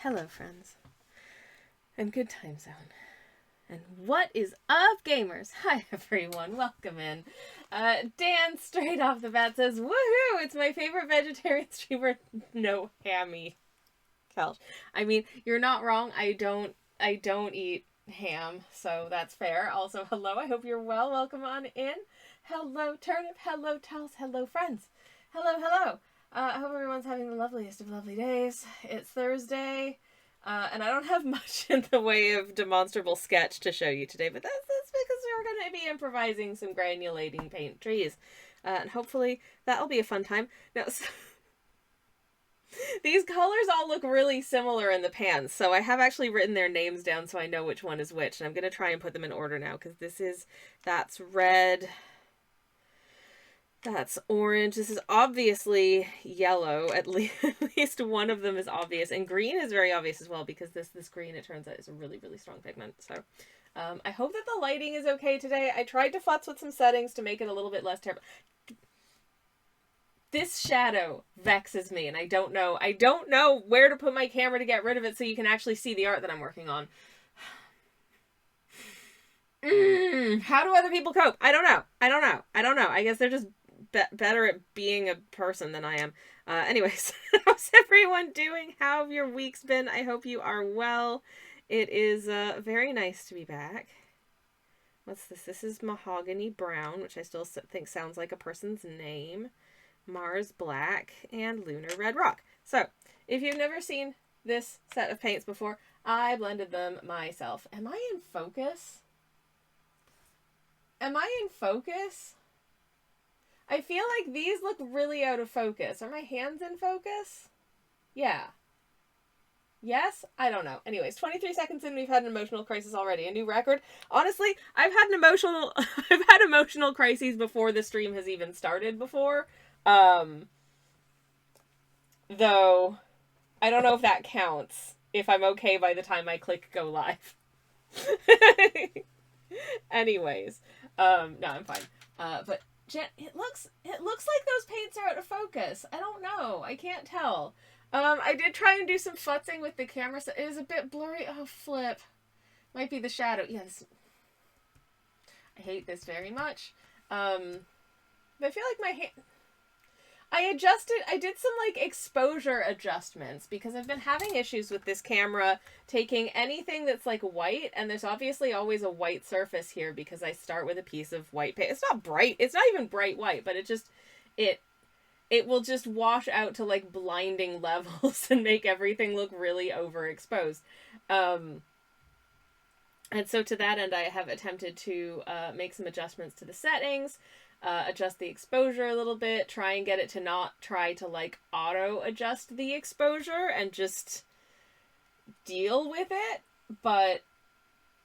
Hello, friends, and good time zone. And what is up, gamers? Hi, everyone. Welcome in. Dan, straight off the bat, says, woohoo! It's my favorite vegetarian streamer. No hammy. Kelch. I mean, you're not wrong. I don't eat ham, so that's fair. Also, hello. I hope you're well. Welcome on in. Hello, Turnip. Hello, Tels. Hello, friends. Hello. I hope everyone's having the loveliest of lovely days. It's Thursday, and I don't have much in the way of demonstrable sketch to show you today, but that's because we're going to be improvising some granulating paint trees, and hopefully that'll be a fun time. Now, these colors all look really similar in the pans, so I have actually written their names down so I know which one is which, and I'm going to try and put them in order now, because that's red. That's orange. This is obviously yellow. At least one of them is obvious. And green is very obvious as well, because this green, it turns out, is a really, really strong pigment. So I hope that the lighting is okay today. I tried to futz with some settings to make it a little bit less terrible. This shadow vexes me, and I don't know where to put my camera to get rid of it so you can actually see the art that I'm working on. How do other people cope? I don't know. I guess they're just better at being a person than I am. Anyways, how's everyone doing? How have your weeks been? I hope you are well. It is very nice to be back. What's this? This is Mahogany Brown, which I still think sounds like a person's name. Mars Black and Lunar Red Rock. So, if you've never seen this set of paints before, I blended them myself. Am I in focus? I feel like these look really out of focus. Are my hands in focus? Yeah. Yes? I don't know. Anyways, 23 seconds in, we've had an emotional crisis already. A new record. Honestly, I've had emotional crises before the stream has even started before. Though, I don't know if that counts. If I'm okay by the time I click go live. Anyways. No, I'm fine. But Jen, it looks like those paints are out of focus. I don't know. I can't tell. I did try and do some futzing with the camera, so it is a bit blurry. Oh, flip. Might be the shadow. Yes. I hate this very much. But I feel like my hand... I did some, exposure adjustments, because I've been having issues with this camera taking anything that's, white, and there's obviously always a white surface here, because I start with a piece of white paint. It's not bright. It's not even bright white, but it will just wash out to, blinding levels and make everything look really overexposed. And so to that end, I have attempted to make some adjustments to the settings, adjust the exposure a little bit, try and get it to not try to auto adjust the exposure and just deal with it. But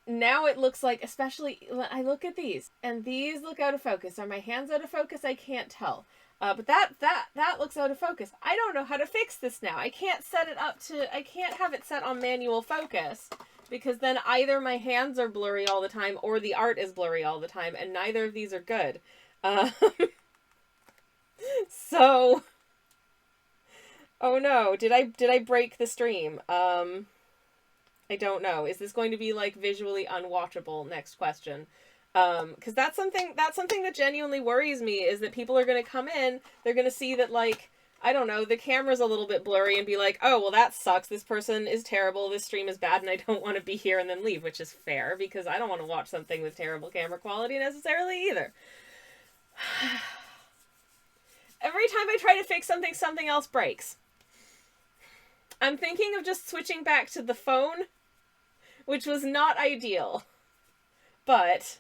now it looks like, especially I look at these and these look out of focus. Are my hands out of focus? I can't tell. But that looks out of focus. I don't know how to fix this now. I can't have it set on manual focus, because then either my hands are blurry all the time or the art is blurry all the time, and neither of these are good. So, oh no, did I break the stream? I don't know. Is this going to be visually unwatchable? Next question. Because that's something that genuinely worries me, is that people are going to come in, they're going to see that I don't know, the camera's a little bit blurry and be like, oh, well, that sucks. This person is terrible. This stream is bad and I don't want to be here, and then leave, which is fair, because I don't want to watch something with terrible camera quality necessarily either. Every time I try to fix something, something else breaks. I'm thinking of just switching back to the phone, which was not ideal, but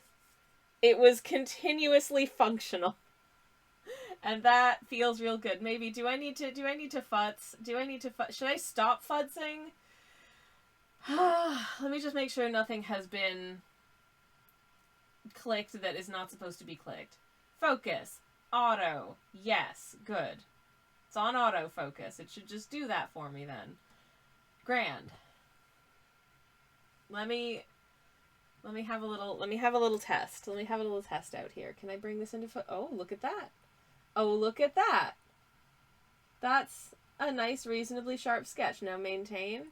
it was continuously functional. And that feels real good. Maybe, do I need to futz? Should I stop futzing? Let me just make sure nothing has been clicked that is not supposed to be clicked. Focus. Auto. Yes. Good. It's on autofocus. It should just do that for me then. Grand. Let me have a little test. Let me have a little test out here. Can I bring this into oh, look at that. Oh, look at that. That's a nice, reasonably sharp sketch. Now maintain.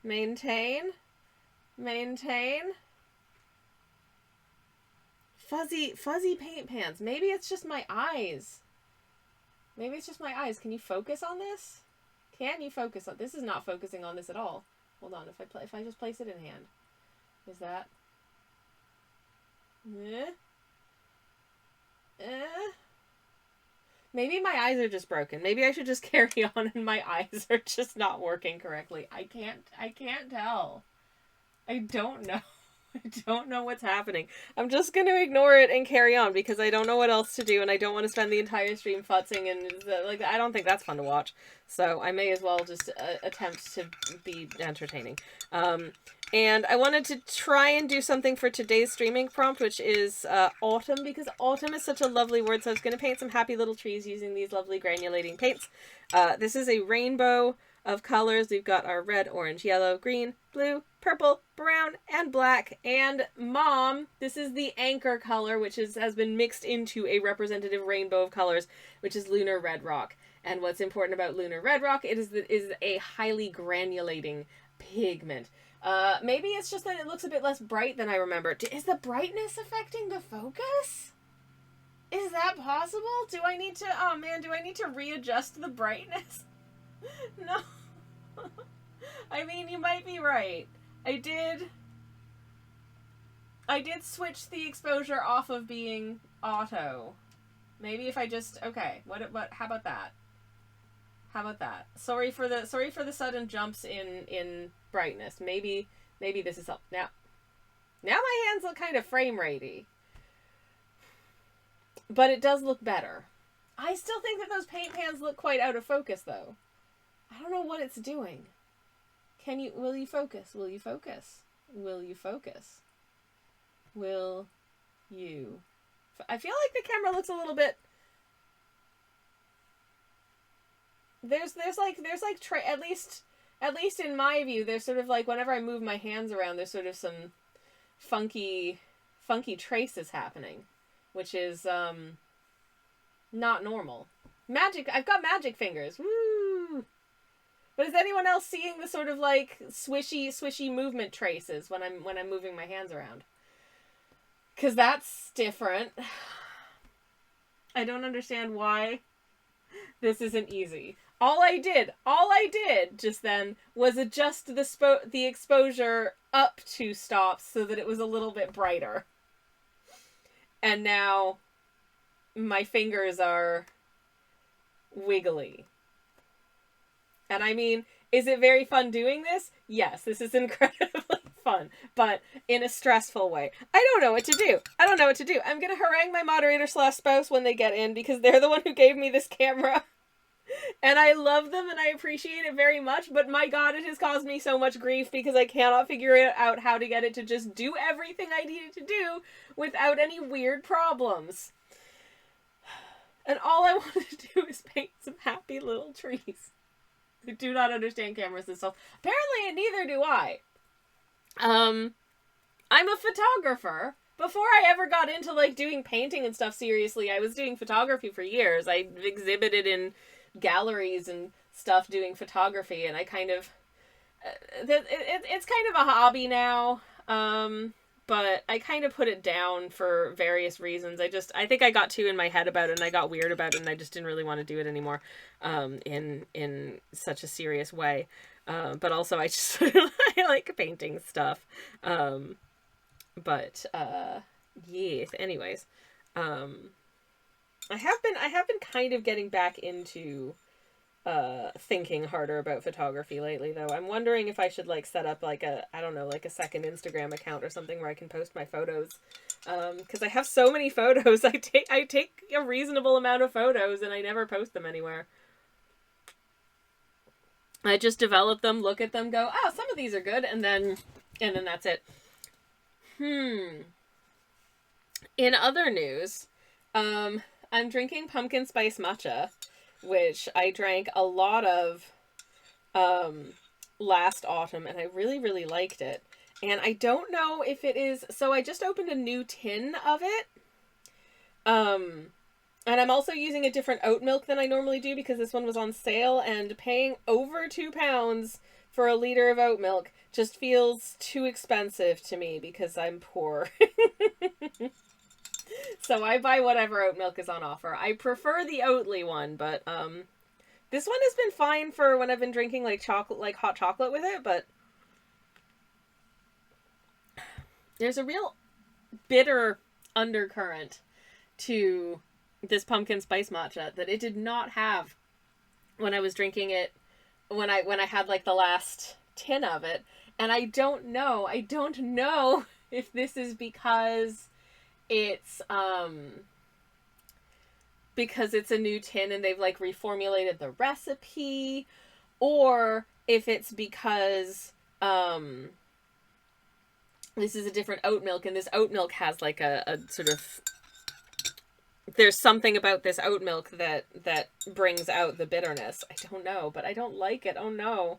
Maintain. Maintain. Fuzzy paint pans. Maybe it's just my eyes. Maybe it's just my eyes. Can you focus on this? Can you focus on this? Is not focusing on this at all. Hold on. If I just place it in hand, is that? Maybe my eyes are just broken. Maybe I should just carry on and my eyes are just not working correctly. I can't tell. I don't know. I don't know what's happening. I'm just going to ignore it and carry on because I don't know what else to do and I don't want to spend the entire stream futzing and like I don't think that's fun to watch. So I may as well just attempt to be entertaining. And I wanted to try and do something for today's streaming prompt, which is autumn, because autumn is such a lovely word. So I was going to paint some happy little trees using these lovely granulating paints. This is a rainbow of colors. We've got our red, orange, yellow, green, blue, purple, brown, and black. And mom, this is the anchor color, which has been mixed into a representative rainbow of colors, which is lunar red rock. And what's important about lunar red rock, it is a highly granulating pigment. Maybe it's just that it looks a bit less bright than I remember. Is the brightness affecting the focus? Is that possible? Do I need to readjust the brightness? No. I mean, you might be right. I did switch the exposure off of being auto. Maybe if I just, okay, how about that? How about that? Sorry for the sudden jumps in brightness. Maybe this is up. Now my hands look kind of frame ratey. But it does look better. I still think that those paint pans look quite out of focus though. I don't know what it's doing. Will you focus? Will you focus? Will you focus? Will you? I feel like the camera looks a little bit. There's at least in my view, there's sort of like whenever I move my hands around, there's sort of some funky traces happening, which is not normal. I've got magic fingers. Woo! But is anyone else seeing the sort of like swishy movement traces when I'm moving my hands around? 'Cause that's different. I don't understand why this isn't easy. All I did just then was adjust the exposure up 2 stops so that it was a little bit brighter. And now my fingers are wiggly. And I mean, is it very fun doing this? Yes, this is incredibly fun, but in a stressful way. I don't know what to do. I'm going to harangue my moderator/spouse when they get in because they're the one who gave me this camera. And I love them and I appreciate it very much, but my god, it has caused me so much grief because I cannot figure out how to get it to just do everything I need it to do without any weird problems. And all I want to do is paint some happy little trees. I do not understand cameras this stuff. Apparently, neither do I. I'm a photographer. Before I ever got into like doing painting and stuff seriously, I was doing photography for years. I exhibited in galleries and stuff doing photography, and I kind of it's kind of a hobby now, but I kind of put it down for various reasons. I think I got too in my head about it and I got weird about it and I just didn't really want to do it anymore in such a serious way, but also I just I like painting stuff, but yes, anyways, I have been kind of getting back into thinking harder about photography lately, though. I'm wondering if I should like set up like a second Instagram account or something where I can post my photos, because I have so many photos. I take a reasonable amount of photos and I never post them anywhere. I just develop them, look at them, go, oh, some of these are good, and then that's it. In other news, I'm drinking pumpkin spice matcha, which I drank a lot of last autumn, and I really, really liked it. And I don't know if it is... So I just opened a new tin of it. And I'm also using a different oat milk than I normally do because this one was on sale, and paying over £2 for a liter of oat milk just feels too expensive to me because I'm poor. So I buy whatever oat milk is on offer. I prefer the Oatly one, but this one has been fine for when I've been drinking like chocolate, like hot chocolate with it, but there's a real bitter undercurrent to this pumpkin spice matcha that it did not have when I was drinking it when I had like the last tin of it. And I don't know if this is because it's a new tin and they've like reformulated the recipe, or if it's because this is a different oat milk and this oat milk has like a sort of, there's something about this oat milk that brings out the bitterness. I don't know, but I don't like it. Oh no.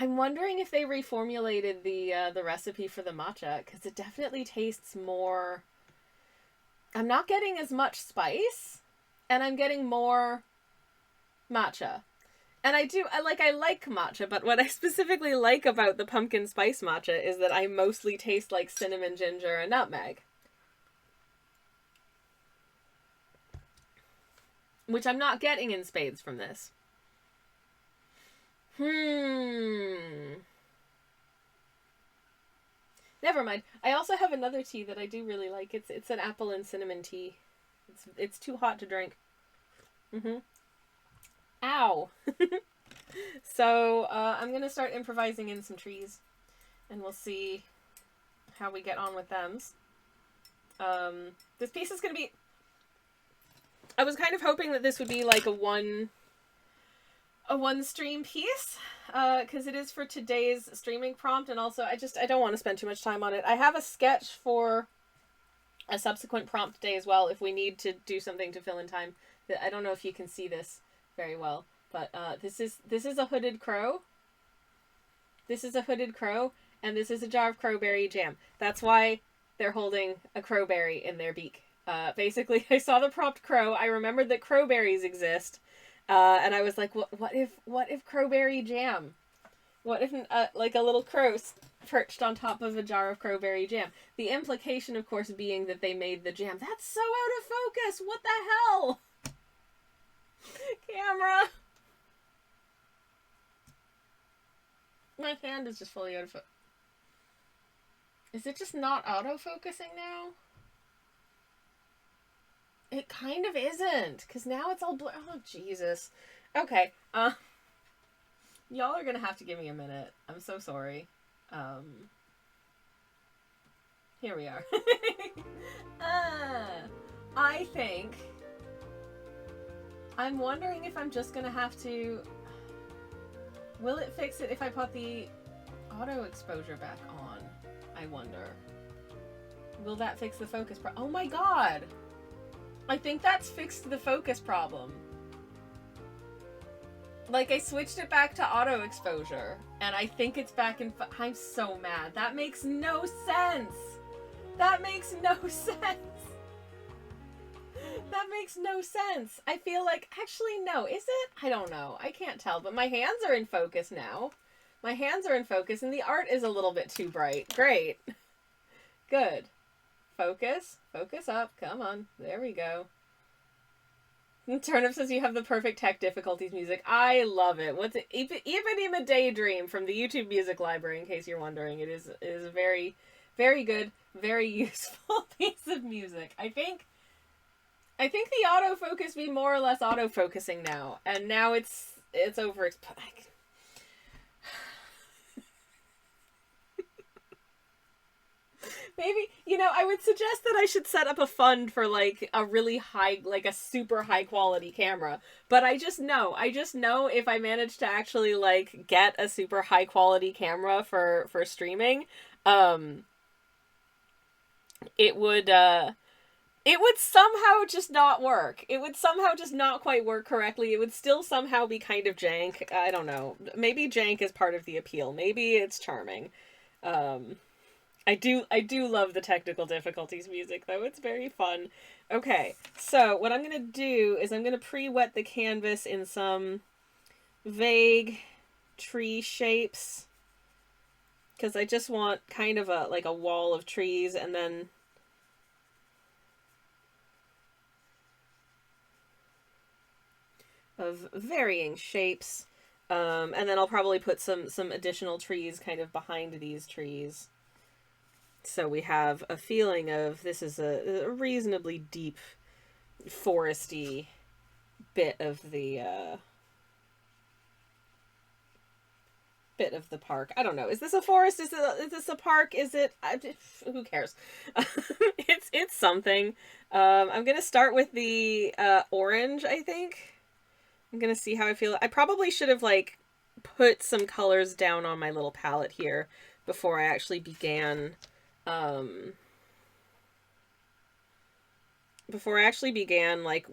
I'm wondering if they reformulated the recipe for the matcha, because it definitely tastes more. I'm not getting as much spice, and I'm getting more matcha. And I like matcha, but what I specifically like about the pumpkin spice matcha is that I mostly taste like cinnamon, ginger, and nutmeg. Which I'm not getting in spades from this. Never mind. I also have another tea that I do really like. It's an apple and cinnamon tea. It's too hot to drink. Ow. So I'm gonna start improvising in some trees, and we'll see how we get on with them. This piece is gonna be. I was kind of hoping that this would be like a one stream piece, because it is for today's streaming prompt, and also I don't want to spend too much time on it. I have a sketch for a subsequent prompt today as well if we need to do something to fill in time. I don't know if you can see this very well, but this is a hooded crow. This is a hooded crow, and this is a jar of crowberry jam. That's why they're holding a crowberry in their beak. Basically, I saw the prompt crow. I remembered that crowberries exist. And I was like, what if crowberry jam? What if like a little crow perched on top of a jar of crowberry jam? The implication, of course, being that they made the jam. That's so out of focus. What the hell? Camera. My hand is just fully out of focus. Is it just not autofocusing now? It kind of isn't, because now it's all blur. Oh, Jesus. Okay, y'all are gonna have to give me a minute. I'm so sorry. Here we are. I think... I'm wondering if I'm just gonna have to... Will it fix it if I put the auto exposure back on? I wonder. Will that fix the focus oh my god! I think that's fixed the focus problem. Like, I switched it back to auto exposure, and I think it's back in... I'm so mad. That makes no sense! That makes no sense! That makes no sense! I feel like... Actually, no. Is it? I don't know. I can't tell, but my hands are in focus now. My hands are in focus, and the art is a little bit too bright. Great. Good. Focus. Focus up. Come on. There we go. And Turnip says you have the perfect tech difficulties music. I love it. What's it? Even in a Daydream from the YouTube Music Library, in case you're wondering. It is a very, very good, very useful piece of music. I think the autofocus be more or less autofocusing now. And now it's over. Maybe, I would suggest that I should set up a fund for, like, a really high, like, a super high-quality camera. But I just know if I manage to actually, like, get a super high-quality camera for streaming, it would somehow just not work. It would somehow just not quite work correctly. It would still somehow be kind of jank. I don't know. Maybe jank is part of the appeal. Maybe it's charming. I do love the technical difficulties music, though. It's very fun. Okay, so what I'm gonna do is I'm gonna pre-wet the canvas in some vague tree shapes, because I just want kind of a like a wall of trees, and then of varying shapes. And then I'll probably put some additional trees kind of behind these trees. So we have a feeling of this is a reasonably deep foresty bit of the park. I don't know. Is this a forest? Is this a park? Is it? Who cares? It's something. I'm gonna start with the orange, I think. I'm gonna see how I feel. I probably should have like put some colors down on my little palette here before I actually began like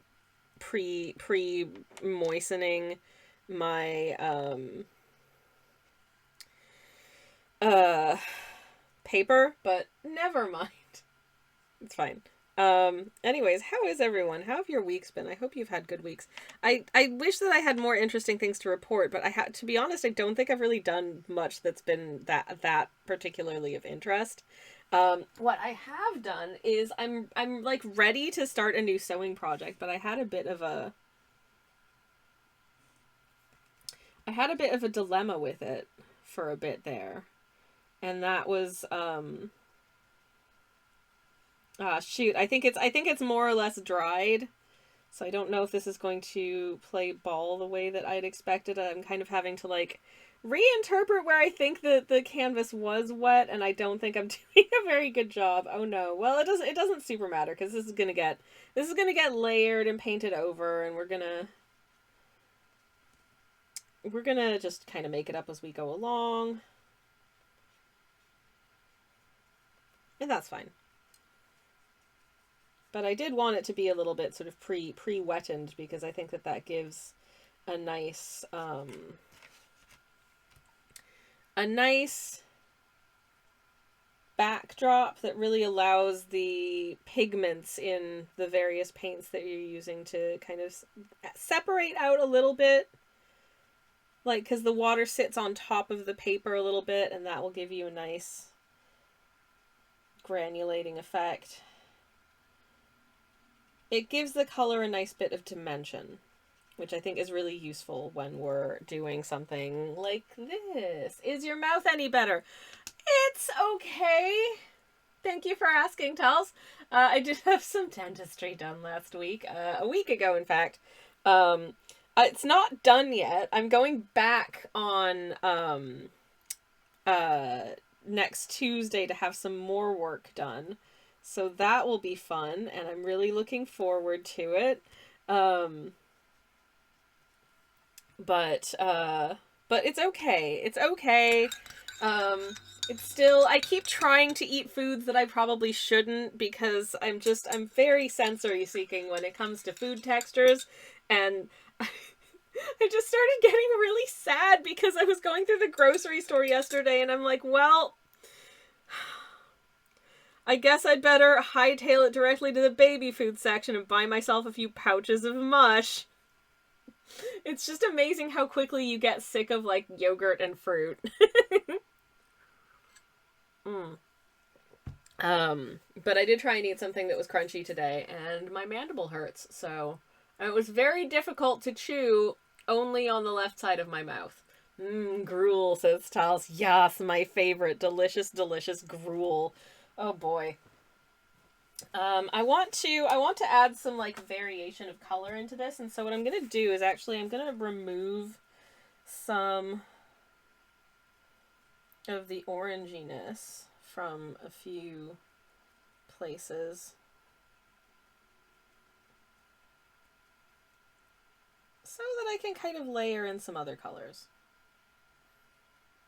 pre moistening my paper, but never mind. It's fine. Anyways, how is everyone? How have your weeks been? I hope you've had good weeks. I wish that I had more interesting things to report, but to be honest, I don't think I've really done much that's been that particularly of interest. What I have done is I'm like ready to start a new sewing project, but I had a bit of a dilemma with it for a bit there. And that was shoot, I think it's more or less dried. So I don't know if this is going to play ball the way that I'd expected. I'm kind of having to like reinterpret where I think that the canvas was wet, and I don't think I'm doing a very good job. Oh no. Well, it doesn't super matter, because this is gonna get layered and painted over, and we're gonna just kind of make it up as we go along. And that's fine. But I did want it to be a little bit sort of pre-wetted, because I think that gives a nice backdrop that really allows the pigments in the various paints that you're using to kind of separate out a little bit. Like, because the water sits on top of the paper a little bit, and that will give you a nice granulating effect. It gives the color a nice bit of dimension, which I think is really useful when we're doing something like this. Is your mouth any better? It's okay. Thank you for asking, Tels. I did have some dentistry done last week, a week ago, in fact. It's not done yet. I'm going back on next Tuesday to have some more work done. So that will be fun, and I'm really looking forward to it. But it's okay. It's okay. It's still, I keep trying to eat foods that I probably shouldn't, because I'm very sensory seeking when it comes to food textures, and I just started getting really sad because I was going through the grocery store yesterday, and I'm like, well, I guess I'd better hightail it directly to the baby food section and buy myself a few pouches of mush. It's just amazing how quickly you get sick of, like, yogurt and fruit. But I did try and eat something that was crunchy today, and my mandible hurts, so it was very difficult to chew only on the left side of my mouth. Gruel, says Tals. Yes, my favorite. Delicious, delicious gruel. Oh boy. I want to add some like variation of color into this, and so what I'm gonna do is actually I'm gonna remove some of the oranginess from a few places. So that I can kind of layer in some other colors.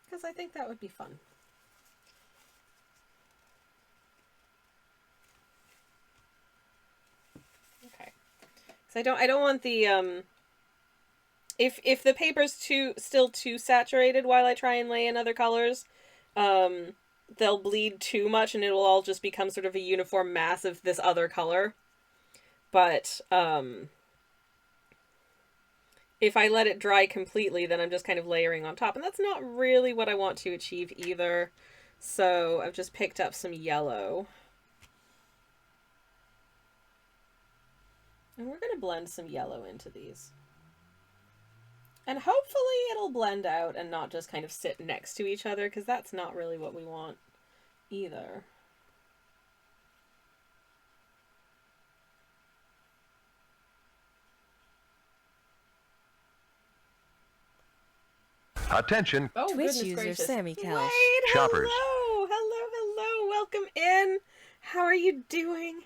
Because I think that would be fun. Okay. Because I don't want the if the paper's still too saturated while I try and lay in other colors, they'll bleed too much and it will all just become sort of a uniform mass of this other color. But, if I let it dry completely, then I'm just kind of layering on top. And that's not really what I want to achieve either. So I've just picked up some yellow. And we're going to blend some yellow into these. And hopefully it'll blend out and not just kind of sit next to each other, because that's not really what we want either. Attention. Oh, Twitch goodness user gracious. Sammy Kellish. Wade, Shoppers. hello, welcome in. How are you doing?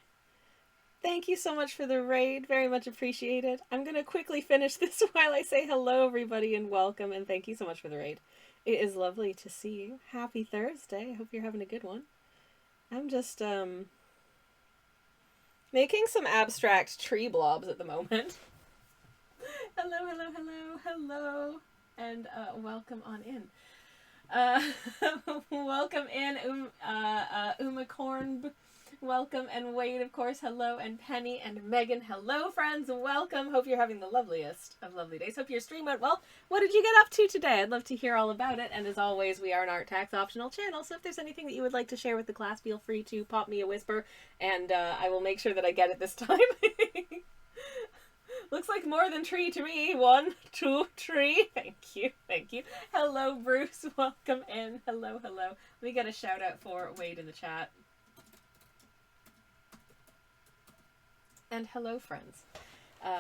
Thank you so much for the raid, very much appreciated. I'm gonna quickly finish this while I say hello everybody and welcome, and thank you so much for the raid. It is lovely to see you. Happy Thursday, I hope you're having a good one. I'm just, making some abstract tree blobs at the moment. Hello. And welcome on in. Welcome in, Umacorn. Welcome, and Wade, of course, hello, and Penny and Megan, hello, friends, welcome. Hope you're having the loveliest of lovely days. Hope your stream went well. What did you get up to today? I'd love to hear all about it, and as always, we are an art tax optional channel, so if there's anything that you would like to share with the class, feel free to pop me a whisper, and I will make sure that I get it this time. Looks like more than tree to me. 1, 2, 3. Thank you. Hello, Bruce. Welcome in. Hello. Let me get a shout out for Wade in the chat. And hello, friends.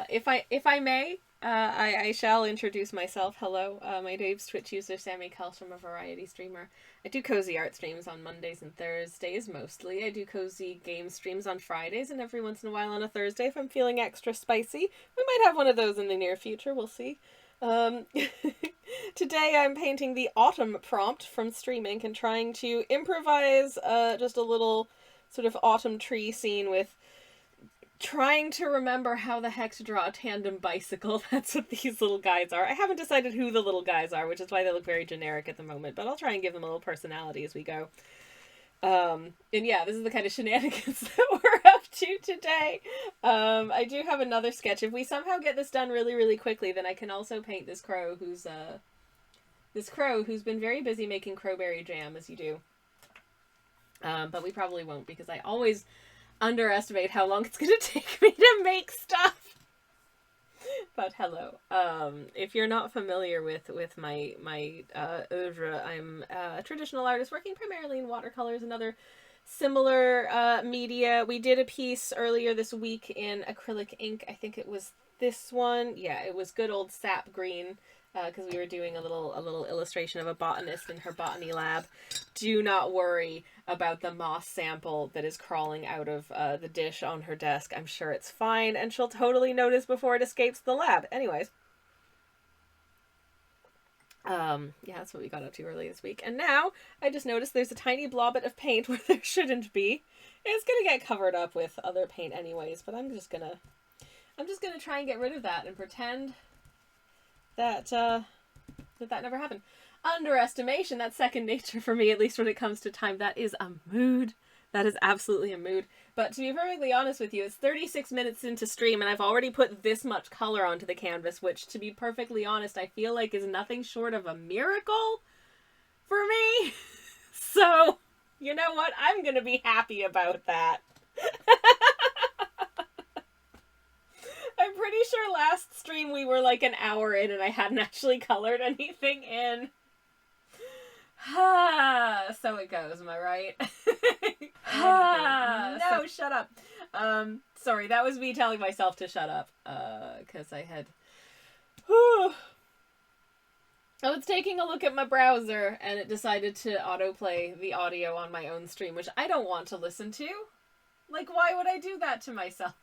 If I may, I shall introduce myself. Hello, my name's Twitch user Sammy Kelsh. I'm a variety streamer. I do cozy art streams on Mondays and Thursdays mostly. I do cozy game streams on Fridays, and every once in a while on a Thursday if I'm feeling extra spicy. We might have one of those in the near future. We'll see. Today I'm painting the autumn prompt from Stream Inc. and trying to improvise just a little sort of autumn tree scene with trying to remember how the heck to draw a tandem bicycle. That's what these little guys are. I haven't decided who the little guys are, which is why they look very generic at the moment, but I'll try and give them a little personality as we go. And yeah, this is the kind of shenanigans that we're up to today. I do have another sketch. If we somehow get this done really, really quickly, then I can also paint this crow who's been very busy making crowberry jam, as you do. But we probably won't, because I always underestimate how long it's going to take me to make stuff. But hello. If you're not familiar with my oeuvre, I'm a traditional artist working primarily in watercolors and other similar media. We did a piece earlier this week in acrylic ink. I think it was this one. Yeah, it was good old sap green. Because we were doing a little illustration of a botanist in her botany lab. Do not worry about the moss sample that is crawling out of the dish on her desk. I'm sure it's fine, and she'll totally notice before it escapes the lab. Anyways. Yeah, that's what we got up to early this week. And now, I just noticed there's a tiny blobbit of paint where there shouldn't be. It's gonna get covered up with other paint anyways, but I'm just gonna try and get rid of that and pretend that never happened. Underestimation, that's second nature for me, at least when it comes to time. That is a mood. That is absolutely a mood. But to be perfectly honest with you, it's 36 minutes into stream, and I've already put this much color onto the canvas, which, to be perfectly honest, I feel like is nothing short of a miracle for me. So, you know what? I'm gonna be happy about that. I'm pretty sure last stream we were like an hour in and I hadn't actually colored anything in. So it goes, am I right? No, shut up. Sorry, that was me telling myself to shut up. Because I had... I was taking a look at my browser and it decided to autoplay the audio on my own stream, which I don't want to listen to. Like, why would I do that to myself?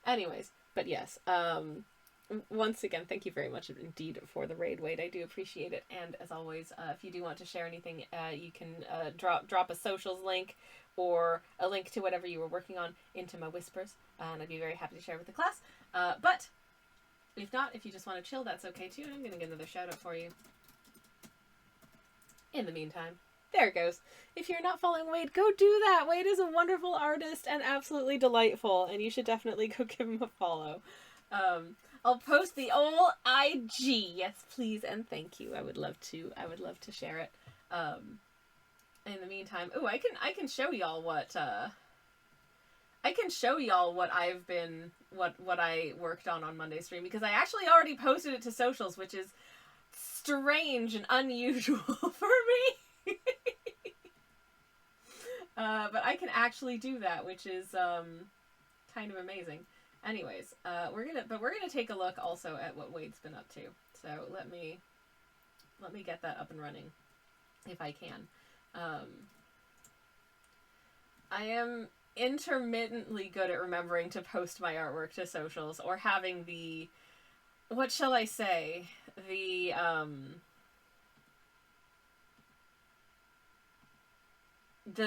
Anyways, but yes, once again, thank you very much indeed for the raid, Wade. I do appreciate it, and as always, if you do want to share anything, you can drop a socials link or a link to whatever you were working on into my whispers, and I'd be very happy to share with the class. But if not, if you just want to chill, that's okay too, and I'm going to get another shout out for you. In the meantime, there it goes. If you're not following Wade, go do that. Wade is a wonderful artist and absolutely delightful, and you should definitely go give him a follow. I'll post the old IG. Yes, please and thank you. I would love to share it. In the meantime, I can show y'all what I've been what I worked on Monday stream, because I actually already posted it to socials, which is strange and unusual for me. But I can actually do that, which is kind of amazing. Anyways, we're gonna take a look also at what Wade's been up to. So let me get that up and running if I can. I am intermittently good at remembering to post my artwork to socials, or having the, what shall I say, the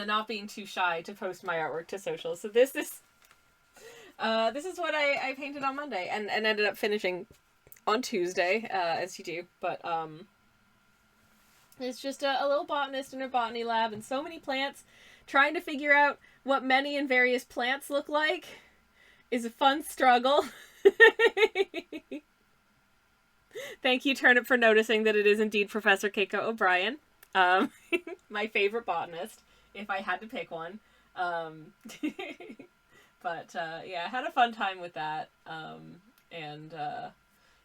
not being too shy to post my artwork to socials. So this is what I painted on Monday and ended up finishing on Tuesday, as you do. But it's just a little botanist in her botany lab, and so many plants. Trying to figure out what many and various plants look like is a fun struggle. Thank you, Turnip, for noticing that it is indeed Professor Keiko O'Brien. My favorite botanist, if I had to pick one. But yeah, I had a fun time with that. And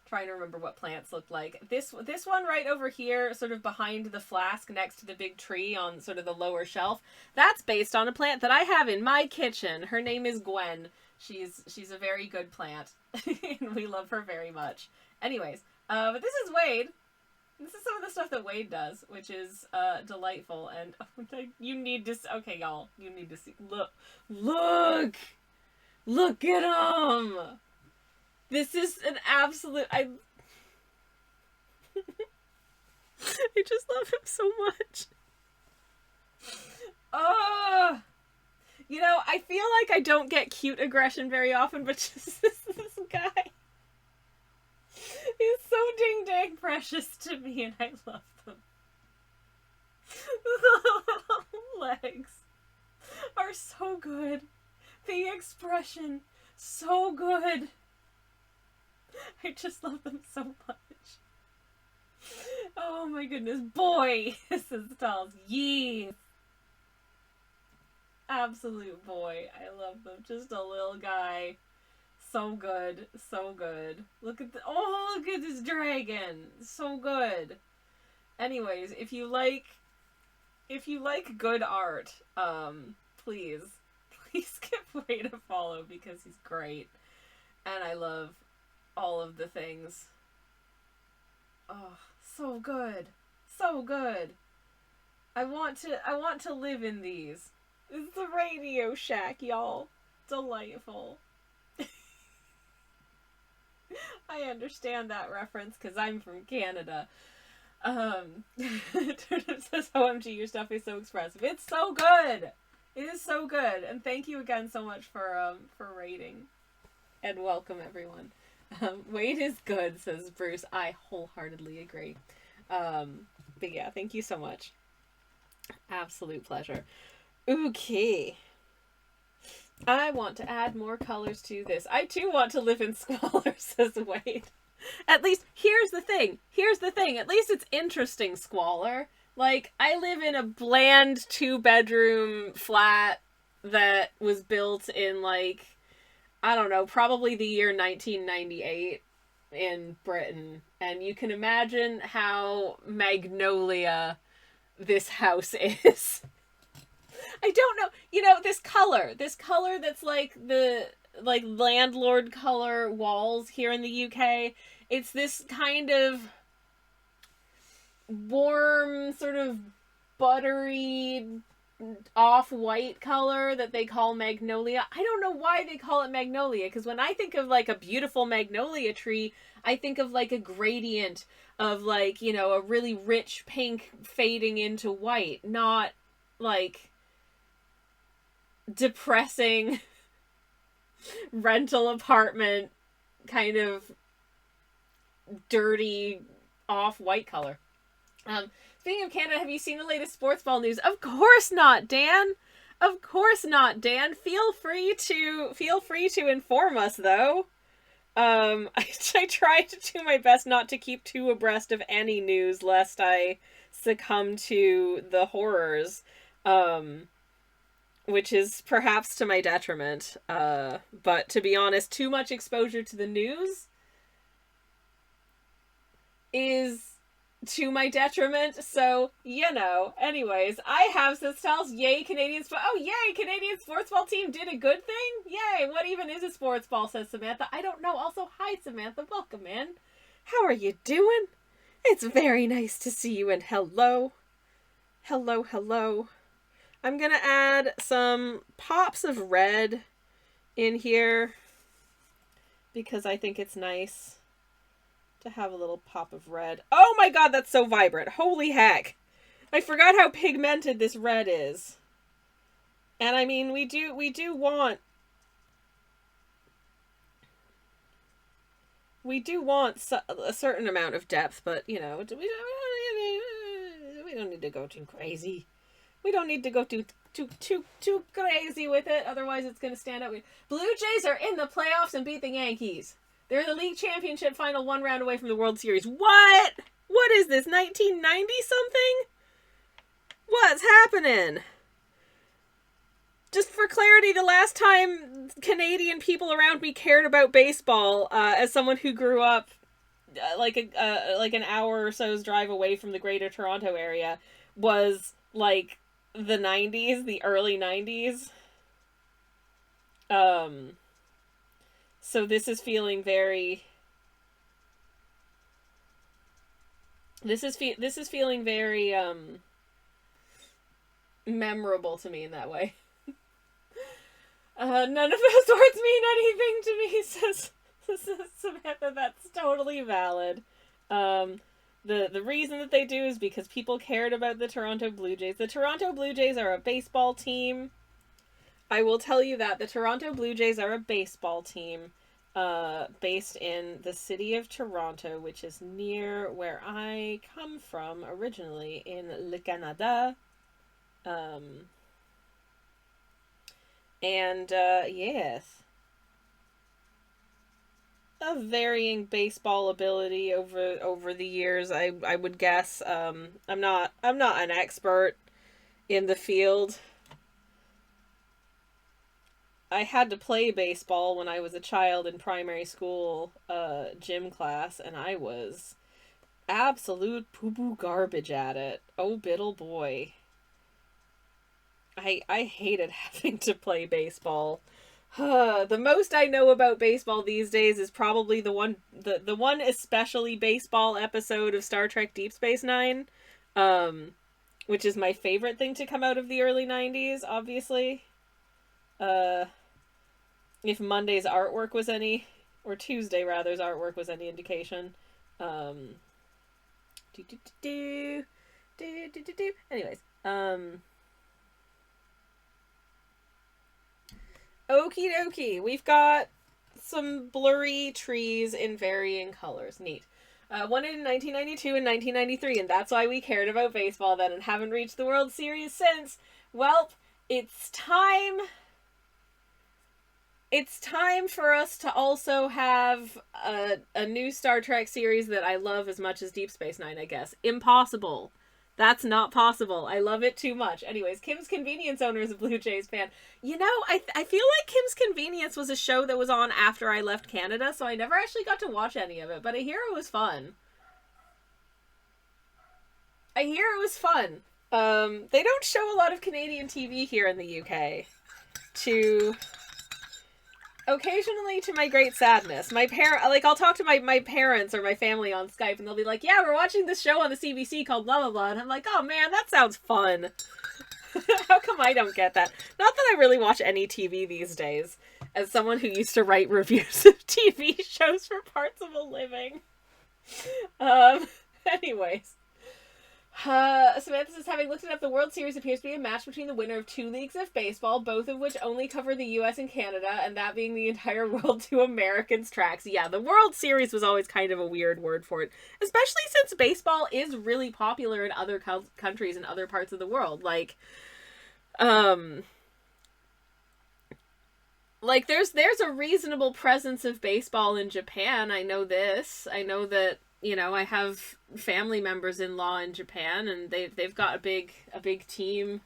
trying to remember what plants look like. This one right over here, sort of behind the flask next to the big tree on sort of the lower shelf, that's based on a plant that I have in my kitchen. Her name is Gwen. She's a very good plant, and we love her very much. Anyways, but this is Wade. This is some of the stuff that Wade does, which is delightful. And you need to, okay, y'all, you need to see. Look at him. This is an absolute, I just love him so much. You know, I feel like I don't get cute aggression very often, but just this guy. He's so ding dang precious to me, and I love them. The legs are so good. The expression, so good. I just love them so much. Oh my goodness, boy, this is Dolls. Yee. Absolute boy. I love them. Just a little guy. So good. So good. Look at this dragon. So good. Anyways, if you like good art, please give Wade a follow, because he's great. And I love all of the things. Oh, so good. So good. I want to live in these. It's the Radio Shack, y'all. Delightful. I understand that reference because I'm from Canada. Turnip says, OMG, your stuff is so expressive. It's so good. It is so good. And thank you again so much for rating. And welcome, everyone. Wade is good, says Bruce. I wholeheartedly agree. But yeah, thank you so much. Absolute pleasure. Okay. I want to add more colors to this. I too want to live in squalor, says Wade. At least, here's the thing. At least it's interesting squalor. Like, I live in a bland 2-bedroom flat that was built in, like, I don't know, probably the year 1998 in Britain. And you can imagine how magnolia this house is. I don't know. You know, this color that's like the landlord color walls here in the UK. It's this kind of warm, sort of buttery, off-white color that they call magnolia. I don't know why they call it magnolia, because when I think of like a beautiful magnolia tree, I think of like a gradient of like, you know, a really rich pink fading into white, not like depressing rental apartment kind of dirty off-white color. Speaking of Canada, have you seen the latest sports ball news? Of course not, Dan. Of course not, Dan. Feel free to inform us, though. I try to do my best not to keep too abreast of any news, lest I succumb to the horrors, which is perhaps to my detriment. But to be honest, too much exposure to the news is to my detriment, so, you know. Anyways, I have this tells, yay, Canadians, oh, yay, Canadian sports ball team did a good thing? Yay, what even is a sports ball, says Samantha. I don't know. Also, hi, Samantha, welcome in. How are you doing? It's very nice to see you, and hello. Hello, hello. I'm gonna add some pops of red in here, because I think it's nice to have a little pop of red. Oh my god, that's so vibrant. Holy heck. I forgot how pigmented this red is. And I mean, we do want a certain amount of depth, but, you know, we don't need to go too crazy. We don't need to go too crazy with it, otherwise it's going to stand out. Blue Jays are in the playoffs and beat the Yankees. They're the league championship final, 1 round away from the World Series. What? What is this, 1990 something? What's happening? Just for clarity, the last time Canadian people around me cared about baseball, as someone who grew up like an hour or so's drive away from the Greater Toronto area, was like the 90s, the early 90s. So this is feeling very... This is feeling very, memorable to me in that way. None of those words mean anything to me, says Samantha. That's totally valid. The reason that they do is because people cared about the Toronto Blue Jays. The Toronto Blue Jays are a baseball team. I will tell you that. The Toronto Blue Jays are a baseball team based in the city of Toronto, which is near where I come from originally, in Le Canada. Yes. Of varying baseball ability over the years, I would guess. I'm not an expert in the field. I had to play baseball when I was a child in primary school gym class, and I was absolute poo-poo garbage at it. Oh, biddle boy. I hated having to play baseball. The most I know about baseball these days is probably the one especially baseball episode of Star Trek Deep Space Nine, which is my favorite thing to come out of the early 90s, obviously. If Monday's artwork was any, or Tuesday rather's artwork was any indication. Anyways, okie dokie, we've got some blurry trees in varying colors. Neat. Won it in 1992 and 1993, and that's why we cared about baseball then and haven't reached the World Series since. Well, it's time for us to also have a new Star Trek series that I love as much as Deep Space Nine, I guess. Impossible. That's not possible. I love it too much. Anyways, Kim's Convenience owner is a Blue Jays fan. You know, I feel like Kim's Convenience was a show that was on after I left Canada, so I never actually got to watch any of it, but I hear it was fun. They don't show a lot of Canadian TV here in the UK. Occasionally, to my great sadness. I'll talk to my parents or my family on Skype, and they'll be like, yeah, we're watching this show on the CBC called blah blah blah, and I'm like, oh man, that sounds fun. How come I don't get that? Not that I really watch any TV these days, as someone who used to write reviews of TV shows for parts of a living. Anyways. Samantha says, having looked it up, the World Series appears to be a match between the winner of 2 leagues of baseball, both of which only cover the U.S. and Canada, and that being the entire world to Americans tracks. Yeah, the World Series was always kind of a weird word for it, especially since baseball is really popular in other countries and other parts of the world. There's a reasonable presence of baseball in Japan. I know this. I know that, I have family members in law in Japan, and they've got a big team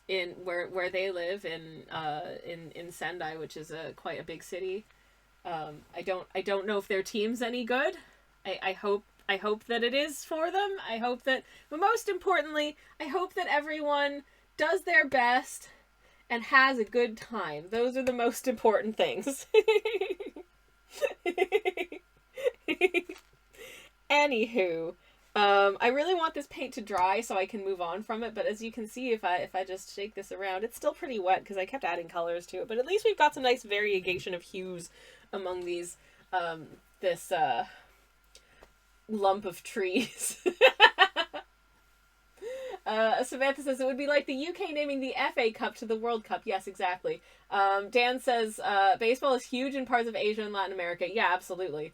in where they live in Sendai, which is quite a big city. I don't know if their team's any good. I hope that it is for them. But most importantly, I hope that everyone does their best and has a good time. Those are the most important things. Anywho, I really want this paint to dry so I can move on from it, but as you can see, if I just shake this around, it's still pretty wet because I kept adding colors to it, but at least we've got some nice variegation of hues among these, this lump of trees. Samantha says, it would be like the UK naming the FA Cup to the World Cup. Yes, exactly. Dan says, baseball is huge in parts of Asia and Latin America. Yeah, absolutely.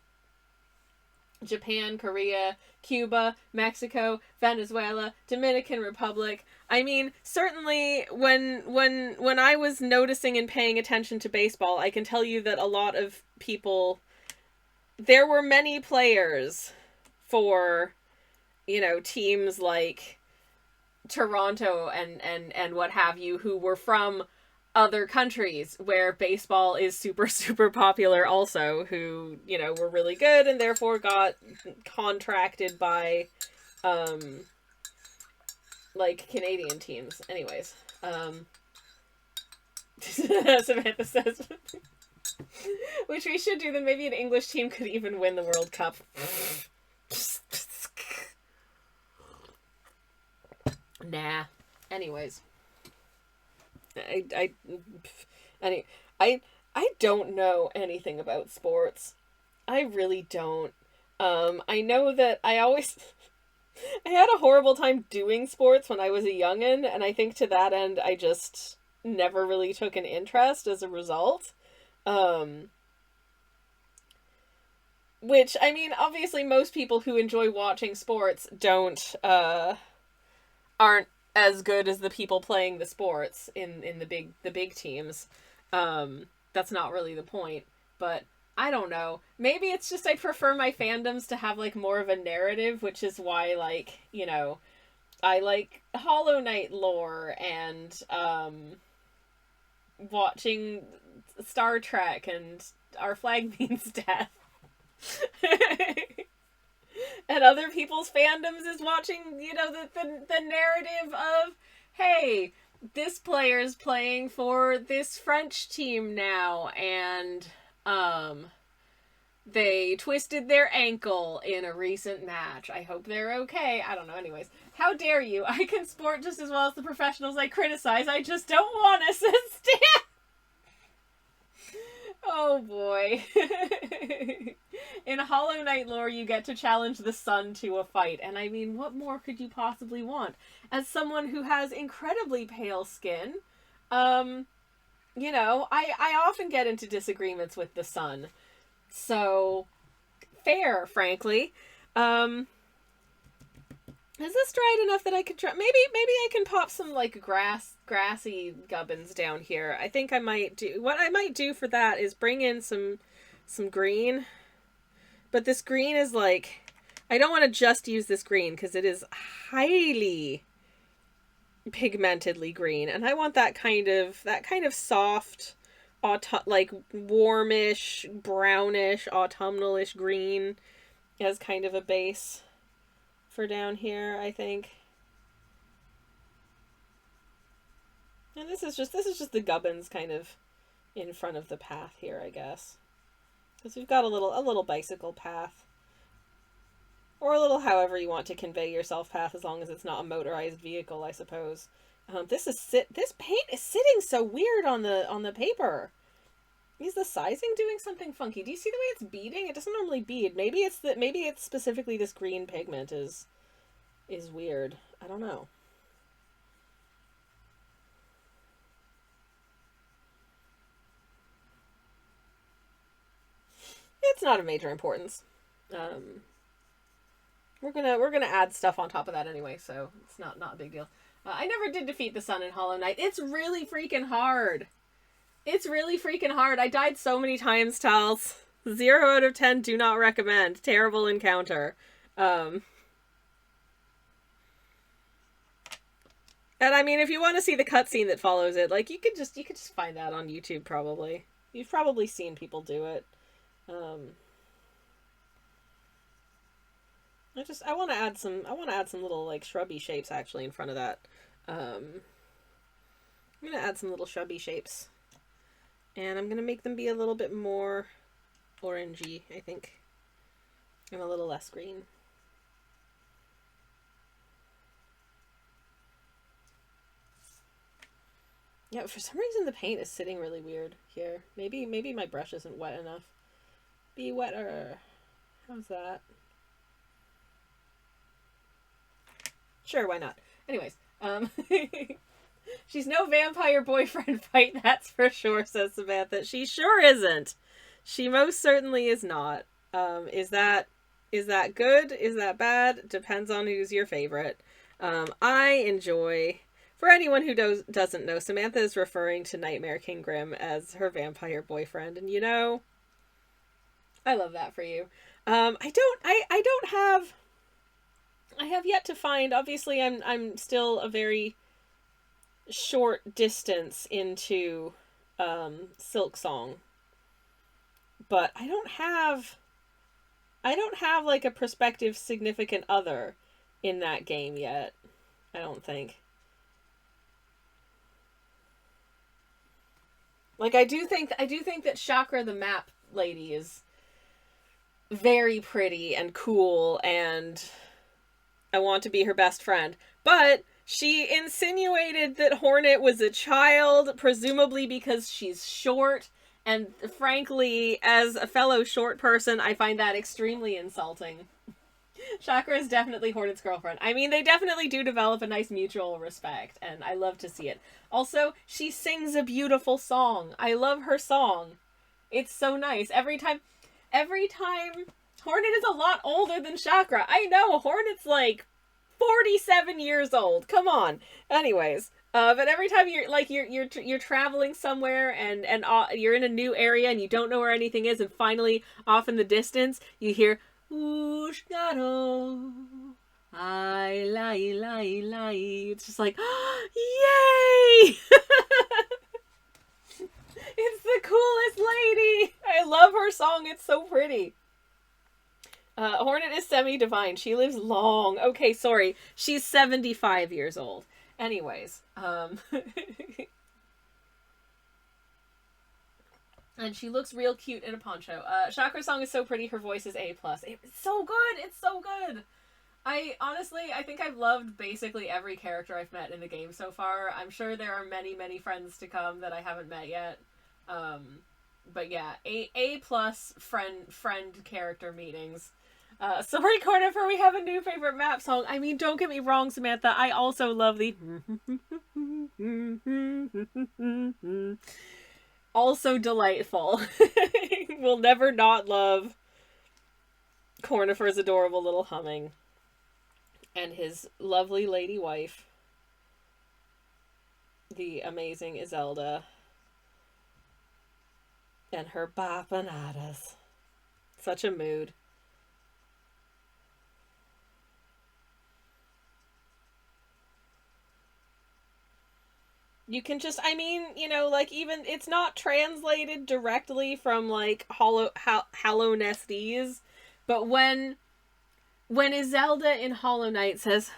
Japan, Korea, Cuba, Mexico, Venezuela, Dominican Republic. I mean, certainly when I was noticing and paying attention to baseball, I can tell you that a lot of people, there were many players for, teams like Toronto and what have you, who were from other countries where baseball is super, super popular also, who, were really good and therefore got contracted by, Canadian teams. Anyways, Samantha says, which we should do, then maybe an English team could even win the World Cup. Nah. Anyways. I don't know anything about sports. I really don't. I know that I had a horrible time doing sports when I was a youngin', and I think to that end I just never really took an interest as a result. Which, I mean, obviously most people who enjoy watching sports aren't as good as the people playing the sports in the big teams. That's not really the point, but I don't know. Maybe it's just I prefer my fandoms to have more of a narrative, which is why I like Hollow Knight lore and watching Star Trek and Our Flag Means Death. And other people's fandoms is watching, the narrative of, hey, this player's playing for this French team now, and, they twisted their ankle in a recent match. I hope they're okay. I don't know. Anyways, how dare you? I can sport just as well as the professionals I criticize. I just don't want to stand. Oh boy. In Hollow Knight lore, you get to challenge the sun to a fight. And I mean, what more could you possibly want? As someone who has incredibly pale skin, I often get into disagreements with the sun. So, fair, frankly. Is this dried enough that I could try? Maybe I can pop some grassy gubbins down here. I think I might do. What I might do for that is bring in some green. But this green is I don't want to just use this green because it is highly pigmentedly green, and I want that kind of soft, warmish, brownish, autumnalish green as kind of a base for down here, I think. And this is just the gubbins kind of in front of the path here, I guess. Because we've got a little bicycle path. Or a little however you want to convey yourself path, as long as it's not a motorized vehicle, I suppose. This paint is sitting so weird on the paper. Is the sizing doing something funky? Do you see the way it's beading? It doesn't normally bead. Maybe it's specifically this green pigment is is weird. I don't know. It's not of major importance. We're gonna add stuff on top of that anyway, so it's not a big deal. I never did defeat the sun in Hollow Knight. It's really freaking hard. It's really freaking hard. I died so many times, Tals. 0 out of 10, do not recommend. Terrible encounter. And I mean, if you want to see the cutscene that follows it, like, you could just find that on YouTube, probably. You've probably seen people do it. I want to add some little, like, shrubby shapes, actually, in front of that. I'm going to add some little shrubby shapes. And I'm going to make them be a little bit more orangey, I think. And a little less green. Yeah, for some reason the paint is sitting really weird here. Maybe my brush isn't wet enough. Be wetter. How's that? Sure, why not? Anyways, she's no vampire boyfriend fight, that's for sure, says Samantha. She sure isn't. She most certainly is not. Is that good? Is that bad? Depends on who's your favorite. I enjoy... For anyone who doesn't know, Samantha is referring to Nightmare King Grim as her vampire boyfriend, and you know, I love that for you. I have yet to find, obviously I'm still a very short distance into Silk Song, but I don't have like a prospective significant other in that game yet. I don't think. Like, I do think that Chakra the map lady is very pretty and cool, and I want to be her best friend. But she insinuated that Hornet was a child, presumably because she's short, and frankly, as a fellow short person, I find that extremely insulting. Chakra is definitely Hornet's girlfriend. I mean, they definitely do develop a nice mutual respect, and I love to see it. Also, she sings a beautiful song. I love her song. It's so nice. Every time, Hornet is a lot older than Chakra. I know, Hornet's like 47 years old. Come on. Anyways, but every time you're traveling somewhere and you're in a new area and you don't know where anything is, and finally, off in the distance, you hear Ushgaro, I lie. It's just like, yay! It's the coolest lady! I love her song, it's so pretty. Hornet is semi-divine. She lives long. Okay, sorry. She's 75 years old. Anyways, and she looks real cute in a poncho. Chakra's song is so pretty. Her voice is A+. It's so good. It's so good. I think I've loved basically every character I've met in the game so far. I'm sure there are many, many friends to come that I haven't met yet. But yeah, A+ friend character meetings. Sorry, Cornifer, we have a new favorite map song. I mean, don't get me wrong, Samantha. I also love the... Also delightful. We'll never not love Cornifer's adorable little humming. And his lovely lady wife, the amazing Izelda. And her bapanadas. Such a mood. You can just, I mean, you know, like, even, it's not translated directly from, like, Hallownestese, but when Izelda in Hollow Knight says,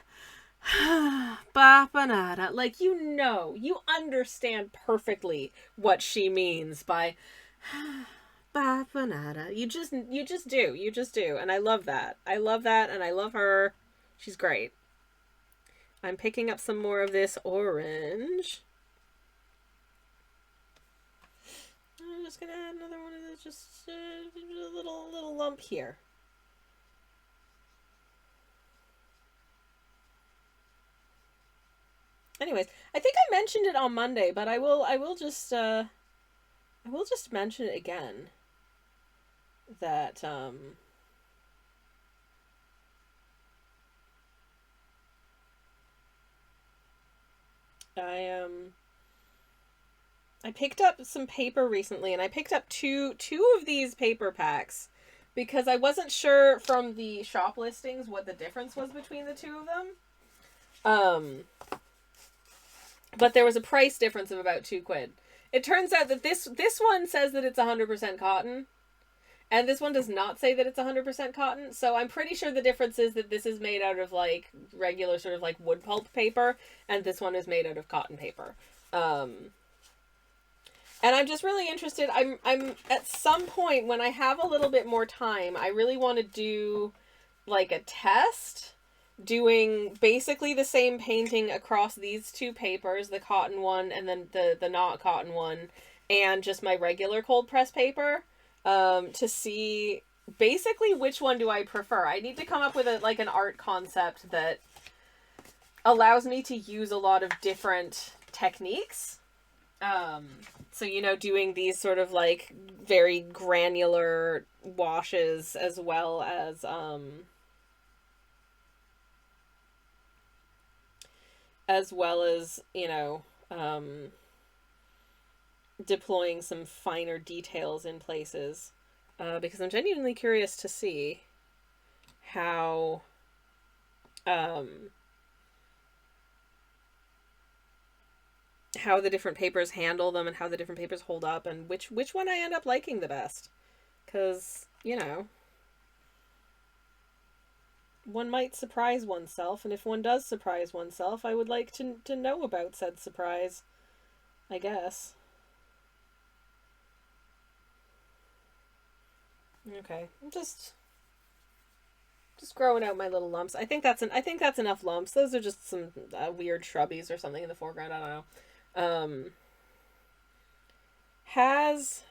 Bapanada, like, you understand perfectly what she means by Bapanada. You just do, and I love that, and I love her. She's great. I'm picking up some more of this orange. I'm just gonna add another one of those, just a little lump here. Anyways, I think I mentioned it on Monday, but I will just mention it again. That I picked up some paper recently, and I picked up two of these paper packs because I wasn't sure from the shop listings what the difference was between the two of them. But there was a price difference of about £2. It turns out that this one says that it's 100% cotton, and this one does not say that it's 100% cotton. So I'm pretty sure the difference is that this is made out of like regular sort of like wood pulp paper, and this one is made out of cotton paper. And I'm just really interested. I'm at some point when I have a little bit more time, I really want to do like a test doing basically the same painting across these two papers, the cotton one and then the not cotton one, and just my regular cold press paper, to see basically which one do I prefer. I need to come up with an art concept that allows me to use a lot of different techniques. So, you know, doing these sort of like very granular washes as well as, you know, deploying some finer details in places, because I'm genuinely curious to see how, how the different papers handle them and how the different papers hold up and which one I end up liking the best. Because, you know, one might surprise oneself, and if one does surprise oneself, I would like to know about said surprise, I guess. Okay, I'm just growing out my little lumps. I think that's enough lumps. Those are just some weird shrubbies or something in the foreground. I don't know. Has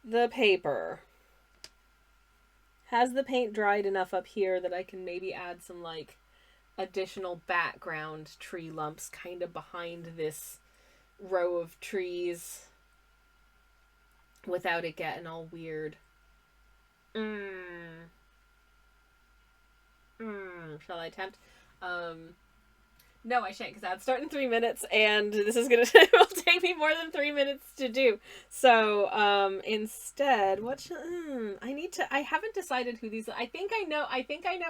the paint dried enough up here that I can maybe add some like additional background tree lumps kind of behind this row of trees without it getting all weird? Shall I attempt? No, I shan't, because that'd start in 3 minutes, and this is it will take me more than 3 minutes to do. So, instead, I haven't decided who these, I think I know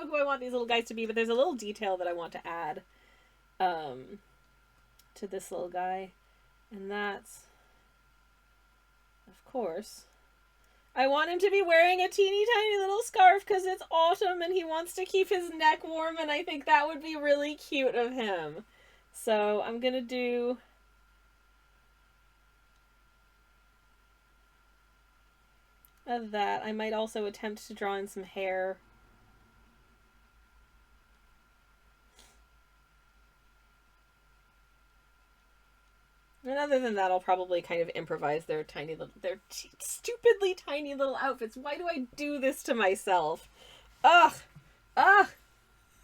who I want these little guys to be, but there's a little detail that I want to add, to this little guy, and that's, of course, I want him to be wearing a teeny tiny little scarf because it's autumn and he wants to keep his neck warm, and I think that would be really cute of him. So I'm going to do that. I might also attempt to draw in some hair. And other than that, I'll probably kind of improvise their stupidly tiny little outfits. Why do I do this to myself? Ugh!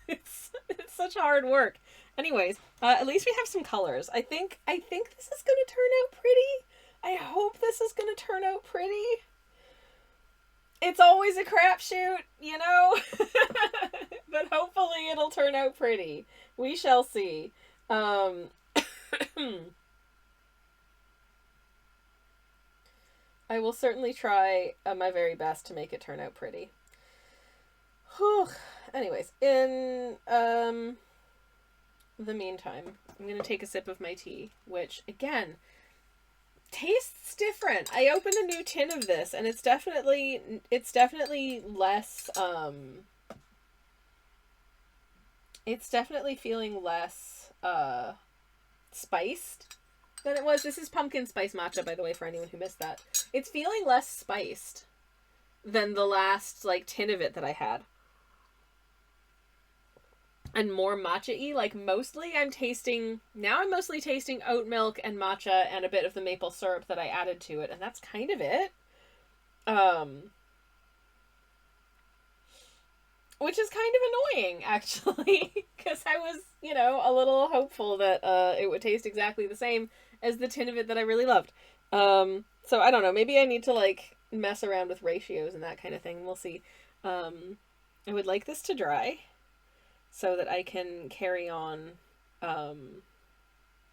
It's such hard work. Anyways, at least we have some colors. I think this is gonna turn out pretty. I hope this is gonna turn out pretty. It's always a crapshoot, you know? But hopefully it'll turn out pretty. We shall see. I will certainly try my very best to make it turn out pretty. Whew. Anyways, in the meantime, I'm going to take a sip of my tea, which, again, tastes different. I opened a new tin of this, and it's definitely less, it's definitely feeling less, spiced than it was. This is pumpkin spice matcha, by the way, for anyone who missed that. It's feeling less spiced than the last, like, tin of it that I had. And more matcha-y. Like, mostly I'm mostly tasting oat milk and matcha and a bit of the maple syrup that I added to it, and that's kind of it. which is kind of annoying, actually, because I was, you know, a little hopeful that it would taste exactly the same as the tin of it that I really loved. So I don't know, maybe I need to, like, mess around with ratios and that kind of thing. We'll see. I would like this to dry so that I can carry on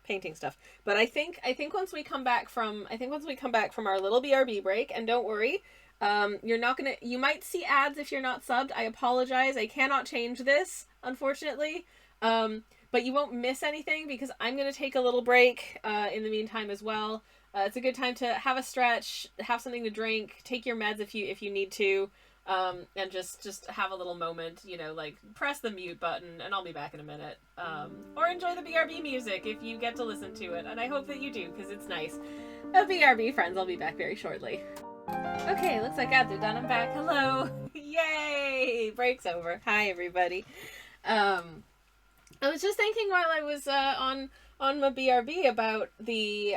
painting stuff. But I think once we come back from our little BRB break, and don't worry, you might see ads if you're not subbed. I apologize. I cannot change this, unfortunately. But you won't miss anything because I'm going to take a little break in the meantime as well. It's a good time to have a stretch, have something to drink, take your meds if you need to, and just have a little moment, you know, like press the mute button, and I'll be back in a minute. Or enjoy the BRB music if you get to listen to it, and I hope that you do because it's nice. BRB friends, I'll be back very shortly. Okay, looks like ads are done. I'm back. Hello. Yay! Break's over. Hi, everybody. I was just thinking while I was on my BRB about the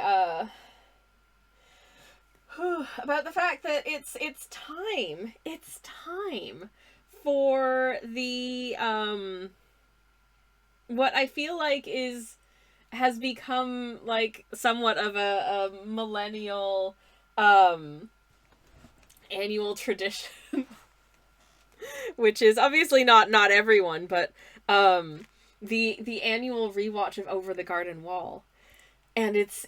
fact that it's time. It's time for the what I feel like has become like somewhat of a millennial annual tradition, which is obviously not everyone, but the annual rewatch of Over the Garden Wall, and it's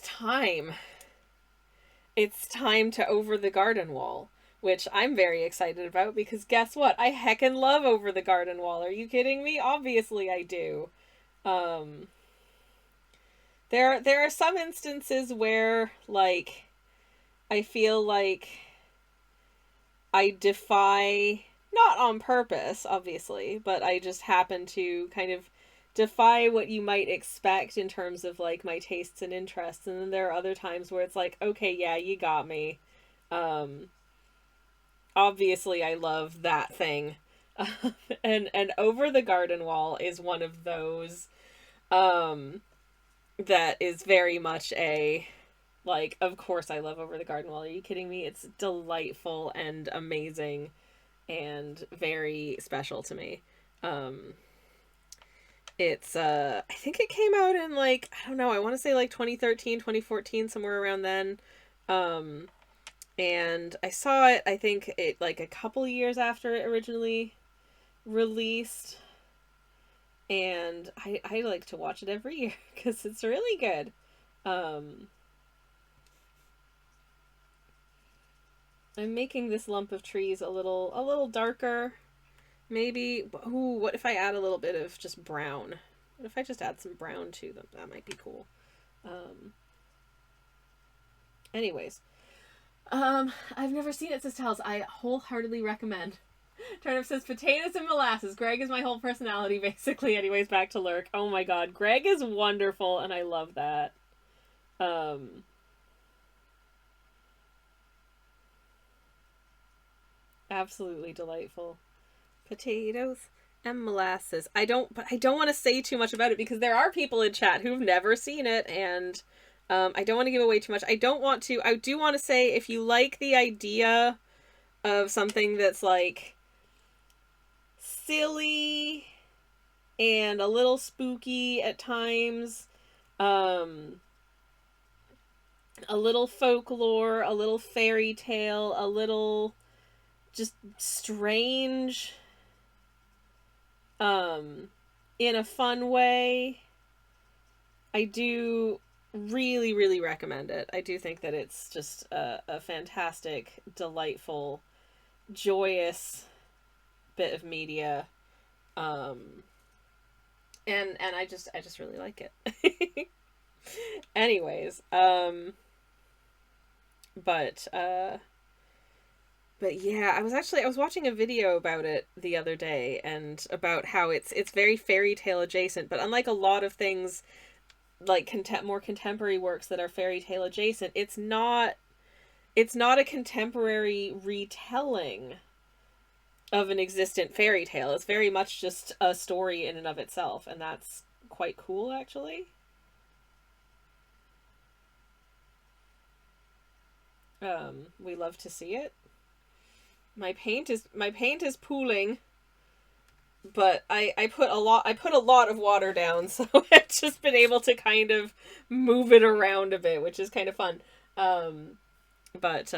time. It's time to Over the Garden Wall, which I'm very excited about because guess what? I heckin' love Over the Garden Wall. Are you kidding me? Obviously I do. There are some instances where, like, I feel like I defy, not on purpose, obviously, but I just happen to kind of defy what you might expect in terms of, like, my tastes and interests. And then there are other times where it's like, okay, yeah, you got me. Obviously I love that thing. and Over the Garden Wall is one of those, that is very much a, like, of course I love Over the Garden Wall. Are you kidding me? It's delightful and amazing and very special to me. It's, I think it came out in, like, I don't know, I want to say, like, 2013, 2014, somewhere around then. And I saw it, I think, like, a couple years after it originally released. And I like to watch it every year because it's really good. I'm making this lump of trees a little darker. Maybe, ooh, what if I add a little bit of just brown? What if I just add some brown to them? That might be cool. Anyways. I've never seen it, says Tals. I wholeheartedly recommend. Turnip says potatoes and molasses. Greg is my whole personality, basically. Anyways, back to Lurk. Oh my god, Greg is wonderful, and I love that. Absolutely delightful. Potatoes and molasses. I don't want to say too much about it because there are people in chat who've never seen it, and I don't want to give away too much. I do want to say, if you like the idea of something that's, like, silly and a little spooky at times, a little folklore, a little fairy tale, a little just strange, in a fun way, I do really, really recommend it. I do think that it's just a fantastic, delightful, joyous bit of media. And I just really like it. Anyways, but yeah, I was watching a video about it the other day, and about how it's very fairy tale adjacent, but unlike a lot of things, like more contemporary works that are fairy tale adjacent, it's not a contemporary retelling of an existent fairy tale. It's very much just a story in and of itself, and that's quite cool, actually. We love to see it. My paint is pooling, but I put a lot of water down, so I've just been able to kind of move it around a bit, which is kind of fun. But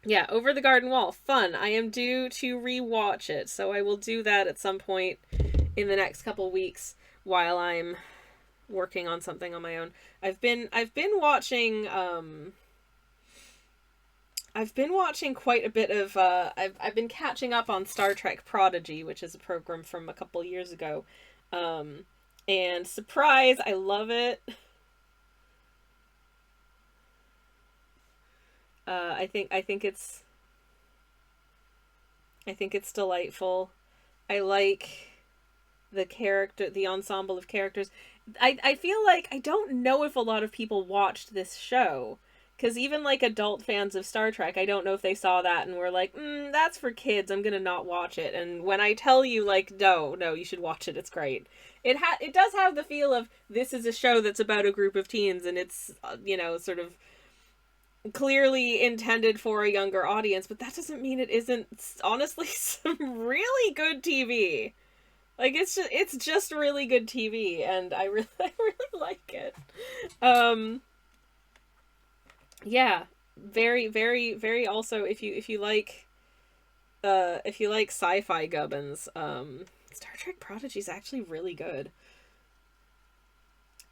yeah, Over the Garden Wall, fun. I am due to rewatch it, so I will do that at some point in the next couple weeks while I'm working on something on my own. I've been watching quite a bit of I've been catching up on Star Trek Prodigy, which is a program from a couple years ago. And surprise, I love it. I think it's delightful. I like the ensemble of characters. I feel like I don't know if a lot of people watched this show, because even like adult fans of Star Trek, I don't know if they saw that and were like, that's for kids, I'm gonna not watch it. And when I tell you, like, no, you should watch it, it's great. It does have the feel of, this is a show that's about a group of teens, and it's, sort of clearly intended for a younger audience, but that doesn't mean it isn't honestly some really good TV. Like, it's just really good TV, and I really like it. Yeah, very, very, very. Also, if you like sci-fi gubbins, Star Trek Prodigy is actually really good.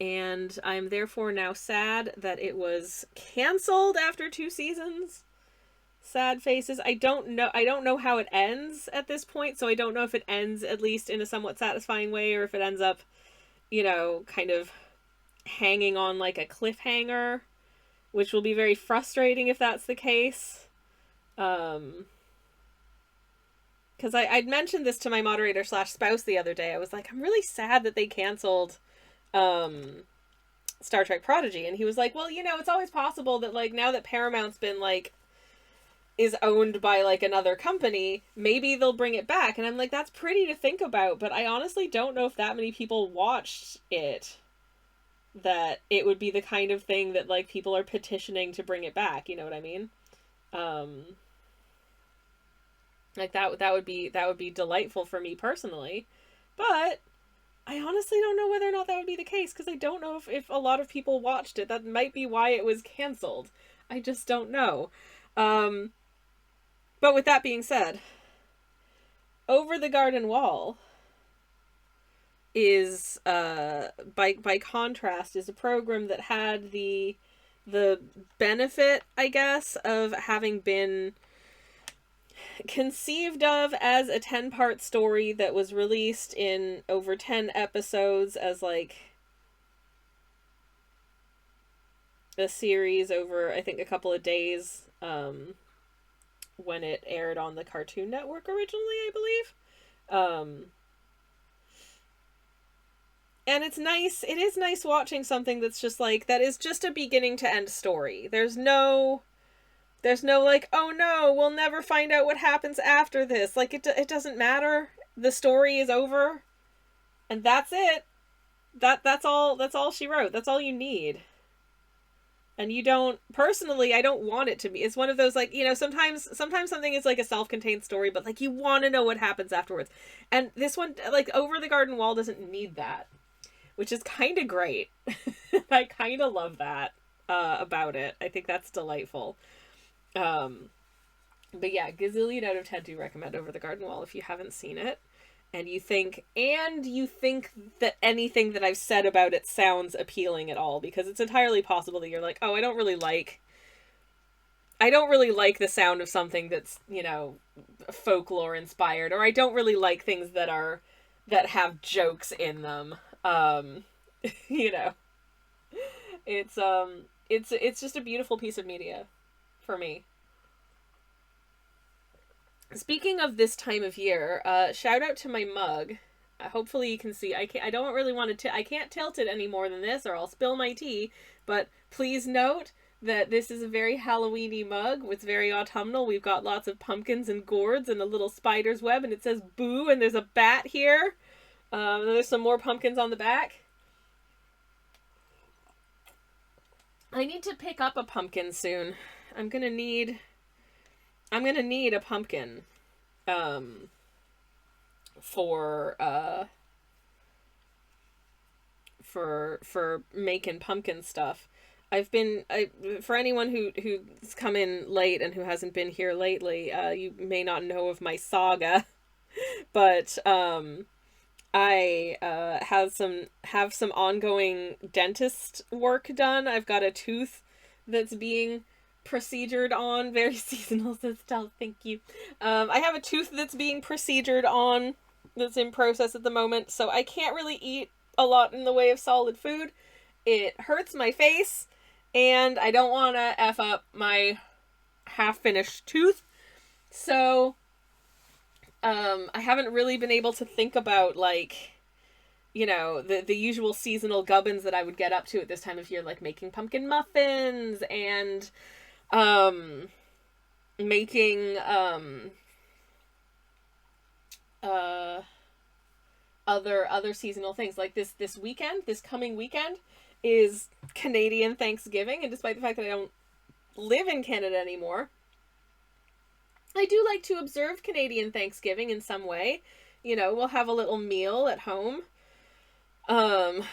And I'm therefore now sad that it was canceled after 2 seasons. Sad faces. I don't know how it ends at this point, so I don't know if it ends at least in a somewhat satisfying way, or if it ends up, kind of hanging on like a cliffhanger, which will be very frustrating if that's the case. Because I'd mentioned this to my moderator / spouse the other day. I was like, I'm really sad that they canceled Star Trek Prodigy, and he was like, well, it's always possible that, like, now that Paramount's been, like, is owned by, like, another company, maybe they'll bring it back. And I'm like, that's pretty to think about, but I honestly don't know if that many people watched it, that it would be the kind of thing that, like, people are petitioning to bring it back, you know what I mean? Like, that would be delightful for me personally, but I honestly don't know whether or not that would be the case, because I don't know if a lot of people watched it. That might be why it was canceled. I just don't know. But with that being said, Over the Garden Wall is, by contrast, is a program that had the benefit, I guess, of having been conceived of as a 10-part story that was released in over 10 episodes as, like, a series over, I think, a couple of days, when it aired on the Cartoon Network originally, I believe. And it's nice, it is nice watching something that's just, like, that is just a beginning to end story. There's no, like, oh no, we'll never find out what happens after this. Like, it doesn't matter. The story is over. And that's it. That's all she wrote. That's all you need. And you don't, personally, I don't want it to be. It's one of those, like, sometimes something is like a self-contained story, but, like, you want to know what happens afterwards. And this one, like, Over the Garden Wall doesn't need that, which is kind of great. I kind of love that about it. I think that's delightful. But yeah, gazillion out of 10 do recommend Over the Garden Wall if you haven't seen it. And you think that anything that I've said about it sounds appealing at all, because it's entirely possible that you're like, oh, I don't really like the sound of something that's, folklore inspired, or I don't really like things that have jokes in them. It's just a beautiful piece of media for me. Speaking of this time of year, shout out to my mug. Hopefully you can see. I don't really want to. I can't tilt it any more than this, or I'll spill my tea. But please note that this is a very Halloweeny mug. It's very autumnal. We've got lots of pumpkins and gourds and a little spider's web, and it says "boo," and there's a bat here. And there's some more pumpkins on the back. I need to pick up a pumpkin soon. I'm gonna need I'm gonna need a pumpkin, for for making pumpkin stuff. For anyone who's come in late and who hasn't been here lately, you may not know of my saga, but I have some ongoing dentist work done. I've got a tooth that's being procedured on. Very seasonal, Estelle. Thank you. I have a tooth that's being procedured on, that's in process at the moment, so I can't really eat a lot in the way of solid food. It hurts my face, and I don't want to F up my half-finished tooth. So, I haven't really been able to think about, like, you know, the usual seasonal gubbins that I would get up to at this time of year, like making pumpkin muffins and, making, other seasonal things. Like this weekend, this coming weekend, is Canadian Thanksgiving, and despite the fact that I don't live in Canada anymore, I do like to observe Canadian Thanksgiving in some way. You know, we'll have a little meal at home, of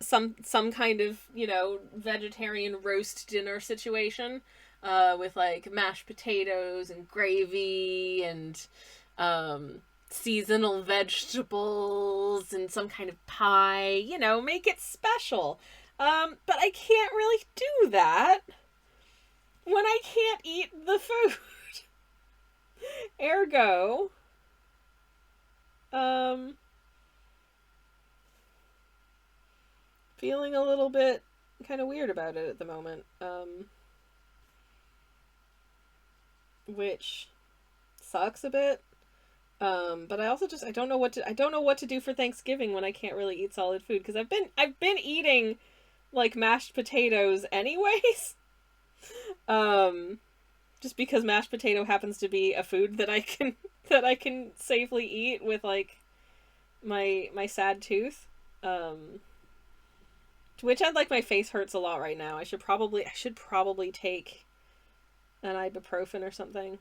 some kind of, you know, vegetarian roast dinner situation, with like mashed potatoes and gravy and seasonal vegetables and some kind of pie, you know, make it special. But I can't really do that when I can't eat the food. Ergo, feeling a little bit kind of weird about it at the moment. Which sucks a bit. But I also just I don't know what to do for Thanksgiving when I can't really eat solid food, because I've been eating like mashed potatoes anyways. Just because mashed potato happens to be a food that I can safely eat with like my sad tooth. To which I'd like, my face hurts a lot right now. I should probably take an ibuprofen or something.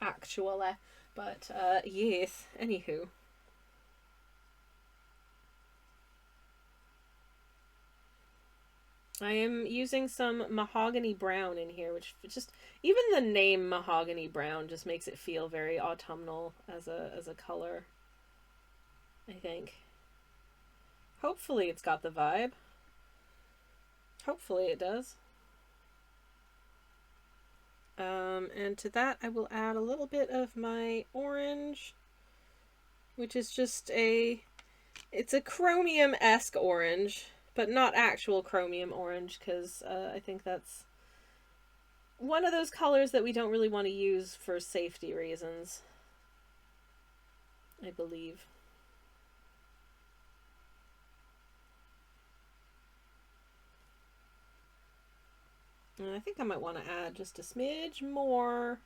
Actually, but yes. Anywho. I am using some mahogany brown in here, which just, even the name mahogany brown just makes it feel very autumnal as a color, I think. Hopefully it's got the vibe. Hopefully it does. And to that I will add a little bit of my orange, which is just it's a chromium-esque orange, but not actual chromium orange, because I think that's one of those colors that we don't really want to use for safety reasons, I believe. And I think I might want to add just a smidge more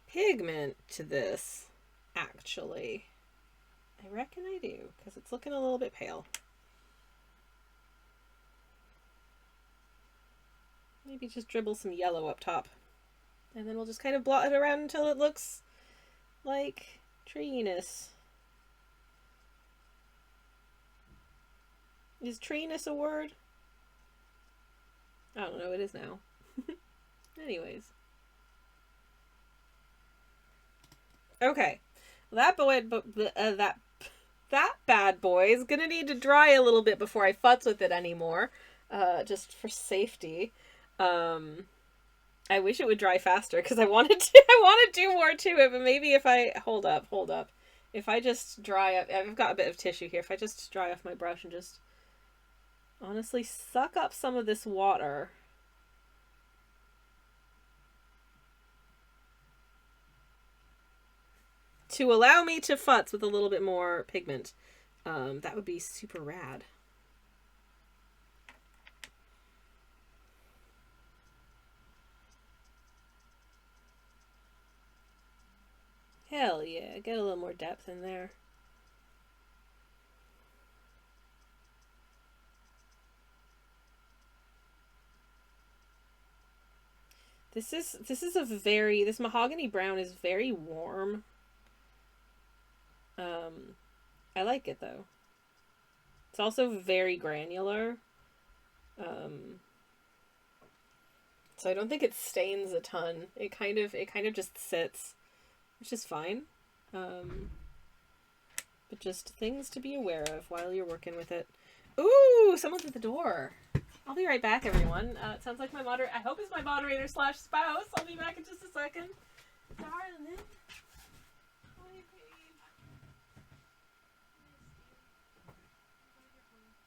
pigment to this, actually. I reckon I do, because it's looking a little bit pale. Maybe just dribble some yellow up top. And then we'll just kind of blot it around until it looks like treeness. Is treeness a word? I don't know, it is now. Anyways. Okay. That bad boy is gonna need to dry a little bit before I futz with it anymore. Just for safety. I wish it would dry faster, because I want to do more to it, but maybe if I hold up. If I just dry up, I've got a bit of tissue here. If I just dry off my brush and just honestly suck up some of this water. To allow me to futz with a little bit more pigment. That would be super rad. Hell yeah, get a little more depth in there. This mahogany brown is very warm. I like it though. It's also very granular. So I don't think it stains a ton. It kind of just sits, which is fine. But just things to be aware of while you're working with it. Ooh, someone's at the door. I'll be right back, everyone. It sounds like my moderator. I hope it's my moderator / spouse. I'll be back in just a second. Darling. Hi, babe.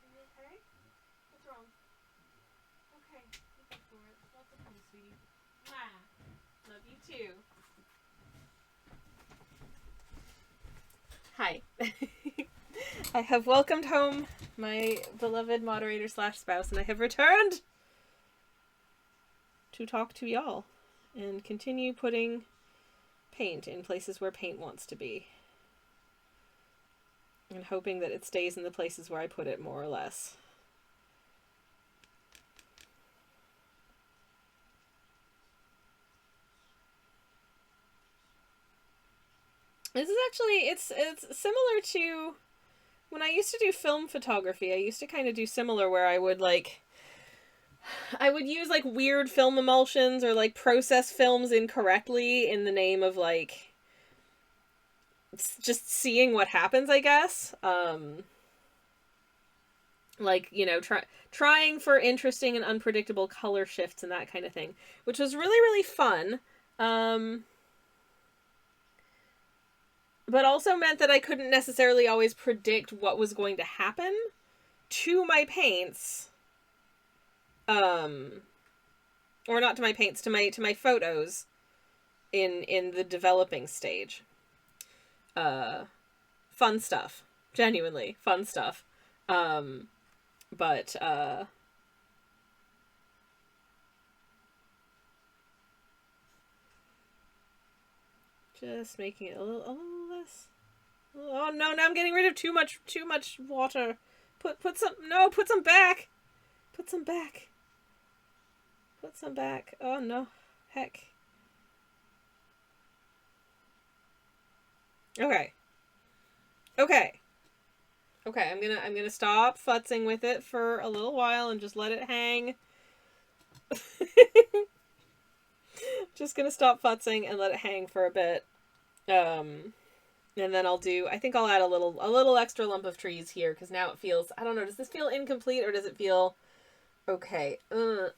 Are you okay? What's wrong? Okay. Go for it. Lots of fun, sweetie. Mwah. Love you too. Hi. I have welcomed home my beloved moderator / spouse, and I have returned to talk to y'all and continue putting paint in places where paint wants to be. And hoping that it stays in the places where I put it, more or less. This is actually, it's similar to when I used to do film photography. I used to kind of do similar, where I would use like weird film emulsions or like process films incorrectly in the name of like just seeing what happens, I guess. Like, you know, trying for interesting and unpredictable color shifts and that kind of thing, which was really, really fun. But also meant that I couldn't necessarily always predict what was going to happen to my paints. Or not to my paints, to my photos in the developing stage. Fun stuff. Genuinely fun stuff. But just making it a little less. Oh no, now I'm getting rid of too much water. Put some back. Put some back. Put some back. Oh no. Heck. Okay. I'm gonna stop futzing with it for a little while and just let it hang. Just gonna stop futzing and let it hang for a bit. And then I think I'll add a little extra lump of trees here, because now it feels, I don't know, does this feel incomplete or does it feel okay? I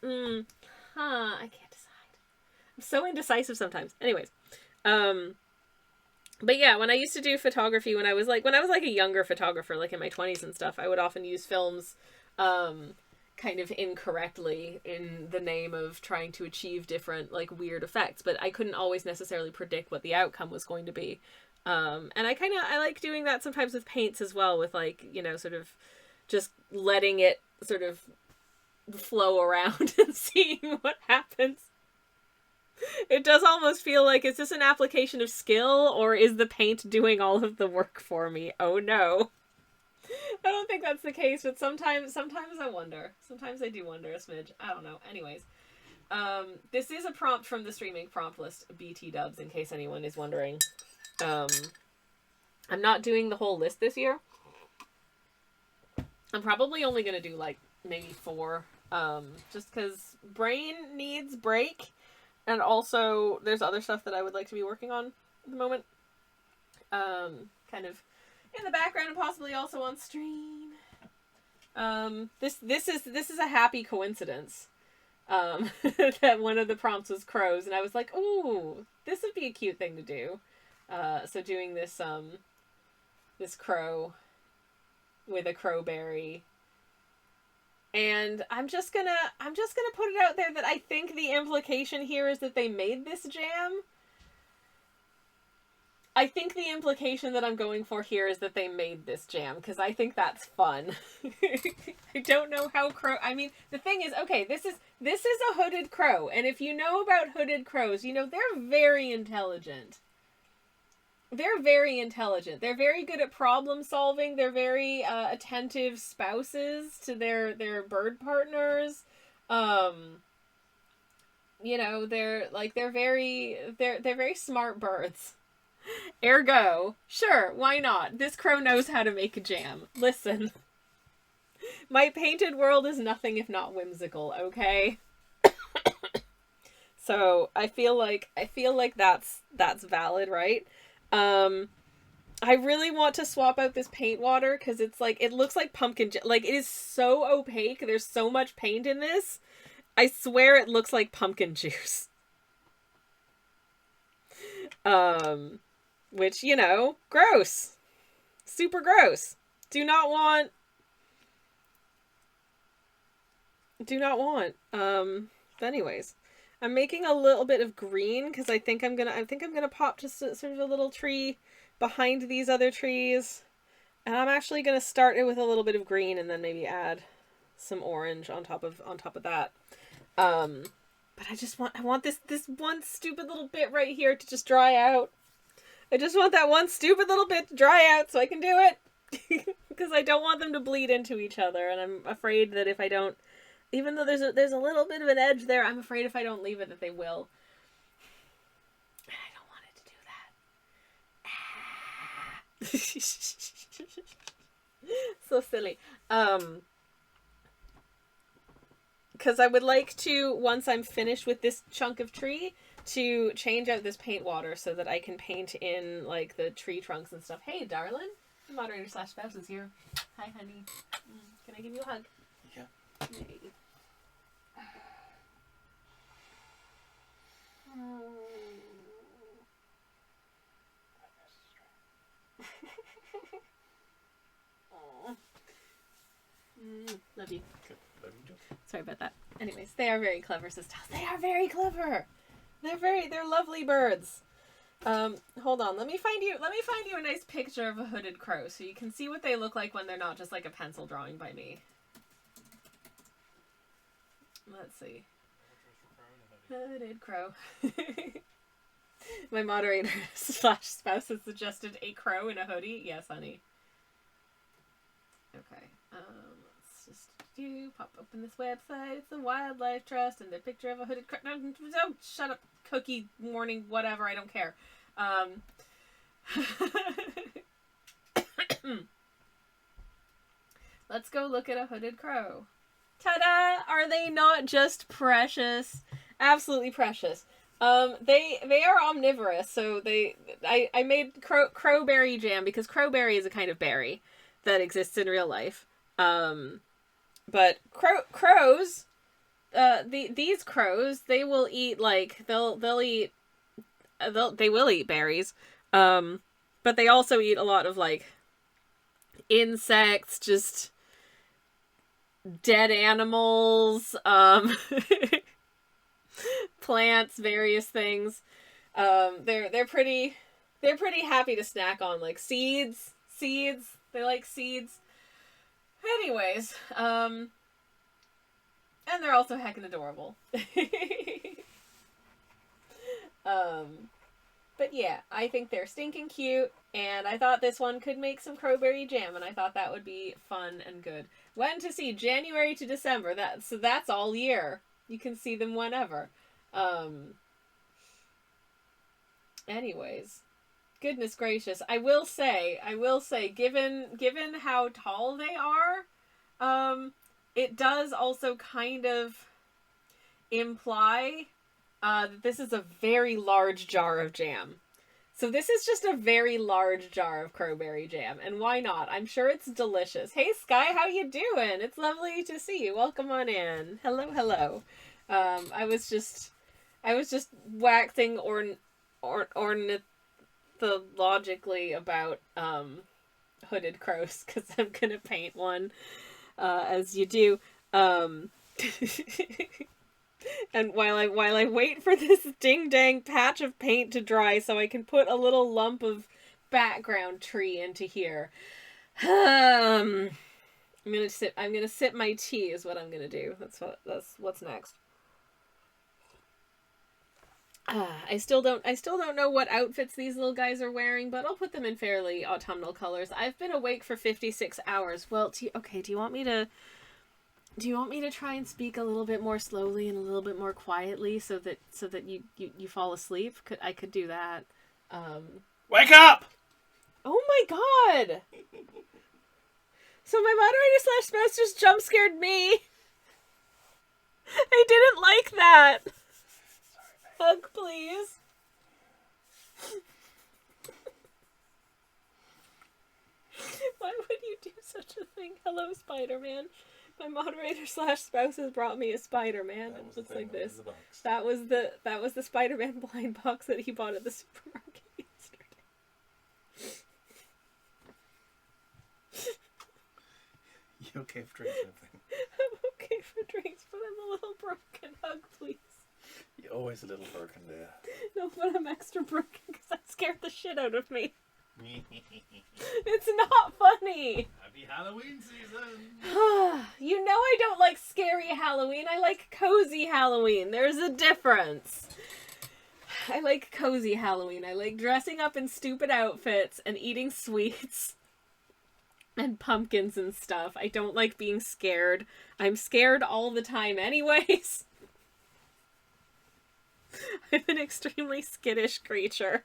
can't decide. I'm so indecisive sometimes. Anyways, but yeah, when I used to do photography, when I was like a younger photographer, like in my 20s and stuff, I would often use films, kind of incorrectly in the name of trying to achieve different, like, weird effects, but I couldn't always necessarily predict what the outcome was going to be. And I like doing that sometimes with paints as well, with, like, you know, sort of just letting it sort of flow around and seeing what happens. It does almost feel like, is this an application of skill, or is the paint doing all of the work for me? Oh no. I don't think that's the case, but sometimes I wonder. Sometimes I do wonder a smidge. I don't know. Anyways, this is a prompt from the streaming prompt list, BT dubs, in case anyone is wondering. I'm not doing the whole list this year. I'm probably only going to do, like, maybe 4, just because brain needs break, and also there's other stuff that I would like to be working on at the moment. Kind of in the background and possibly also on stream. This is a happy coincidence. That one of the prompts was crows, and I was like, ooh, this would be a cute thing to do. So doing this this crow with a crowberry. And I'm just gonna put it out there that I think the implication here is that they made this jam. I think the implication that I'm going for here is that they made this jam, because I think that's fun. I don't know how I mean, the thing is, okay, this is a hooded crow, and if you know about hooded crows, you know they're very intelligent. They're very intelligent. They're very good at problem solving. They're very attentive spouses to their bird partners. you know, they're very smart birds. Ergo, sure, why not? This crow knows how to make a jam. Listen, my painted world is nothing if not whimsical, okay? So I feel like that's valid, right? I really want to swap out this paint water because it's like, it looks like pumpkin, like it is so opaque. There's so much paint in this. I swear it looks like pumpkin juice. Which, you know, gross. Super gross. Do not want. But anyways, I'm making a little bit of green because I think I'm gonna pop just sort of a little tree behind these other trees. And I'm actually gonna start it with a little bit of green and then maybe add some orange on top of that. But I want this one stupid little bit right here to just dry out. I just want that one stupid little bit to dry out so I can do it. Because I don't want them to bleed into each other, and I'm afraid that if I don't, even though there's a little bit of an edge there, I'm afraid if I don't leave it that they will. And I don't want it to do that. So silly. Because I would like to, once I'm finished with this chunk of tree, to change out this paint water so that I can paint in, like, the tree trunks and stuff. Hey, darling. The moderator / spouse is here. Hi, honey. Can I give you a hug? Yeah. Hey. Love you. Love you too. Sorry about that. Anyways, they are very clever, sisters. They are very clever. They're lovely birds. Hold on. Let me find you a nice picture of a hooded crow so you can see what they look like when they're not just like a pencil drawing by me. Let's see. Hooded crow. My moderator / spouse has suggested a crow in a hoodie. Yes, honey. Okay. Let's just pop open this website. It's the Wildlife Trust and their picture of a hooded crow. No, don't shut up, cookie morning, whatever. I don't care. Let's go look at a hooded crow. Ta-da! Are they not just precious? Absolutely precious. They are omnivorous, so I made crowberry jam because crowberry is a kind of berry that exists in real life. But crows, these crows, they will eat they will eat berries. But they also eat a lot of like insects, just dead animals, plants, various things. They're pretty happy to snack on like seeds. They like seeds. Anyways, and they're also heckin' adorable. But yeah, I think they're stinking cute, and I thought this one could make some crowberry jam, and I thought that would be fun and good. When to see? January to December. So that's all year. You can see them whenever. Anyways, goodness gracious, I will say, given how tall they are, it does also kind of imply that this is a very large jar of jam. So this is just a very large jar of crowberry jam, and why not? I'm sure it's delicious. Hey Sky, how you doing? It's lovely to see you. Welcome on in. Hello. I was just waxing ornithologically about hooded crows because I'm gonna paint one, as you do. And while I wait for this ding dang patch of paint to dry so I can put a little lump of background tree into here, I'm gonna sip my tea is what I'm gonna do. That's what's next. I still don't know what outfits these little guys are wearing, but I'll put them in fairly autumnal colors. I've been awake for 56 hours. Well, do you want me to Do you want me to try and speak a little bit more slowly and a little bit more quietly so that you fall asleep? I could do that. Wake up! Oh my god! So my moderator slash spouse just jump scared me. I didn't like that. Hug, please. Why would you do such a thing? Hello, Spider-Man. My moderator slash spouse has brought me a Spider-Man. It looks like this. That was the Spider-Man blind box that he bought at the supermarket yesterday. You okay for drinks, everything? I'm okay for drinks, but I'm a little broken. Hug, please. You're always a little broken there. No, but I'm extra broken because that scared the shit out of me. It's not funny. Happy Halloween season. You know I don't like scary Halloween. I like cozy Halloween. There's a difference. I like cozy Halloween. I like dressing up in stupid outfits and eating sweets and pumpkins and stuff. I don't like being scared. I'm scared all the time anyways. I'm an extremely skittish creature.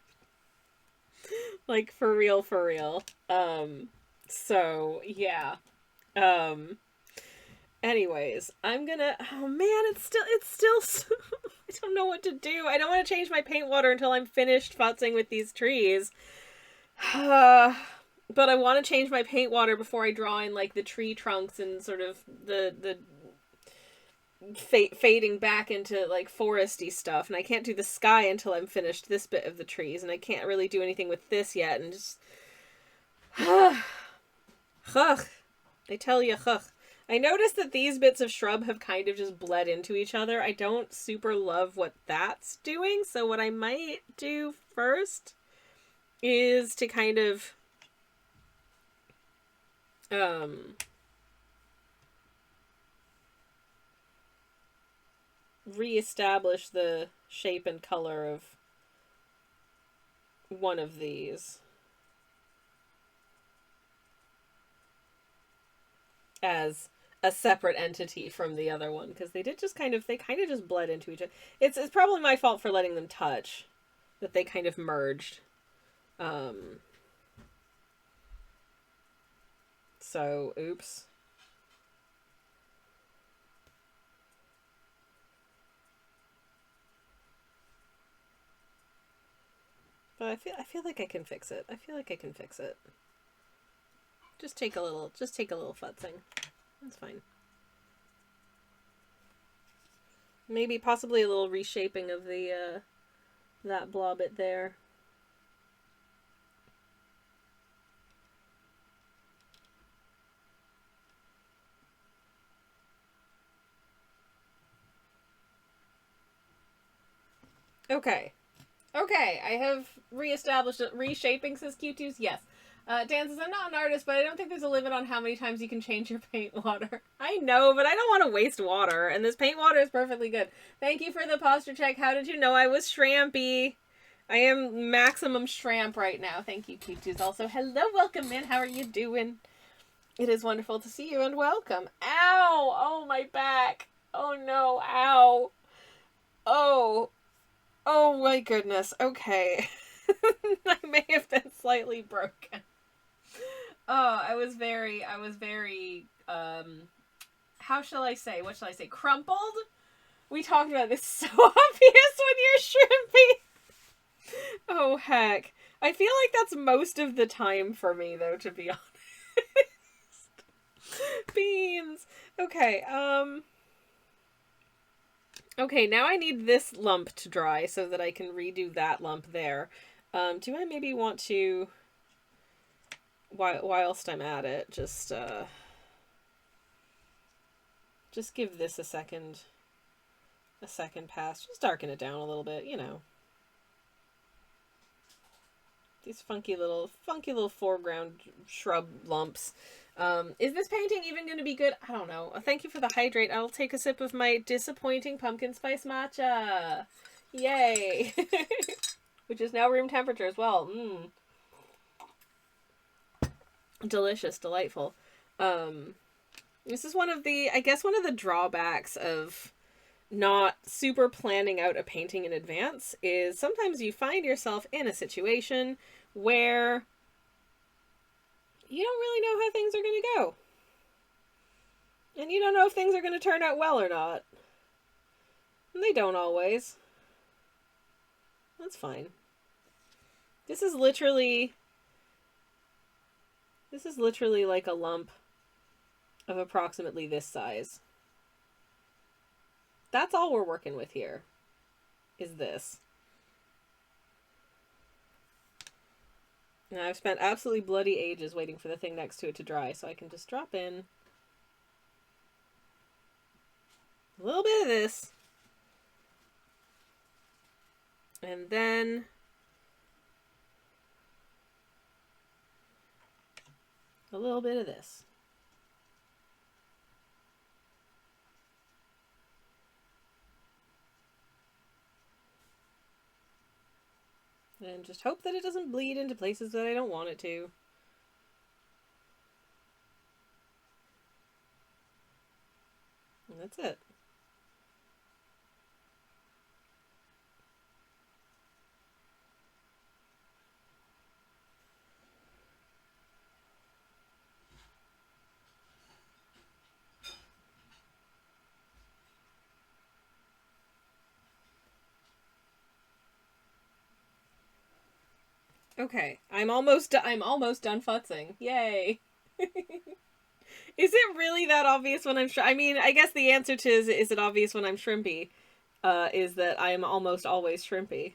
Like, for real, for real. So, yeah. Anyways, I'm gonna... Oh, man, it's still... I don't know what to do. I don't want to change my paint water until I'm finished futzing with these trees. But I want to change my paint water before I draw in, like, the tree trunks and sort of the fading back into, like, foresty stuff. And I can't do the sky until I'm finished this bit of the trees. And I can't really do anything with this yet. And just... Ugh. I tell you, ugh. I noticed that these bits of shrub have kind of just bled into each other. I don't super love what that's doing. So what I might do first is to kind of... reestablish the shape and color of one of these as a separate entity from the other one, because they kind of just bled into each other. It's probably my fault for letting them touch, that they kind of merged. So, oops. But I feel like I can fix it. Just take a little futzing. That's fine. Maybe possibly a little reshaping of the that blob bit there. Okay, I have reestablished it. Reshaping, says Q2's. Yes. Dan says, I'm not an artist, but I don't think there's a limit on how many times you can change your paint water. I know, but I don't want to waste water, and this paint water is perfectly good. Thank you for the posture check. How did you know I was shrampy? I am maximum shramp right now. Thank you, Q2's. Also, hello, welcome in. How are you doing? It is wonderful to see you, and welcome. Ow! Oh, my back. Oh, no. Ow. Oh, my goodness. Okay. I may have been slightly broken. Oh, I was very, how shall I say? What shall I say? Crumpled? We talked about this. So obvious when you're shrimpy. Oh, heck. I feel like that's most of the time for me, though, to be honest. Beans. Okay, okay, now I need this lump to dry so that I can redo that lump there. Do I maybe want to, whilst I'm at it, just give this a second pass. Just darken it down a little bit, you know. These funky little foreground shrub lumps. Is this painting even going to be good? I don't know. Thank you for the hydrate. I'll take a sip of my disappointing pumpkin spice matcha. Yay. Which is now room temperature as well. Delicious, delightful. This is one of the, I guess, one of the drawbacks of not super planning out a painting in advance is sometimes you find yourself in a situation where you don't really know how things are going to go. And you don't know if things are going to turn out well or not. And they don't always. That's fine. This is literally like a lump of approximately this size. That's all we're working with here, is this. Now I've spent absolutely bloody ages waiting for the thing next to it to dry, so I can just drop in a little bit of this. And then a little bit of this. And just hope that it doesn't bleed into places that I don't want it to. And that's it. Okay, I'm almost done futzing. Yay! Is it really that obvious when I'm I mean, I guess the answer to is it obvious when I'm shrimpy? Is that I am almost always shrimpy.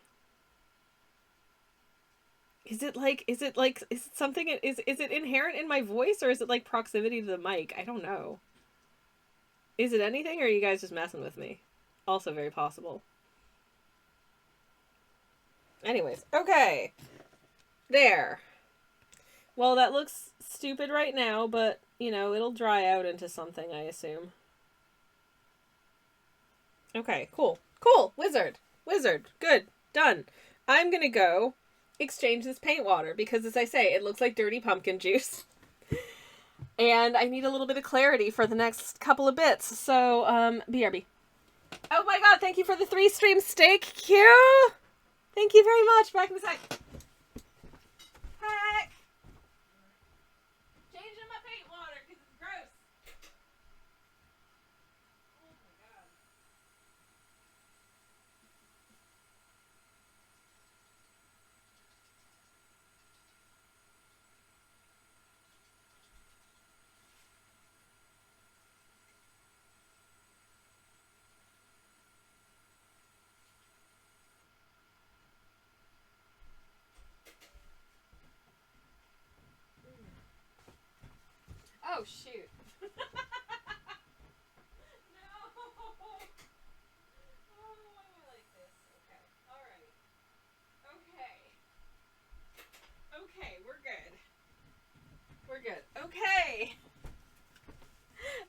Is it something, is it inherent in my voice, or is it like proximity to the mic? I don't know. Is it anything, or are you guys just messing with me? Also very possible. Anyways, okay. There. Well, that looks stupid right now, but, you know, it'll dry out into something, I assume. Okay, cool. Cool! Wizard! Good. Done. I'm gonna go exchange this paint water, because as I say, it looks like dirty pumpkin juice. And I need a little bit of clarity for the next couple of bits, so, BRB. Oh my god, thank you for the 3-stream steak, Q! Thank you very much, back in a sec. Heck! Changing my paint water because it's gross. Oh my god. Oh, shoot. No! Oh, why am I like this? Okay. Alright. Okay. Okay, we're good. We're good. Okay.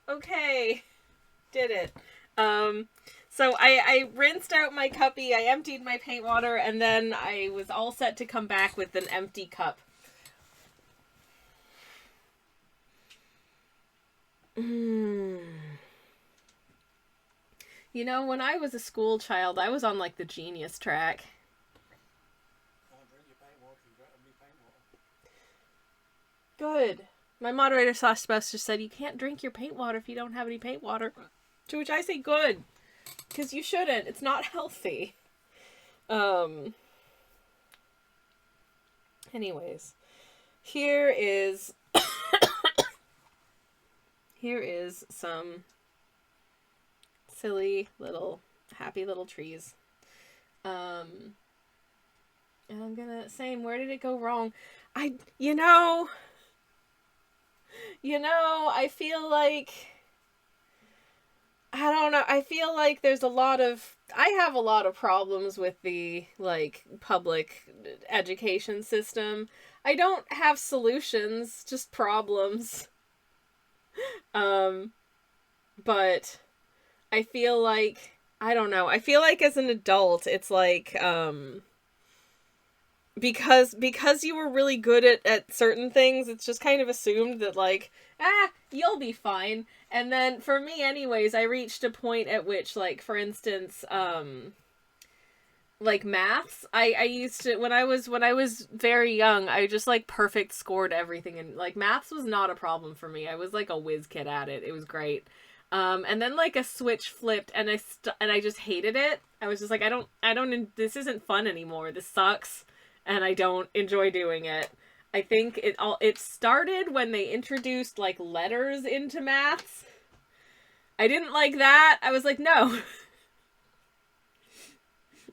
Okay. Did it. So I rinsed out my cuppy, I emptied my paint water, and then I was all set to come back with an empty cup. You know, when I was a school child, I was on, like, the genius track. Good. My moderator /spouse just said, you can't drink your paint water if you don't have any paint water. To which I say, good. Because you shouldn't. It's not healthy. Anyways. Here is some silly little, happy little trees. And I'm gonna say, where did it go wrong? I feel like, I don't know, I feel like there's I have a lot of problems with the, like, public education system. I don't have solutions, just problems. But I feel like, I don't know, I feel like as an adult, it's like, because you were really good at certain things, it's just kind of assumed that, like, you'll be fine. And then, for me anyways, I reached a point at which, like, for instance, like, maths, I used to, when I was very young, I just, like, perfect scored everything, and, like, maths was not a problem for me. I was, like, a whiz kid at it. It was great. And then, like, a switch flipped, and I just hated it. I was just like, this isn't fun anymore. This sucks, and I don't enjoy doing it. I think it started when they introduced, like, letters into maths. I didn't like that. I was like, no.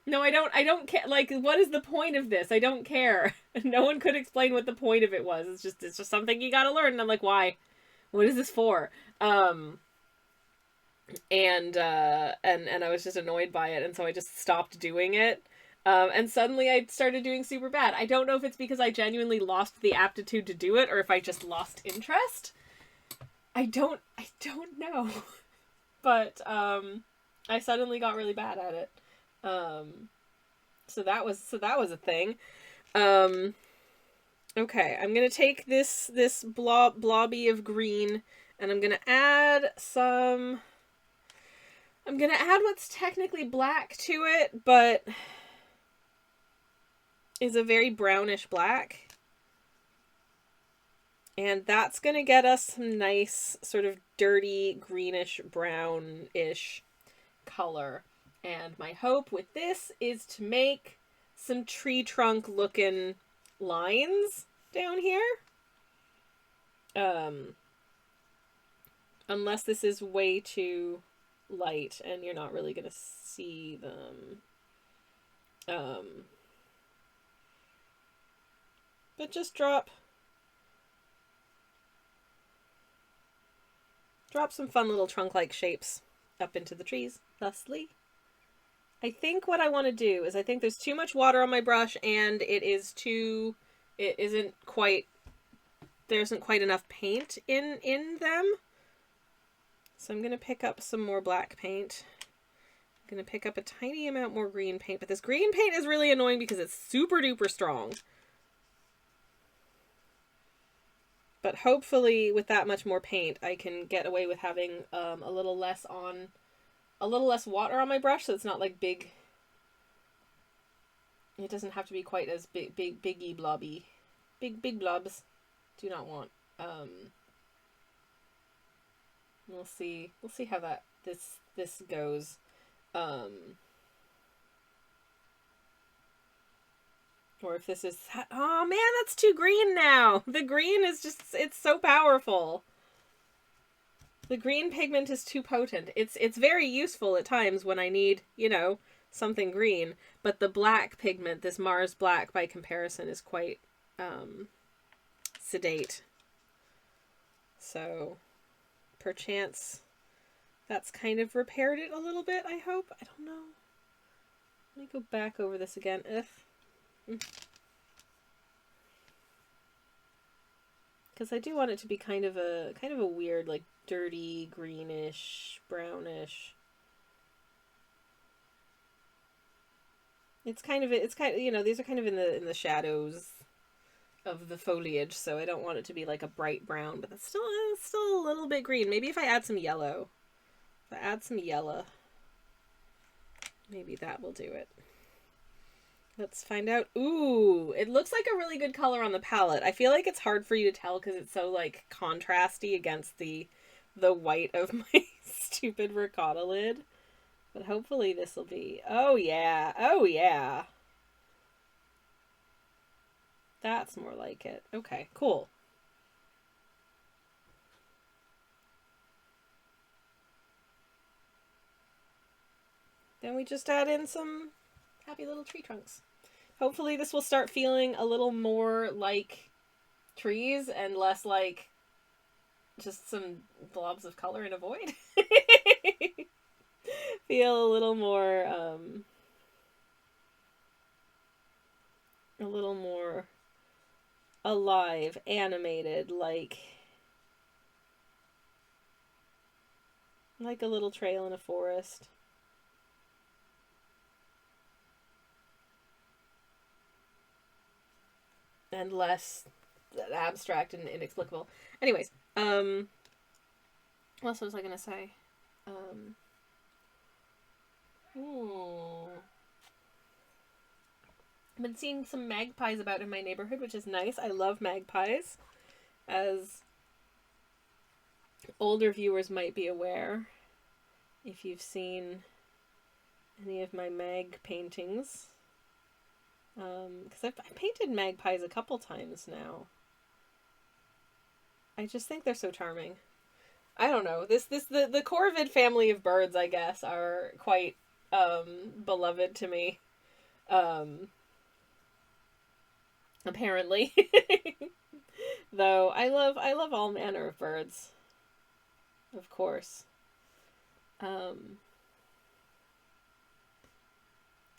No, I don't care. Like, what is the point of this? I don't care. No one could explain what the point of it was. It's just something you gotta learn. And I'm like, why? What is this for? And I was just annoyed by it, and so I just stopped doing it. And suddenly I started doing super bad. I don't know if it's because I genuinely lost the aptitude to do it, or if I just lost interest. I don't know. But, I suddenly got really bad at it. So that was a thing. Okay, I'm gonna take this blobby of green, and I'm gonna add what's technically black to it, but is a very brownish black. And that's gonna get us some nice, sort of dirty, greenish, brownish color. And my hope with this is to make some tree trunk looking lines down here. Unless this is way too light and you're not really gonna see them. But just drop some fun little trunk-like shapes up into the trees, thusly. I think what I want to do is, I think there's too much water on my brush, and there isn't quite enough paint in them. So I'm going to pick up some more black paint. I'm going to pick up a tiny amount more green paint, but this green paint is really annoying because it's super duper strong. But hopefully with that much more paint, I can get away with having a little less water on my brush, so it's not like big. It doesn't have to be quite as biggy blobby. Big blobs. Do not want. We'll see how this goes. Or if this is, oh man, that's too green now. The green is just, it's so powerful. The green pigment is too potent. It's very useful at times when I need, something green, but the black pigment, this Mars Black by comparison, is quite sedate. So perchance that's kind of repaired it a little bit, I hope. I don't know. Let me go back over this again. Because I do want it to be kind of a weird, like, dirty, greenish, brownish. It's kind of, these are kind of in the shadows of the foliage, so I don't want it to be like a bright brown, but it's still a little bit green. Maybe if I add some yellow. Maybe that will do it. Let's find out. Ooh, it looks like a really good color on the palette. I feel like it's hard for you to tell because it's so, like, contrasty against the white of my stupid ricotta lid. But hopefully this will be... Oh, yeah. Oh, yeah. That's more like it. Okay, cool. Then we just add in some happy little tree trunks. Hopefully this will start feeling a little more like trees and less like just some blobs of color in a void. Feel a little more alive, animated, like a little trail in a forest. and less abstract and inexplicable. Anyways, what else was I gonna say? I've been seeing some magpies about in my neighborhood, which is nice. I love magpies, as older viewers might be aware if you've seen any of my mag paintings. Because I've painted magpies a couple times now. I just think they're so charming. I don't know. The corvid family of birds, I guess, are quite beloved to me. Apparently. Though I love all manner of birds. Of course. I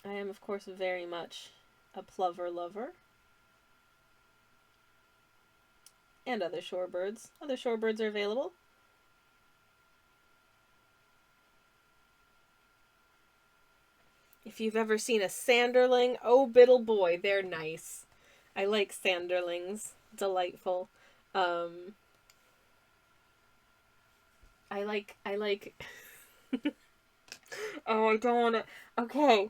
am, of course, very much a plover lover. And other shorebirds. Other shorebirds are available. If you've ever seen a sanderling, oh biddle boy, they're nice. I like sanderlings. Delightful. I like oh, I don't wanna. Okay.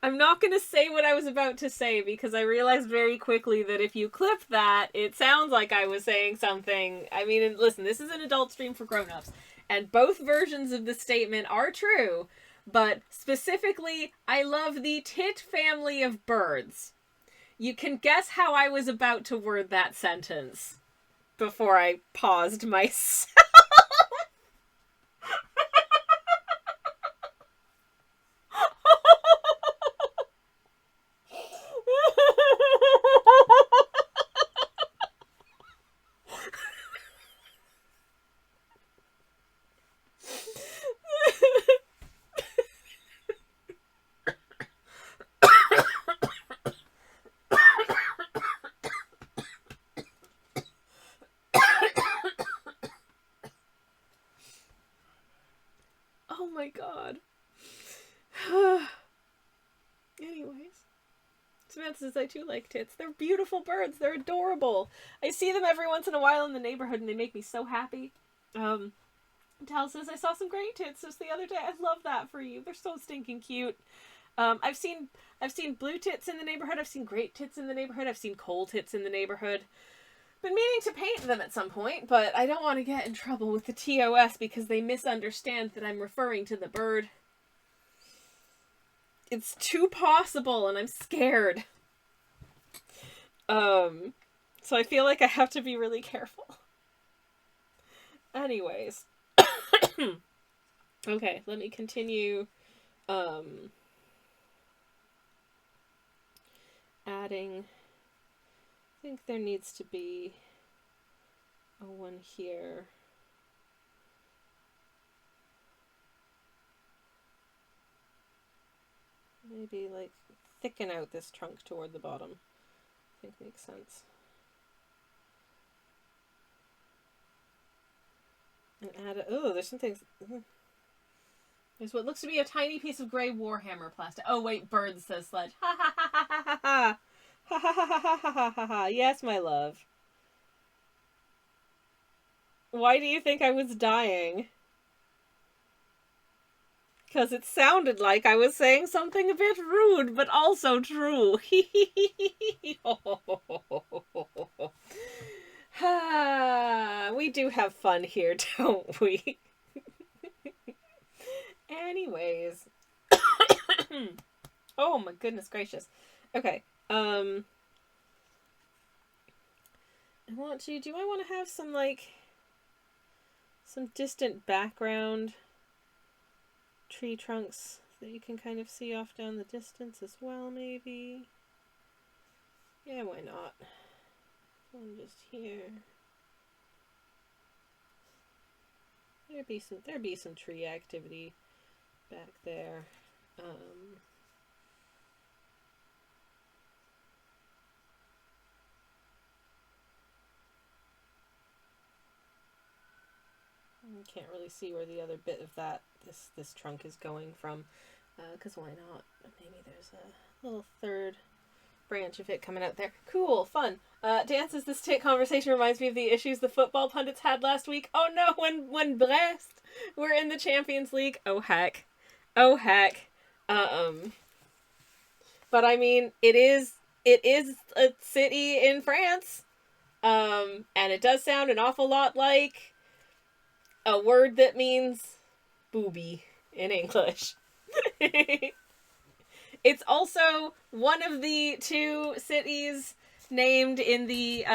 I'm not gonna say what I was about to say because I realized very quickly that if you clip that, it sounds like I was saying something. I mean, listen, this is an adult stream for grown-ups, and both versions of the statement are true, but specifically, I love the tit family of birds. You can guess how I was about to word that sentence before I paused myself. Oh my god. Anyways. Samantha says, I too like tits. They're beautiful birds. They're adorable. I see them every once in a while in the neighborhood and they make me so happy. Tal says, I saw some gray tits just the other day. I love that for you. They're so stinking cute. I've seen blue tits in the neighborhood. I've seen great tits in the neighborhood. I've seen coal tits in the neighborhood. Been meaning to paint them at some point, but I don't want to get in trouble with the TOS because they misunderstand that I'm referring to the bird. It's too possible and I'm scared. So I feel like I have to be really careful. Anyways. Okay, let me continue adding. I think there needs to be a one here. Maybe like thicken out this trunk toward the bottom. I think makes sense. And add oh, there's some things. There's what looks to be a tiny piece of gray Warhammer plastic. Oh wait, bird says Sledge. Ha ha ha ha ha ha ha. Ha ha ha ha ha ha ha. Yes, my love. Why do you think I was dying? Because it sounded like I was saying something a bit rude, but also true. We do have fun here, don't we? Anyways. Oh my goodness gracious. Okay. Do I want to have some, like, some distant background tree trunks that you can kind of see off down the distance as well, maybe? Yeah, why not? One just here. There'd be some tree activity back there. You can't really see where the other bit of this trunk is going from, because why not? Maybe there's a little third branch of it coming out there. Cool, fun. Dan says this conversation reminds me of the issues the football pundits had last week. Oh no, when Brest were in the Champions League. Oh heck. Oh heck. But I mean, it is a city in France. And it does sound an awful lot like a word that means booby in English. It's also one of the two cities named in the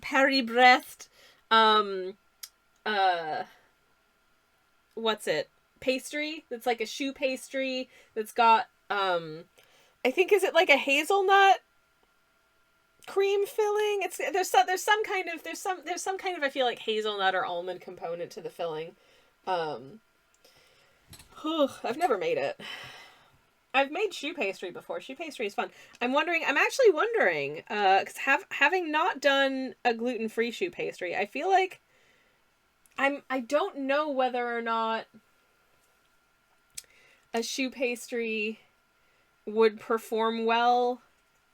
Paris-Brest what's it? Pastry? That's like a choux pastry that's got I think, is it like a hazelnut cream filling? There's some kind of I feel like hazelnut or almond component to the filling. I've never made it. I've made choux pastry before. Choux pastry is fun. I'm actually wondering, because having not done a gluten-free choux pastry, I feel like I don't know whether or not a choux pastry would perform well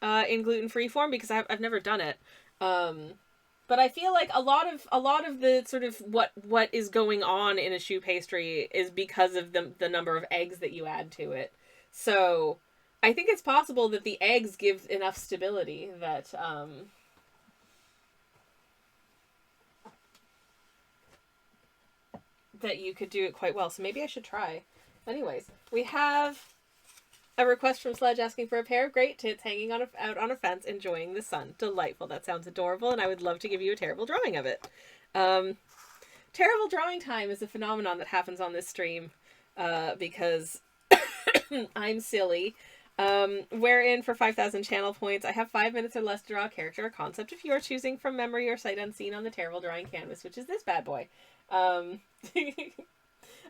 in gluten-free form, because I've never done it. But I feel like a lot of the sort of what is going on in a choux pastry is because of the number of eggs that you add to it. So I think it's possible that the eggs give enough stability that that you could do it quite well. So maybe I should try. Anyways, we have a request from Sledge asking for a pair of great tits hanging out on a fence, enjoying the sun. Delightful. That sounds adorable, and I would love to give you a terrible drawing of it. Terrible drawing time is a phenomenon that happens on this stream because I'm silly. Wherein for 5,000 channel points, I have 5 minutes or less to draw a character or concept if you are choosing from memory or sight unseen on the terrible drawing canvas, which is this bad boy.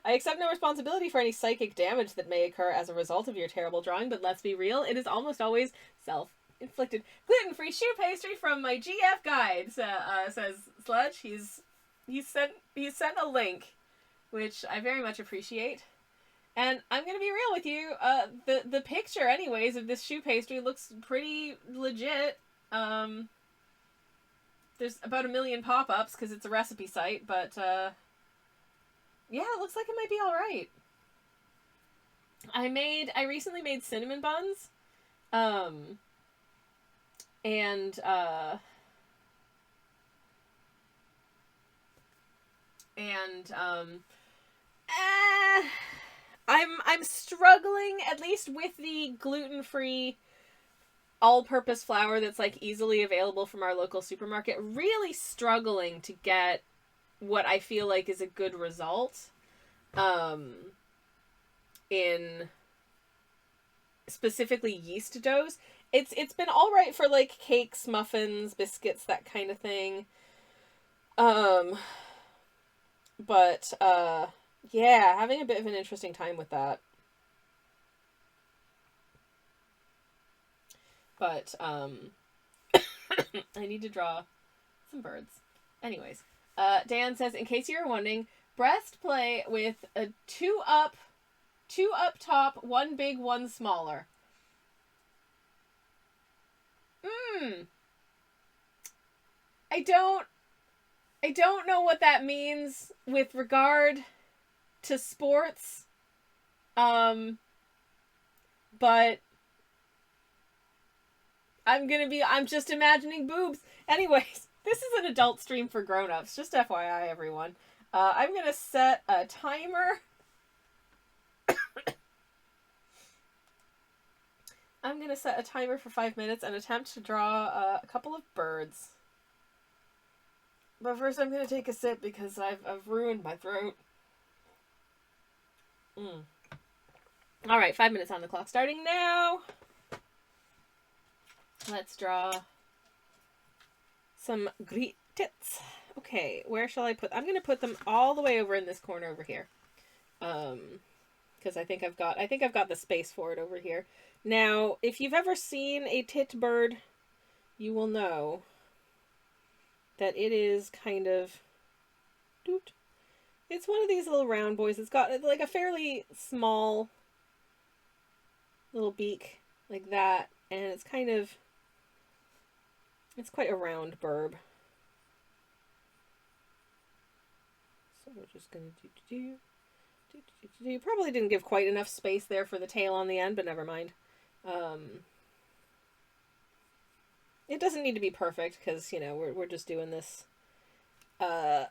I accept no responsibility for any psychic damage that may occur as a result of your terrible drawing, but let's be real, it is almost always self-inflicted. Gluten-free choux pastry from my GF guide, says Sludge. He sent a link, which I very much appreciate. And I'm gonna be real with you, the picture anyways of this choux pastry looks pretty legit. There's about 1 million pop-ups because it's a recipe site, but yeah, it looks like it might be alright. I recently made cinnamon buns. I'm struggling, at least with the gluten-free all-purpose flour that's like easily available from our local supermarket, really struggling to get what I feel like is a good result in specifically yeast doughs. It's been all right for like cakes, muffins, biscuits, that kind of thing. But yeah, having a bit of an interesting time with that. But I need to draw some birds. Anyways, Dan says, in case you're wondering, Brest play with a two up top, one big, one smaller. I don't know what that means with regard to sports. But I'm just imagining boobs. Anyways, this is an adult stream for grown-ups. Just FYI, everyone. I'm gonna set a timer. I'm gonna set a timer for 5 minutes and attempt to draw a couple of birds. But first I'm gonna take a sip because I've ruined my throat. Alright, 5 minutes on the clock starting now. Let's draw some great tits. Okay, where shall I put? I'm gonna put them all the way over in this corner over here. Because I think I've got the space for it over here. Now, if you've ever seen a tit bird, you will know that it is kind of it's one of these little round boys. It's got like a fairly small little beak like that, and it's kind of It's quite a round burb. So we're just going to do. Probably didn't give quite enough space there for the tail on the end, but never mind. It doesn't need to be perfect because, you know, we're just doing this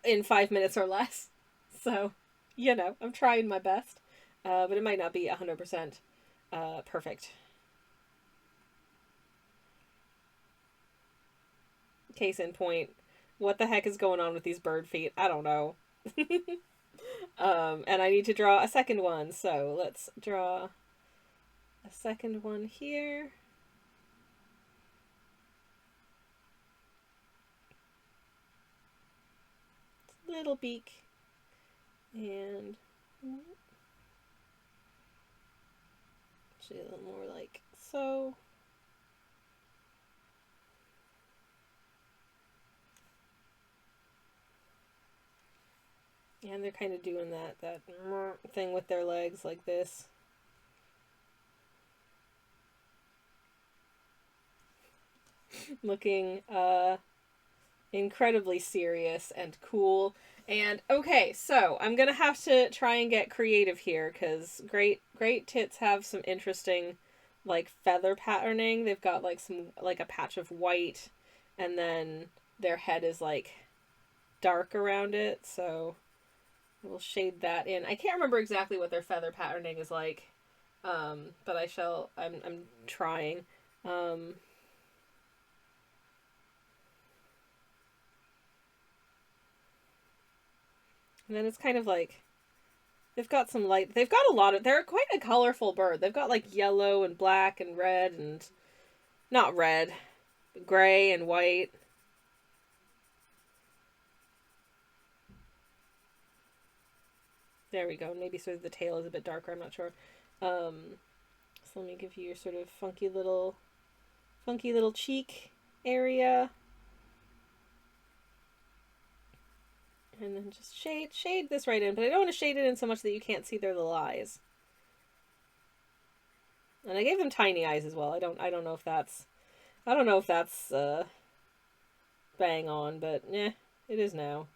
in 5 minutes or less. So, you know, I'm trying my best. But it might not be 100% perfect. Case in point, what the heck is going on with these bird feet? I don't know. And I need to draw a second one, so let's draw a second one here. Little beak. And actually a little more like so. And they're kind of doing that thing with their legs like this. Looking incredibly serious and cool. And okay, so I'm gonna have to try and get creative here because great tits have some interesting like feather patterning. They've got like a patch of white, and then their head is like dark around it, so we'll shade that in. I can't remember exactly what their feather patterning is like, but I'm trying. And then it's kind of like, they've got a lot of, they're quite a colorful bird. They've got like yellow and black and red and, not red, but gray and white. There we go. Maybe sort of the tail is a bit darker, I'm not sure. So let me give you your sort of funky little cheek area. And then just shade this right in, but I don't want to shade it in so much that you can't see their little eyes. And I gave them tiny eyes as well. I don't know if that's bang on, but it is now.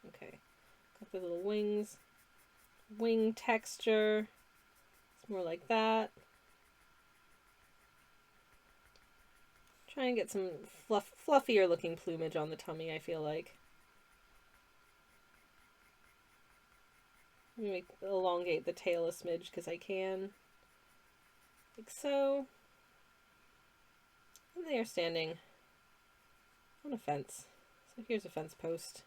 Okay. Got the little wings. Wing texture. It's more like that. Try and get some fluffier looking plumage on the tummy, I feel like. Let me elongate the tail a smidge because I can. Like so. And they are standing on a fence. So here's a fence post.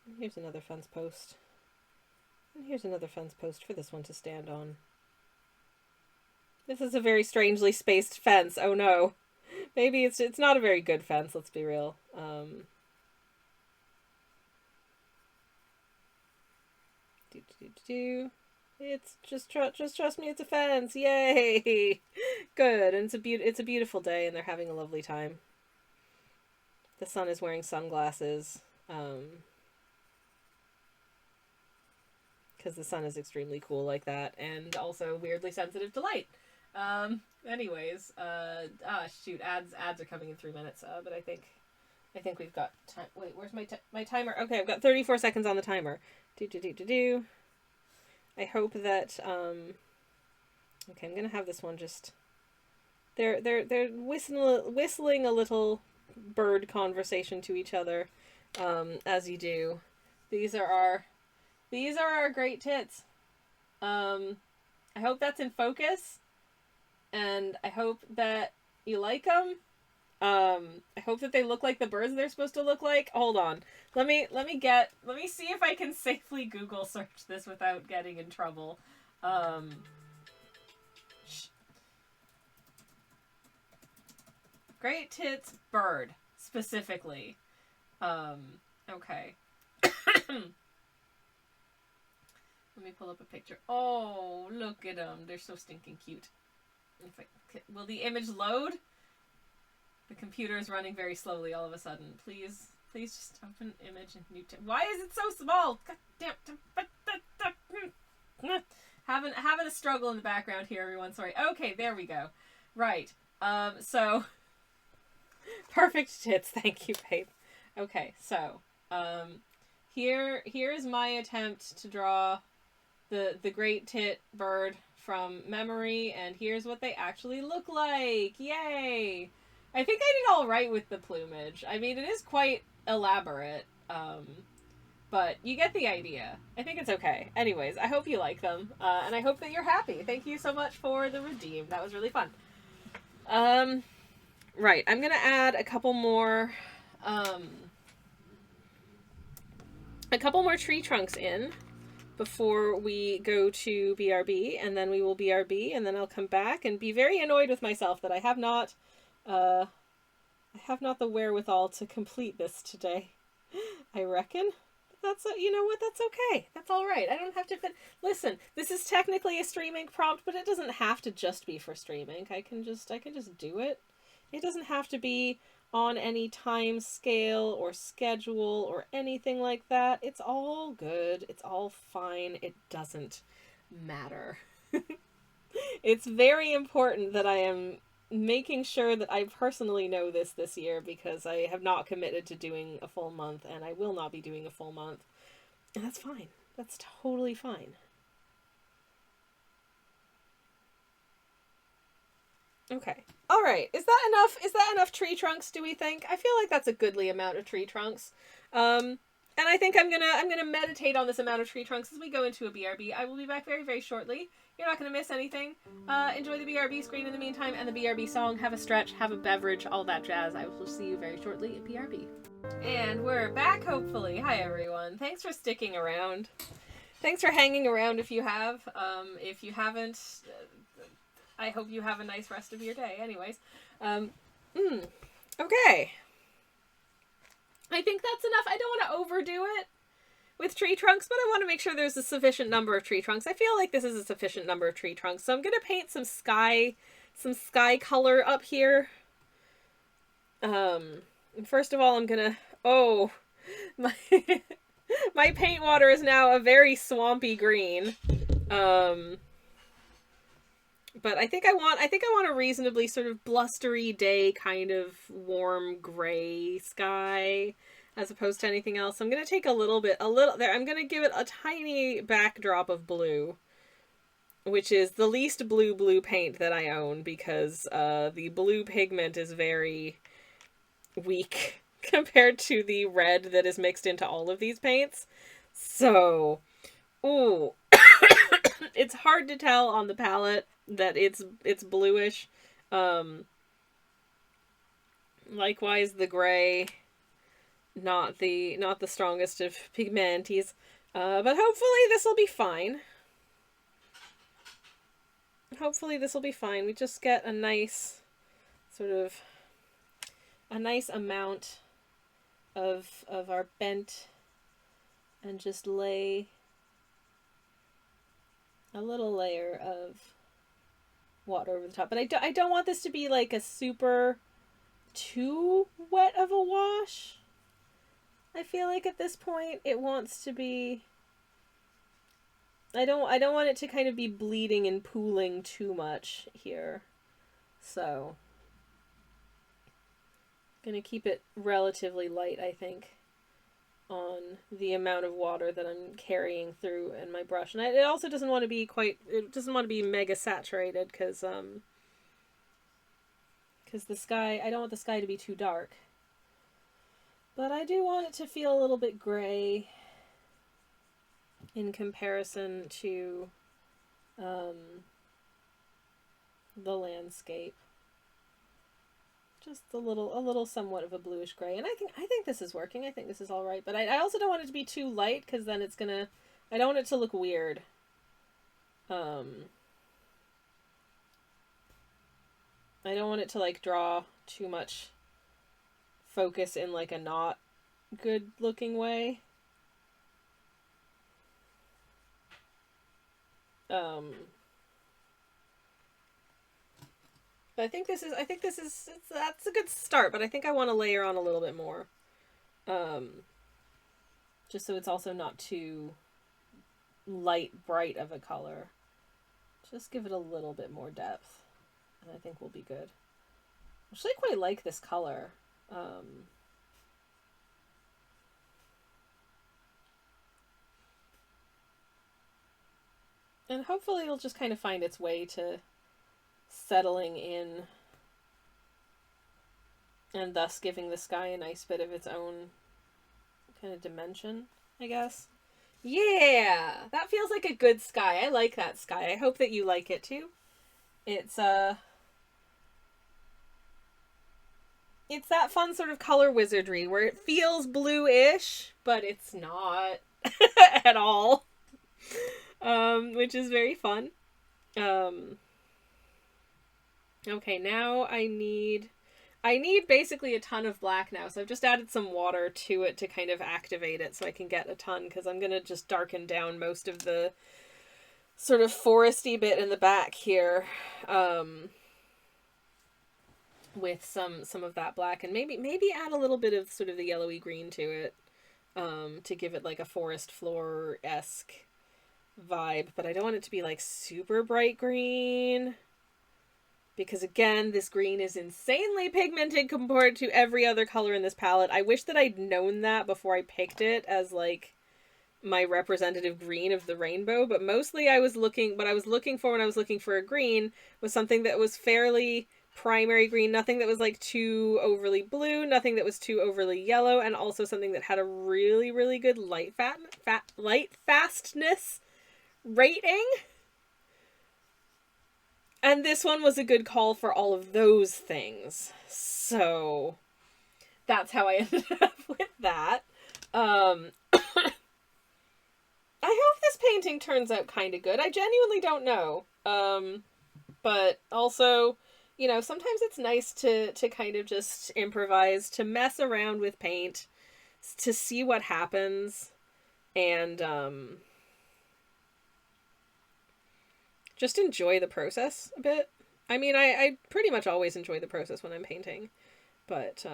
And here's another fence post. And here's another fence post for this one to stand on. This is a very strangely spaced fence. Oh no. Maybe it's not a very good fence, let's be real. It's just trust me, it's a fence. Yay! Good. And it's a beautiful day and they're having a lovely time. The sun is wearing sunglasses. Because the sun is extremely cool like that and also weirdly sensitive to light. Anyways, shoot, ads are coming in 3 minutes, but I think we've got time. Wait, where's my timer? Okay, I've got 34 seconds on the timer. I hope that, okay, I'm gonna have this one just, they're whistling a little bird conversation to each other, as you do. These are our great tits. I hope that's in focus. And I hope that you like them. I hope that they look like the birds they're supposed to look like. Hold on. Let me see if I can safely Google search this without getting in trouble. Great tits bird, specifically. Okay. Let me pull up a picture. Oh, look at them. They're so stinking cute. Will the image load? The computer is running very slowly all of a sudden. Please just open image and new tab. Why is it so small? God damn. Having a struggle in the background here, everyone. Sorry. Okay, there we go. Right. So perfect tits, thank you, babe. Okay, so here's my attempt to draw the great tit bird from memory, and here's what they actually look like. Yay! I think I did all right with the plumage. I mean, it is quite elaborate, but you get the idea. I think it's okay. Anyways, I hope you like them, and I hope that you're happy. Thank you so much for the redeem. That was really fun. Right, I'm gonna add a couple more tree trunks in before we go to BRB, and then we will BRB, and then I'll come back and be very annoyed with myself that I have not the wherewithal to complete this today. I reckon. That's you know what? That's okay. That's all right. I don't have to listen. This is technically a streaming prompt, but it doesn't have to just be for streaming. I can just do it. It doesn't have to be on any time scale or schedule or anything like that. It's all good. It's all fine. It doesn't matter. It's very important that I am making sure that I personally know this year, because I have not committed to doing a full month, and I will not be doing a full month. And that's fine. That's totally fine. Okay. All right. Is that enough? Is that enough tree trunks, do we think? I feel like that's a goodly amount of tree trunks. And I think I'm gonna meditate on this amount of tree trunks as we go into a BRB. I will be back very, very shortly. You're not gonna miss anything. Enjoy the BRB screen in the meantime, and the BRB song. Have a stretch, have a beverage, all that jazz. I will see you very shortly at BRB. And we're back, hopefully. Hi, everyone. Thanks for sticking around. Thanks for hanging around if you have. If you haven't, I hope you have a nice rest of your day. Anyways, okay. I think that's enough. I don't want to overdo it with tree trunks, but I want to make sure there's a sufficient number of tree trunks. I feel like this is a sufficient number of tree trunks, so I'm going to paint some sky color up here. First of all, I'm going to, my paint water is now a very swampy green. But I think I want a reasonably sort of blustery day, kind of warm gray sky, as opposed to anything else. I'm going to take a little there. I'm going to give it a tiny backdrop of blue, which is the least blue paint that I own, because the blue pigment is very weak compared to the red that is mixed into all of these paints. So, ooh, it's hard to tell on the palette that it's bluish. Likewise, the gray, not the strongest of pigmenties, but hopefully this will be fine. Hopefully this will be fine. We just get a nice amount of our bent, and just lay a little layer of water over the top. But I don't want this to be like a super too wet of a wash. I feel like at this point it wants to be, I don't want it to kind of be bleeding and pooling too much here. So I'm gonna keep it relatively light, I think, on the amount of water that I'm carrying through in my brush. And it also doesn't want to be mega saturated, because the sky, I don't want the sky to be too dark. But I do want it to feel a little bit gray in comparison to the landscape. Just a little somewhat of a bluish gray. And I think this is working. I think this is all right. But I also don't want it to be too light, because then it's gonna, I don't want it to look weird. I don't want it to like draw too much focus in like a not good looking way. But I think that's a good start, but I think I want to layer on a little bit more. Just so it's also not too light, bright of a color. Just give it a little bit more depth, and I think we'll be good. Actually, I quite like this color. And hopefully it'll just kind of find its way to settling in and thus giving the sky a nice bit of its own kind of dimension, I guess. Yeah, that feels like a good sky. I like that sky. I hope that you like it too. It's that fun sort of color wizardry where it feels blue-ish, but it's not at all. Which is very fun. Okay, now I need basically a ton of black now, so I've just added some water to it to kind of activate it so I can get a ton, because I'm going to just darken down most of the sort of foresty bit in the back here with some of that black, and maybe add a little bit of sort of the yellowy green to it to give it like a forest floor-esque vibe, but I don't want it to be like super bright green. Because again, this green is insanely pigmented compared to every other color in this palette. I wish that I'd known that before I picked it as like my representative green of the rainbow. But mostly what I was looking for when I was looking for a green was something that was fairly primary green. Nothing that was like too overly blue. Nothing that was too overly yellow. And also something that had a really, really good light fastness rating. And this one was a good call for all of those things. So that's how I ended up with that. I hope this painting turns out kind of good. I genuinely don't know. But also, you know, sometimes it's nice to kind of just improvise, to mess around with paint, to see what happens, and just enjoy the process a bit. I mean, I pretty much always enjoy the process when I'm painting, but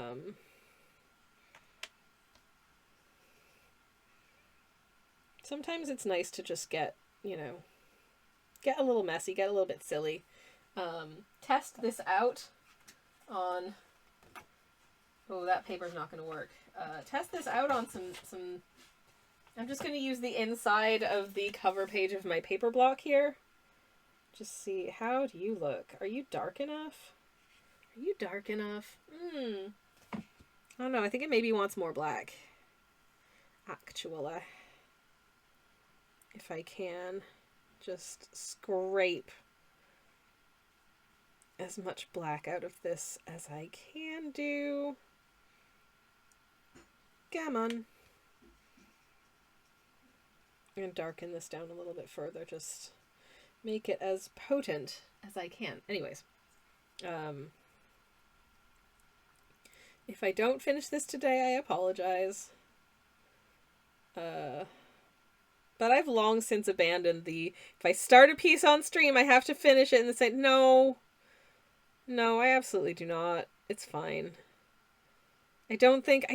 sometimes it's nice to just get a little messy, get a little bit silly. Test this out on... Oh, that paper's not going to work. Test this out on some... I'm just going to use the inside of the cover page of my paper block here. Just see, how do you look? Are you dark enough? Are you dark enough? I don't know, I think it maybe wants more black. Actually. If I can just scrape as much black out of this as I can do. Come on. I'm going to darken this down a little bit further, just make it as potent as I can. Anyways, if I don't finish this today, I apologize. But I've long since abandoned the, if I start a piece on stream, I have to finish it and say, no, I absolutely do not. It's fine. I don't think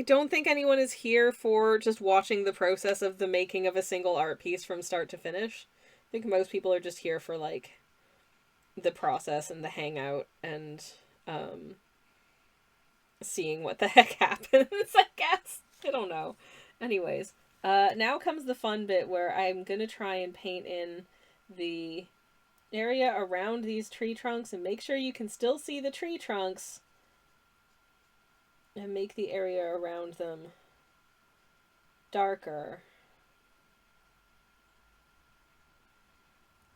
anyone is here for just watching the process of the making of a single art piece from start to finish. I think most people are just here for, like, the process and the hangout and, seeing what the heck happens, I guess. I don't know. Anyways, now comes the fun bit where I'm gonna try and paint in the area around these tree trunks and make sure you can still see the tree trunks and make the area around them darker,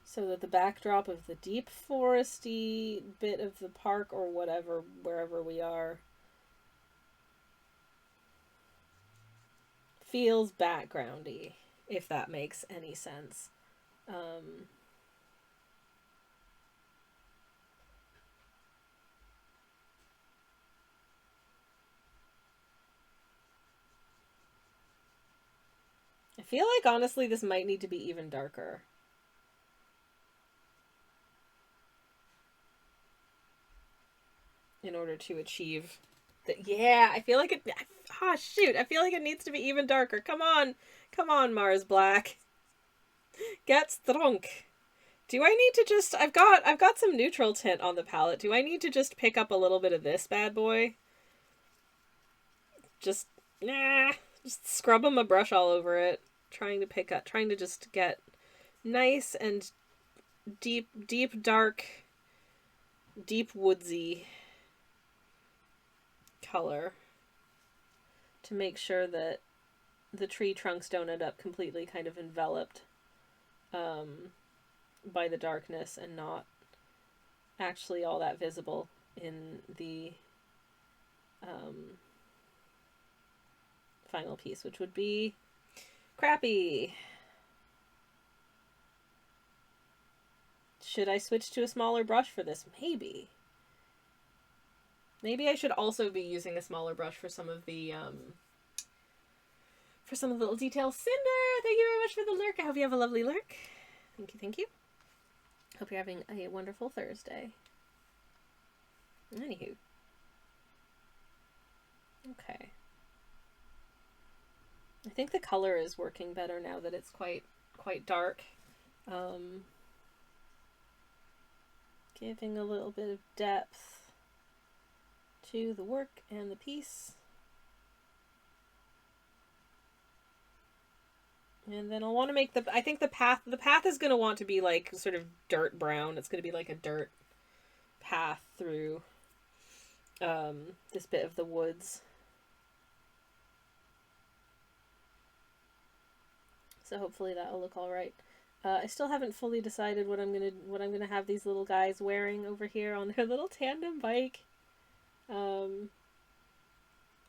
so that the backdrop of the deep foresty bit of the park or whatever, wherever we are, feels backgroundy, if that makes any sense. I feel like, honestly, this might need to be even darker. In order to achieve the... Yeah, I feel like it... Oh, shoot. I feel like it needs to be even darker. Come on. Come on, Mars Black. Get strong. Do I need to just... I've got some neutral tint on the palette. Do I need to just pick up a little bit of this bad boy? Just... Nah. Just scrubbing my brush all over it. Trying to just get nice and deep, dark, deep woodsy color. To make sure that the tree trunks don't end up completely kind of enveloped by the darkness and not actually all that visible in the final piece, which would be crappy. Should I switch to a smaller brush for this? Maybe. Maybe I should also be using a smaller brush for some of the little details. Cinder, thank you very much for the lurk. I hope you have a lovely lurk. Thank you, thank you. Hope you're having a wonderful Thursday. Anywho. Okay. I think the color is working better now that it's quite dark. Giving a little bit of depth to the work and the piece. And then I'll want to make I think the path is going to want to be like sort of dirt brown. It's going to be like a dirt path through this bit of the woods. So hopefully that'll look all right. I still haven't fully decided what I'm gonna have these little guys wearing over here on their little tandem bike. But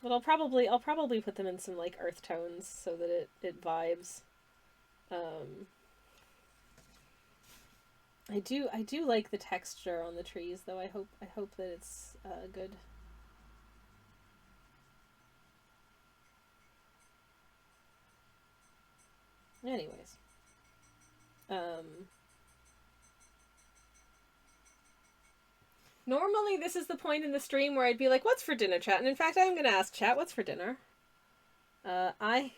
I'll probably put them in some like earth tones so that it vibes. I do like the texture on the trees though. I hope that it's good. Anyways. Normally this is the point in the stream where I'd be like, what's for dinner, chat? And in fact, I'm going to ask chat, what's for dinner? I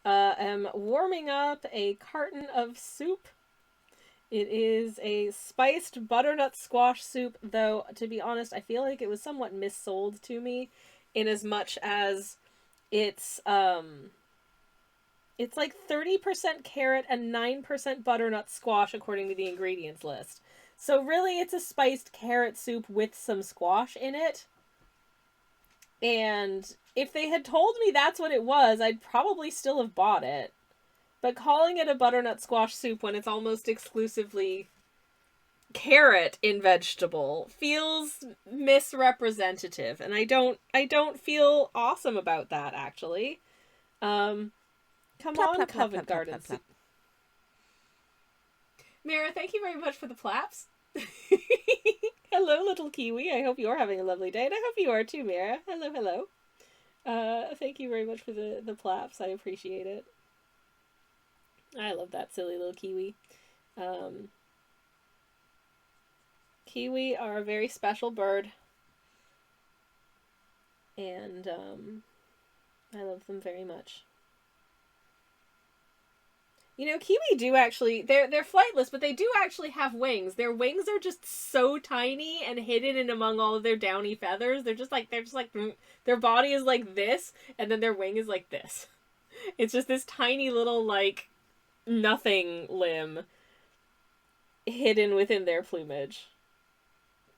am warming up a carton of soup. It is a spiced butternut squash soup, though, to be honest, I feel like it was somewhat missold to me in as much as it's like 30% carrot and 9% butternut squash according to the ingredients list. So really it's a spiced carrot soup with some squash in it. And if they had told me that's what it was, I'd probably still have bought it. But calling it a butternut squash soup when it's almost exclusively carrot in vegetable feels misrepresentative. And I don't feel awesome about that, actually. Come on, Covent Garden. Mira, thank you very much for the plaps. Hello, little Kiwi. I hope you're having a lovely day, and I hope you are too, Mira. Hello, hello. Thank you very much for the plaps. I appreciate it. I love that silly little Kiwi. Kiwi are a very special bird. And, I love them very much. You know, Kiwi do actually, they're flightless, but they do actually have wings. Their wings are just so tiny and hidden in among all of their downy feathers. They're just like, their body is like this, and then their wing is like this. It's just this tiny little, like, nothing limb hidden within their plumage.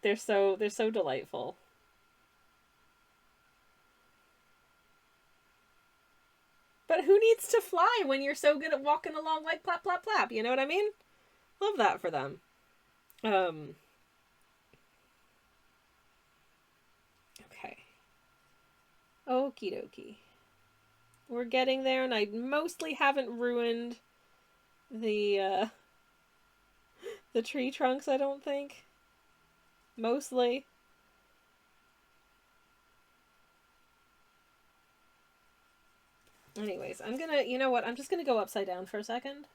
They're so delightful. But who needs to fly when you're so good at walking along like plap, plap, plap? You know what I mean? Love that for them. Okay. Okie dokie. We're getting there, and I mostly haven't ruined the tree trunks, I don't think. Mostly. Anyways, I'm gonna, you know what, I'm just gonna go upside down for a second.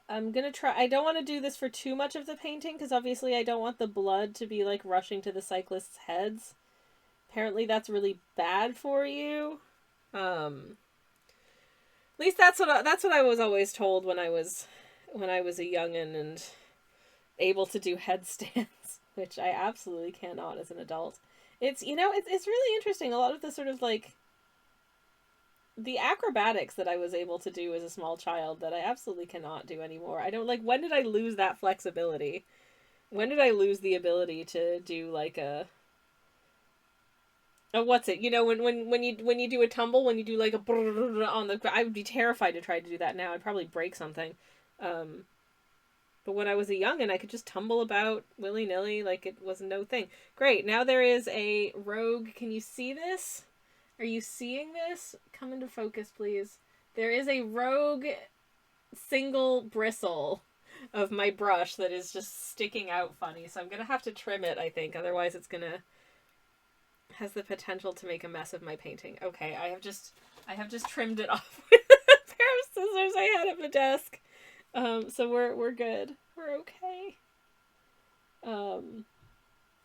I'm gonna try, I don't want to do this for too much of the painting, because obviously I don't want the blood to be, like, rushing to the cyclists' heads. Apparently that's really bad for you. least that's what I was always told when I was a youngin' and able to do headstands, which I absolutely cannot as an adult. It's, it's really interesting. A lot of the sort of like the acrobatics that I was able to do as a small child that I absolutely cannot do anymore. I don't like, when did I lose that flexibility? When did I lose the ability to do like a what's it? When you do a tumble, when you do like a on the, I would be terrified to try to do that now. I'd probably break something. But when I was a youngin', I could just tumble about willy-nilly like it was no thing. Great, now there is a rogue. Can you see this? Are you seeing this? Come into focus, please. There is a rogue single bristle of my brush that is just sticking out funny. So I'm going to have to trim it, I think. Otherwise it's going to... has the potential to make a mess of my painting. Okay, I have just trimmed it off with a pair of scissors I had at the desk. So we're good. We're okay.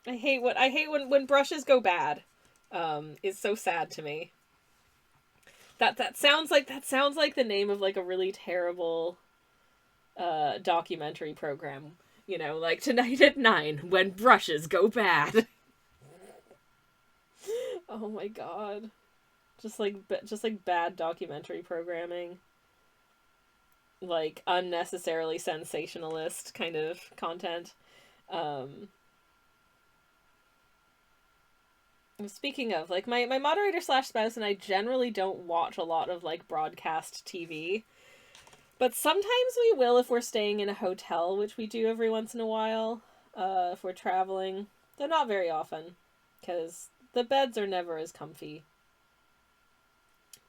I hate when brushes go bad. It's so sad to me. That sounds like the name of like a really terrible documentary program. Like Tonight at 9 when brushes go bad. Oh my god. Just like bad documentary programming. Like unnecessarily sensationalist kind of content. Speaking of, like, my moderator / spouse and I generally don't watch a lot of like broadcast TV. But sometimes we will if we're staying in a hotel, which we do every once in a while. If we're traveling. Though not very often. Because the beds are never as comfy.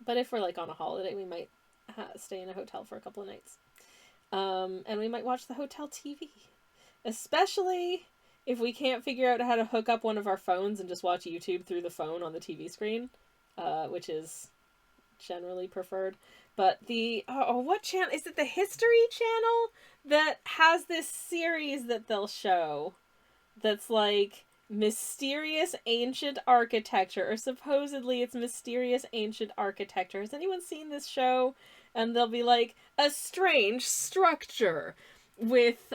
But if we're like on a holiday, we might stay in a hotel for a couple of nights. And we might watch the hotel TV. Especially if we can't figure out how to hook up one of our phones and just watch YouTube through the phone on the TV screen. Which is generally preferred. But what channel? Is it the History Channel that has this series that they'll show? That's like mysterious ancient architecture, or supposedly it's mysterious ancient architecture. Has anyone seen this show? And they'll be like, a strange structure with,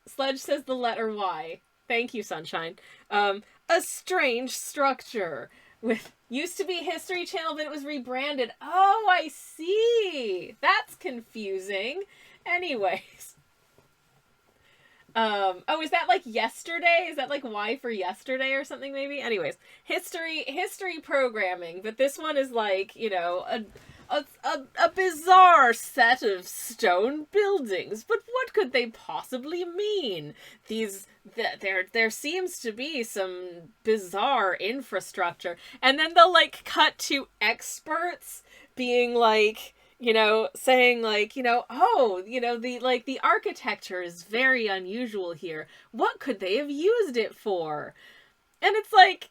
Sledge says the letter Y. Thank you, Sunshine. A strange structure with, used to be History Channel, but it was rebranded. Oh, I see. That's confusing. Anyways. Is that like yesterday? Is that like Y for yesterday or something maybe? Anyways, history programming, but this one is like, a bizarre set of stone buildings. But what could they possibly mean? There seems to be some bizarre infrastructure. And then they'll like cut to experts being like, saying like, the architecture is very unusual here. What could they have used it for? And it's like,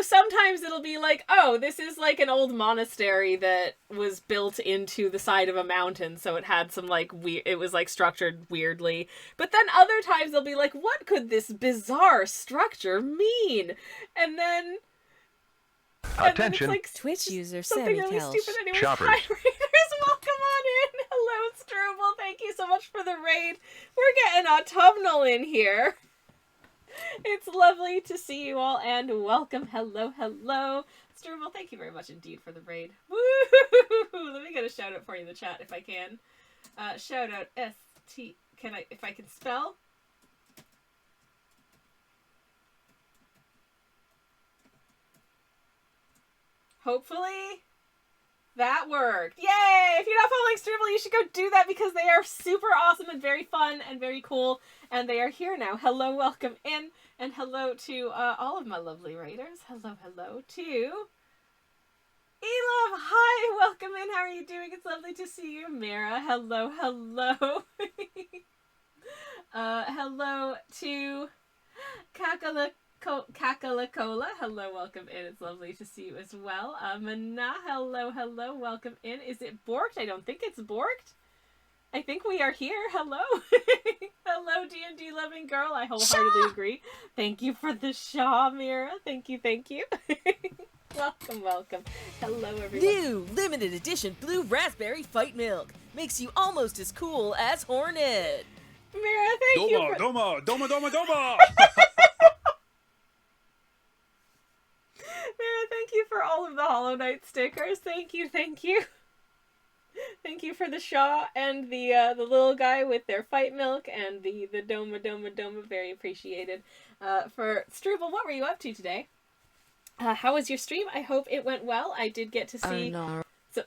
sometimes it'll be like, oh, this is like an old monastery that was built into the side of a mountain, so it had some like it was like structured weirdly. But then other times they'll be like, what could this bizarre structure mean? And then attention, like Twitch user something really Kelch. stupid. Anyways, Choppers. hi, Raiders, welcome on in. Hello, Struble. Thank you so much for the raid. We're getting autumnal in here. It's lovely to see you all, and welcome. Hello. Struble, thank you very much indeed for the raid. Woo! Let me get a shout out for you in the chat if I can. Shout out ST. If I can spell? Hopefully that worked. Yay! If you're not following Struble, you should go do that because they are super awesome and very fun and very cool. And they are here now. Hello, welcome in. And hello to all of my lovely raiders. Hello to Elove. Hi, welcome in. How are you doing? It's lovely to see you. Mira, hello. Hello to Kakalakola, hello, welcome in. It's lovely to see you as well. Mana, hello, welcome in. Is it borked? I don't think it's borked. I think we are here. Hello. Hello, D&D loving girl. I wholeheartedly agree. Thank you for the Shaw, Mira. Thank you. Welcome, welcome. Hello, everyone. New limited edition blue raspberry fight milk makes you almost as cool as Hornet. Mira, thank you for... Doma! Mira, thank you for all of the Hollow Knight stickers. Thank you, thank you. Thank you for the Shaw and the little guy with their fight milk and the Doma. Very appreciated. For Struble, what were you up to today? How was your stream? I hope it went well. I did get to see... So,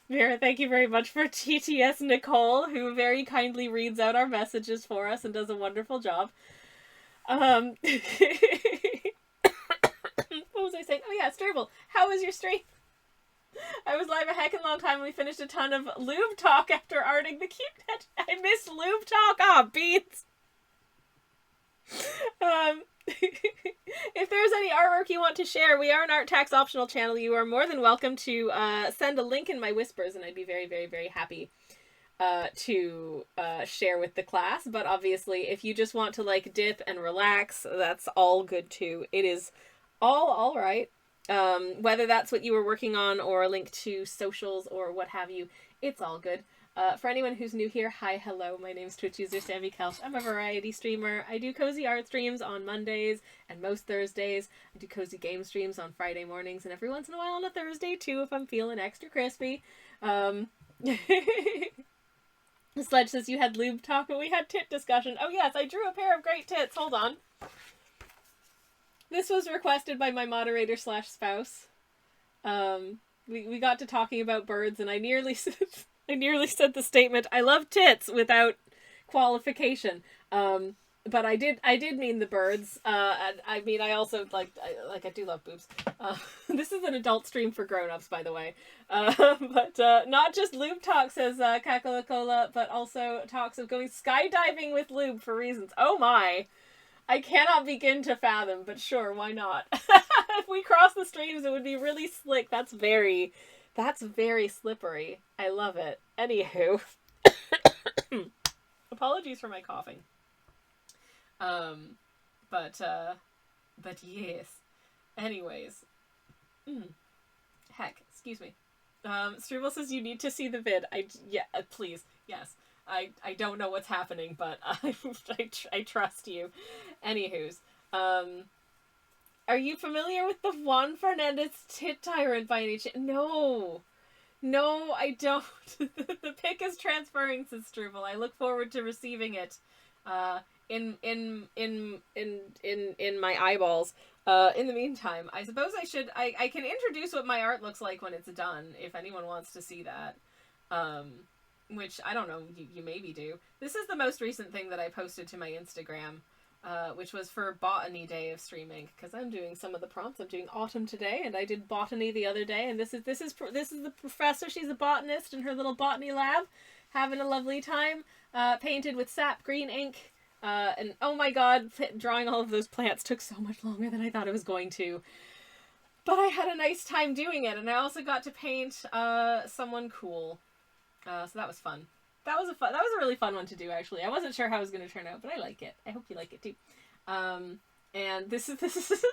Mira, thank you very much for TTS Nicole, who very kindly reads out our messages for us and does a wonderful job. What was I saying? Oh yeah, Struble, how was your stream? I was live a heckin' long time and we finished a ton of lube talk after arting the cute net. I missed lube talk. Ah, beans. If there's any artwork you want to share, we are an art tax optional channel. You are more than welcome to send a link in my whispers, and I'd be very, very, very happy to share with the class. But obviously, if you just want to like dip and relax, that's all good too. It is all right. Whether that's what you were working on or a link to socials or what have you, it's all good. For anyone who's new here, hi, hello, my name's Twitch user Sammy Kelch. I'm a variety streamer. I do cozy art streams on Mondays and most Thursdays. I do cozy game streams on Friday mornings and every once in a while on a Thursday too if I'm feeling extra crispy. Sledge says you had lube talk, but we had tit discussion. Oh yes, I drew a pair of great tits. Hold on. This was requested by my moderator / spouse. We got to talking about birds and I nearly said the statement, I love tits, without qualification. But I did mean the birds. I mean, I also, I do love boobs. This is an adult stream for grown-ups, by the way. But not just lube talk, says Kakalakola, but also talks of going skydiving with lube for reasons. Oh my! I cannot begin to fathom, but sure, why not? If we cross the streams, it would be really slick. That's very slippery. I love it. Anywho. Apologies for my coughing. But yes. Anyways. Heck, excuse me. Struble says you need to see the vid. Please. Yes. I don't know what's happening, but I trust you. Anywho's. Are you familiar with the Juan Fernandez tit tyrant by any chance? No, I don't. The pic is transferring, says Struble. I look forward to receiving it, in my eyeballs. In the meantime, I suppose I can introduce what my art looks like when it's done, if anyone wants to see that. Which, I don't know, you maybe do. This is the most recent thing that I posted to my Instagram. Which was for Botany Day of streaming, because I'm doing some of the prompts. I'm doing autumn today, and I did botany the other day. And this is the professor. She's a botanist in her little botany lab, having a lovely time. Painted with sap green ink, and oh my god, drawing all of those plants took so much longer than I thought it was going to. But I had a nice time doing it, and I also got to paint someone cool. So that was fun. That was a really fun one to do, actually. I wasn't sure how it was going to turn out, but I like it. I hope you like it too. And this is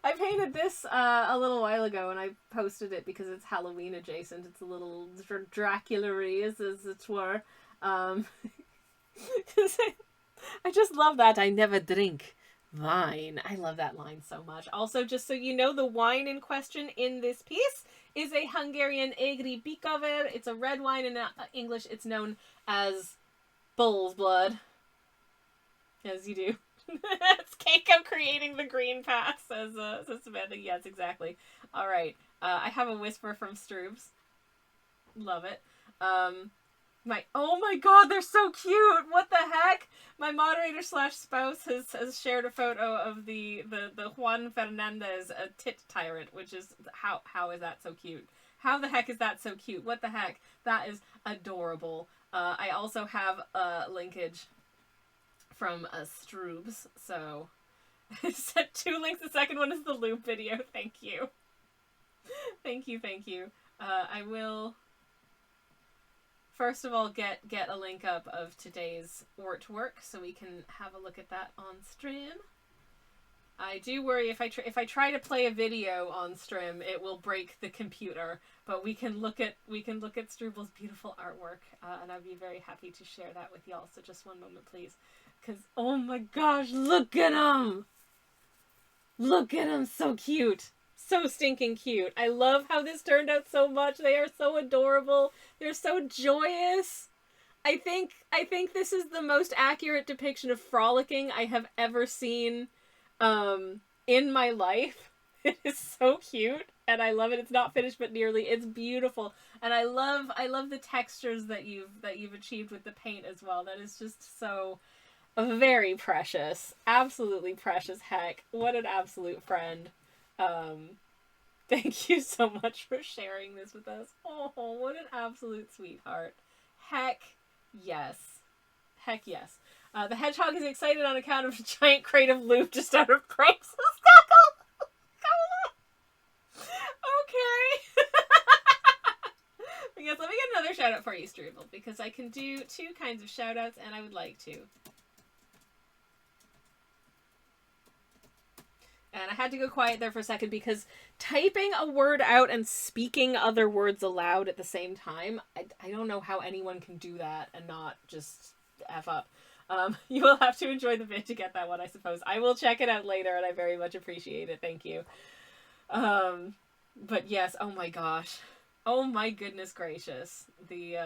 I painted this a little while ago, and I posted it because it's Halloween adjacent. It's a little Dracula-y, as it were. I just love that. I never drink wine. I love that line so much. Also, just so you know, the wine in question in this piece is a Hungarian Egri Bikover. It's a red wine. In English, it's known as bull's blood. As you do. It's Keiko creating the green path, says Samantha. Yes, exactly. Alright. I have a whisper from Stroobs. Love it. Oh my god, they're so cute! What the heck? My moderator / spouse has shared a photo of the Juan Fernandez tit tyrant, which is, how is that so cute? How the heck is that so cute? What the heck? That is adorable. I also have a linkage from Stroobs, so I sent 2 links. The second one is the loop video. Thank you. Thank you. I will... First of all, get a link up of today's artwork so we can have a look at that on stream. I do worry if I try to play a video on stream, it will break the computer. But we can look at Strubal's beautiful artwork, and I'd be very happy to share that with y'all. So just one moment, please, because oh my gosh, look at him! Look at him, so cute, so stinking cute. I love how this turned out so much. They are so adorable. They're so joyous. I think this is the most accurate depiction of frolicking I have ever seen in my life. It is so cute and I love it. It's not finished but nearly. It's beautiful. And I love the textures that you've achieved with the paint as well. That is just so very precious. Absolutely precious heck. What an absolute friend. Thank you so much for sharing this with us. Oh, what an absolute sweetheart. Heck yes. Heck yes. The hedgehog is excited on account of a giant crate of lube just out of Craigslist. Okay. Yes, let me get another shout out for you, Struble, because I can do two kinds of shout outs and I would like to. And I had to go quiet there for a second because typing a word out and speaking other words aloud at the same time, I don't know how anyone can do that and not just F up. You will have to enjoy the vid to get that one, I suppose. I will check it out later and I very much appreciate it. Thank you. But yes, oh my gosh. Oh my goodness gracious. The,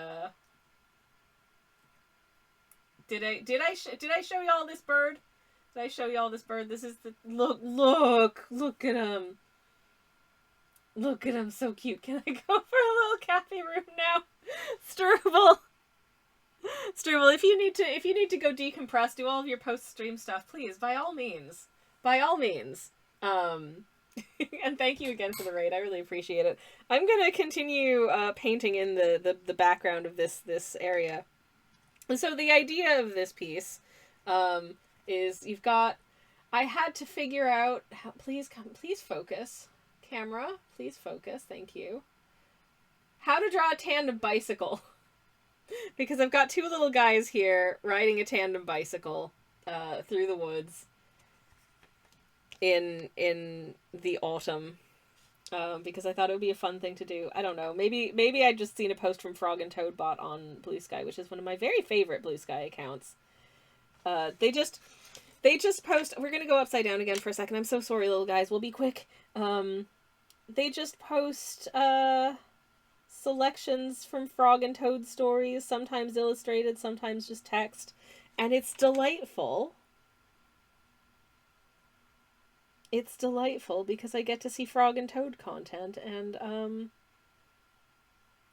Did I show y'all this bird? Did I show y'all this bird? This is the... Look at him. Look at him, so cute. Can I go for a little Kathy room now? Struble, if you need to go decompress, do all of your post-stream stuff, please, by all means. By all means. And thank you again for the raid. I really appreciate it. I'm gonna continue painting in the background of this area. And so the idea of this piece is you've got... I had to figure out how... Please focus. Camera, please focus. Thank you. How to draw a tandem bicycle. Because I've got two little guys here riding a tandem bicycle through the woods in the autumn. Because I thought it would be a fun thing to do. I don't know. Maybe I'd just seen a post from Frog and Toadbot on Blue Sky, which is one of my very favorite Blue Sky accounts. They just post... We're gonna go upside down again for a second. I'm so sorry, little guys. We'll be quick. They just post selections from Frog and Toad stories, sometimes illustrated, sometimes just text, and it's delightful. It's delightful because I get to see Frog and Toad content, and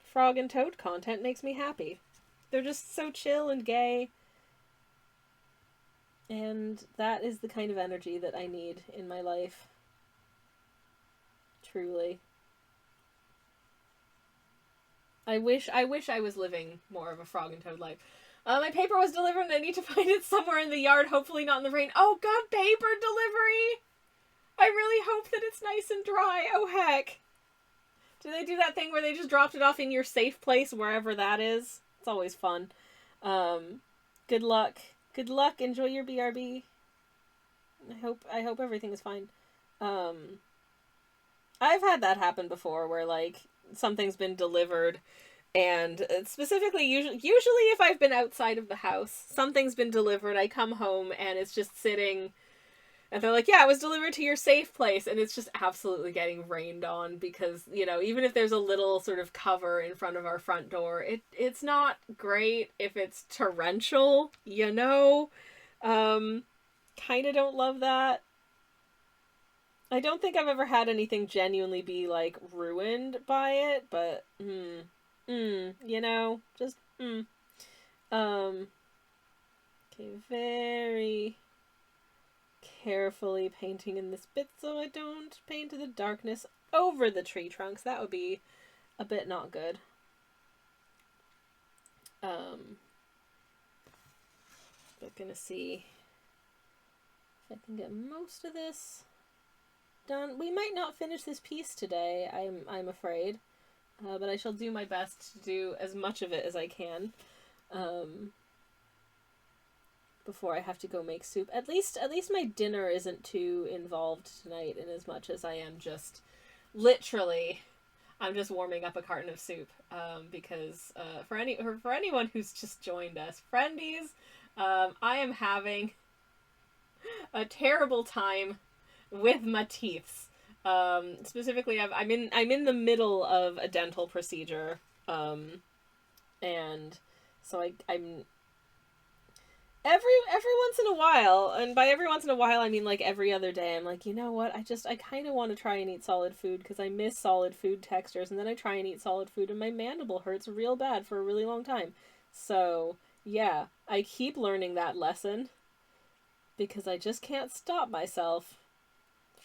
Frog and Toad content makes me happy. They're just so chill and gay, and that is the kind of energy that I need in my life. Truly. I wish I was living more of a Frog and Toad life. My paper was delivered and I need to find it somewhere in the yard, hopefully not in the rain. Oh god, paper delivery! I really hope that it's nice and dry. Oh heck. Do they do that thing where they just dropped it off in your safe place, wherever that is? It's always fun. Good luck. Good luck. Enjoy your BRB. I hope everything is fine. I've had that happen before where, like, something's been delivered and specifically, usually if I've been outside of the house, something's been delivered, I come home and it's just sitting and they're like, yeah, it was delivered to your safe place, and it's just absolutely getting rained on because, you know, even if there's a little sort of cover in front of our front door, it's not great if it's torrential, you know? Kinda don't love that. I don't think I've ever had anything genuinely be, like, ruined by it, but, you know, just, Okay, very carefully painting in this bit so I don't paint the darkness over the tree trunks. That would be a bit not good. But gonna see if I can get most of this done. We might not finish this piece today, I'm afraid, but I shall do my best to do as much of it as I can. before I have to go make soup. At least my dinner isn't too involved tonight, in as much as I am just literally, I'm just warming up a carton of soup. Because for anyone who's just joined us, friendies, I am having a terrible time with my teeths. Specifically, I'm in the middle of a dental procedure, and so I'm every once in a while, and by every once in a while I mean like every other day, I'm like, you know what, I kind of want to try and eat solid food because I miss solid food textures, and then I try and eat solid food and my mandible hurts real bad for a really long time. So yeah, I keep learning that lesson because I just can't stop myself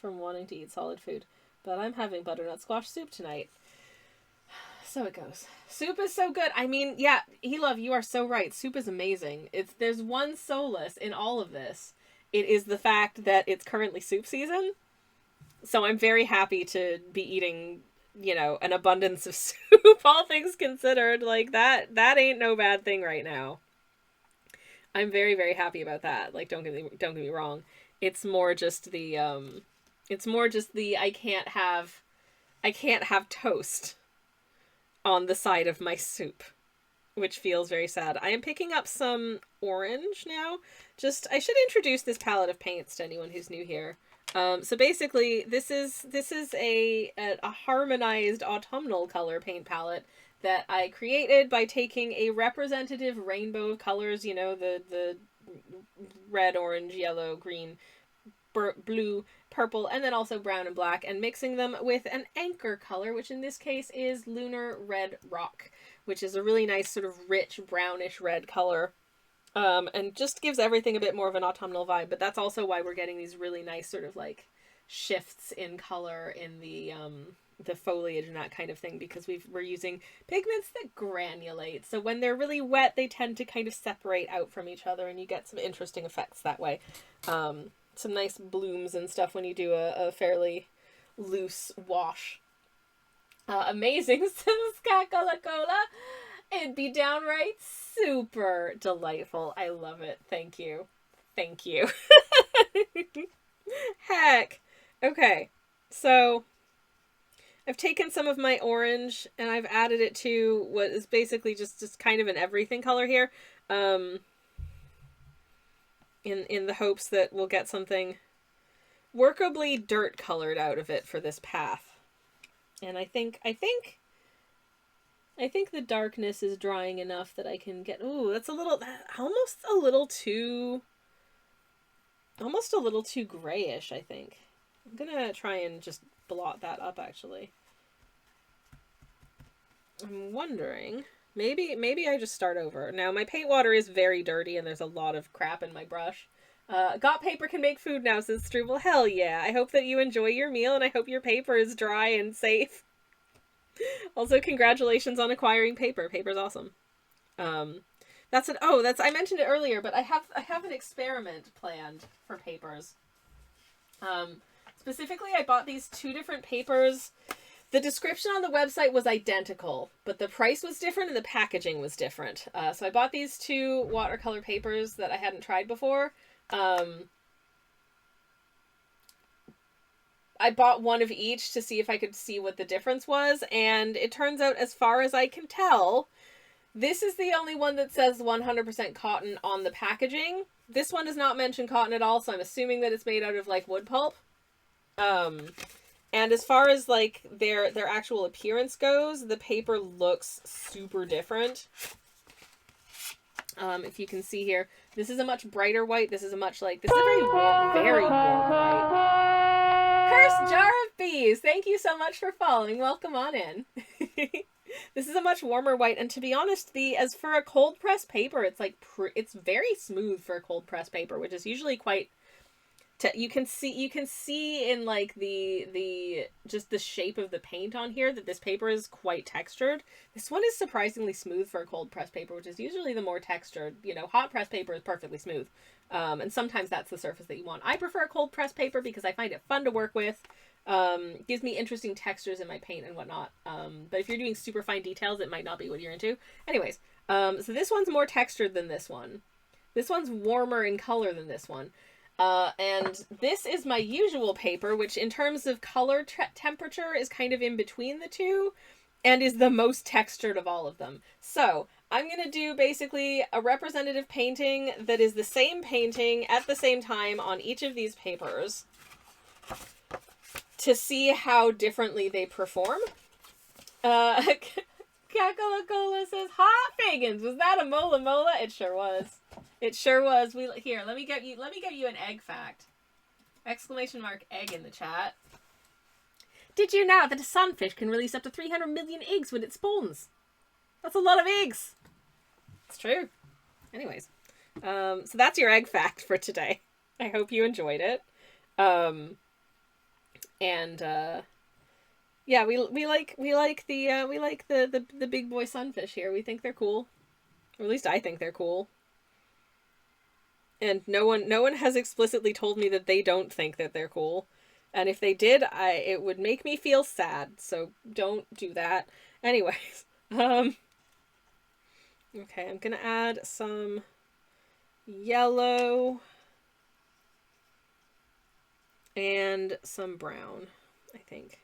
from wanting to eat solid food. But I'm having butternut squash soup tonight. So it goes. Soup is so good. I mean, yeah, Elove, you are so right. Soup is amazing. There's one solace in all of this. It is the fact that it's currently soup season. So I'm very happy to be eating, you know, an abundance of soup, all things considered. Like, that ain't no bad thing right now. I'm very, very happy about that. Like, don't get me wrong. It's more just the I can't have toast on the side of my soup, which feels very sad. I am picking up some orange now. I should introduce this palette of paints to anyone who's new here. So basically, this is a harmonized autumnal color paint palette that I created by taking a representative rainbow of colors, you know, the red, orange, yellow, green, blue, purple, and then also brown and black, and mixing them with an anchor color, which in this case is Lunar Red Rock, which is a really nice sort of rich brownish red color, and just gives everything a bit more of an autumnal vibe. But that's also why we're getting these really nice sort of like shifts in color in the foliage and that kind of thing, because we're using pigments that granulate. So when they're really wet, they tend to kind of separate out from each other, and you get some interesting effects that way. Some nice blooms and stuff when you do a fairly loose wash. Amazing, Cola. It'd be downright super delightful. I love it. Thank you. Thank you. Heck. Okay. So I've taken some of my orange and I've added it to what is basically just kind of an everything color here. In the hopes that we'll get something workably dirt colored out of it for this path. And I think the darkness is drying enough that I can get, ooh, that's almost a little too grayish, I think. I'm gonna try and just blot that up, actually. I'm wondering, maybe I just start over. Now, my paint water is very dirty and there's a lot of crap in my brush. Got paper can make food now, says Struble. Hell yeah. I hope that you enjoy your meal and I hope your paper is dry and safe. Also, congratulations on acquiring paper. Paper's awesome. I mentioned it earlier, but I have an experiment planned for papers. Specifically, I bought these 2 different papers. The description on the website was identical, but the price was different and the packaging was different. So I bought these 2 watercolor papers that I hadn't tried before. I bought one of each to see if I could see what the difference was, and it turns out, as far as I can tell, this is the only one that says 100% cotton on the packaging. This one does not mention cotton at all, so I'm assuming that it's made out of, like, wood pulp. And as far as, like, their actual appearance goes, the paper looks super different. If you can see here, this is a much brighter white. This is a very warm white. Cursed jar of bees! Thank you so much for following. Welcome on in. This is a much warmer white, and to be honest, as for a cold press paper, it's like it's very smooth for a cold press paper, which is usually quite. You can see in like the just the shape of the paint on here that this paper is quite textured. This one is surprisingly smooth for a cold press paper, which is usually the more textured. You know, hot press paper is perfectly smooth, and sometimes that's the surface that you want. I prefer a cold press paper because I find it fun to work with. Gives me interesting textures in my paint and whatnot. But if you're doing super fine details, it might not be what you're into. Anyways, so this one's more textured than this one. This one's warmer in color than this one. And this is my usual paper, which in terms of color temperature is kind of in between the two and is the most textured of all of them. So I'm going to do basically a representative painting that is the same painting at the same time on each of these papers to see how differently they perform. Kakalakola says, "Hot Fagans, was that a mola mola?" It sure was. It sure was. Here, let me get you an egg fact. Exclamation mark egg in the chat. Did you know that a sunfish can release up to 300 million eggs when it spawns? That's a lot of eggs. It's true. Anyways, so that's your egg fact for today. I hope you enjoyed it. Yeah, we like the big boy sunfish here. We think they're cool, or at least I think they're cool. And no one has explicitly told me that they don't think that they're cool. And if they did, it would make me feel sad. So don't do that. Anyways, okay, I'm gonna add some yellow and some brown, I think.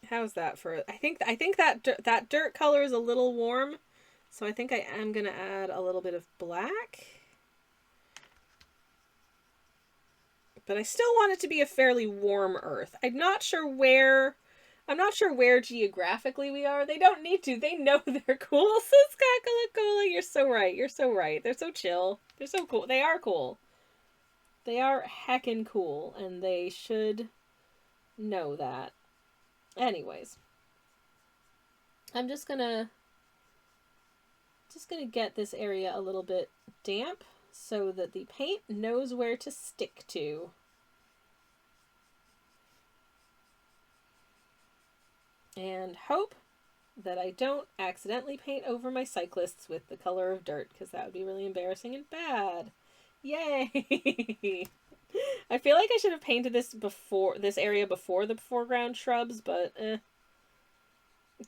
How's that for? I think that dirt color is a little warm, so I think I am gonna add a little bit of black. But I still want it to be a fairly warm earth. I'm not sure where geographically we are. They don't need to. They know they're cool. Says Kakalakola. You're so right. You're so right. They're so chill. They're so cool. They are cool. They are heckin' cool, and they should know that. Anyways, I'm just gonna get this area a little bit damp so that the paint knows where to stick to. And hope that I don't accidentally paint over my cyclists with the color of dirt, because that would be really embarrassing and bad. Yay! I feel like I should have painted this area before the foreground shrubs, but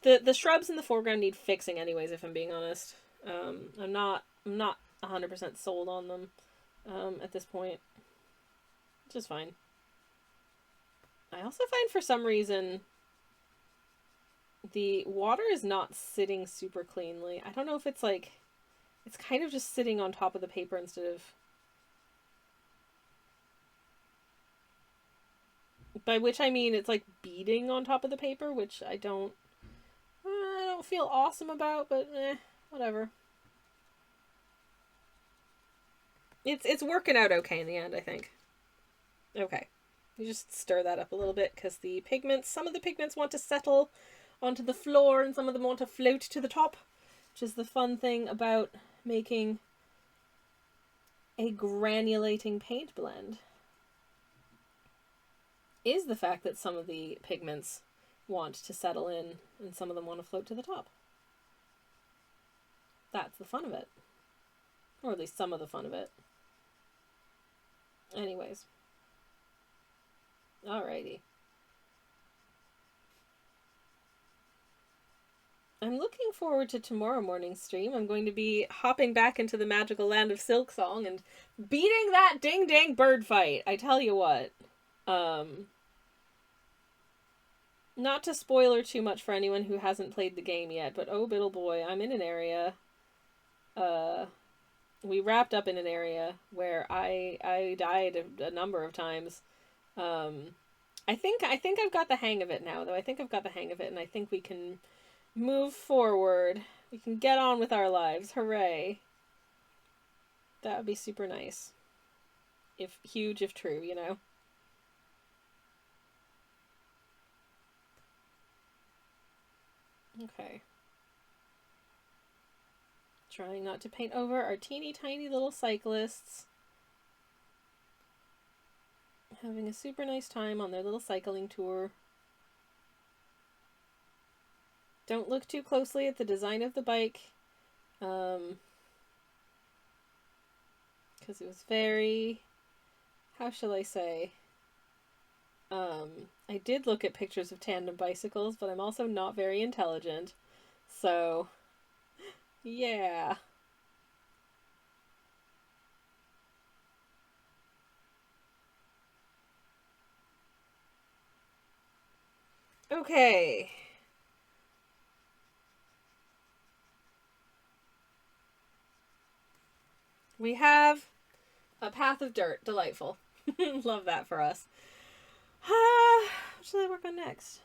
the shrubs in the foreground need fixing anyways, if I'm being honest. I'm not 100% sold on them at this point, which is fine. I also find for some reason the water is not sitting super cleanly. I don't know if it's like, it's kind of just sitting on top of the paper instead of, by which I mean it's like beading on top of the paper, which I don't feel awesome about, but whatever. It's working out okay in the end, I think. Okay. You just stir that up a little bit, because some of the pigments want to settle onto the floor and some of them want to float to the top, which is the fun thing about making a granulating paint blend, is the fact that some of the pigments want to settle in and some of them want to float to the top. That's the fun of it. Or at least some of the fun of it. Anyways. Alrighty. I'm looking forward to tomorrow morning's stream. I'm going to be hopping back into the magical land of Silksong and beating that ding-dang bird fight. I tell you what. Not to spoiler too much for anyone who hasn't played the game yet, but oh, biddle boy, I'm in an area. We wrapped up in an area where I died a number of times. I think I've got the hang of it now, though. I think I've got the hang of it, and I think we can move forward. We can get on with our lives. Hooray. That would be super nice. If true, you know? Okay. Trying not to paint over our teeny tiny little cyclists. Having a super nice time on their little cycling tour. Don't look too closely at the design of the bike. Because it was very... How shall I say? I did look at pictures of tandem bicycles, but I'm also not very intelligent. So, yeah. Okay. We have a path of dirt. Delightful. Love that for us. What should I work on next?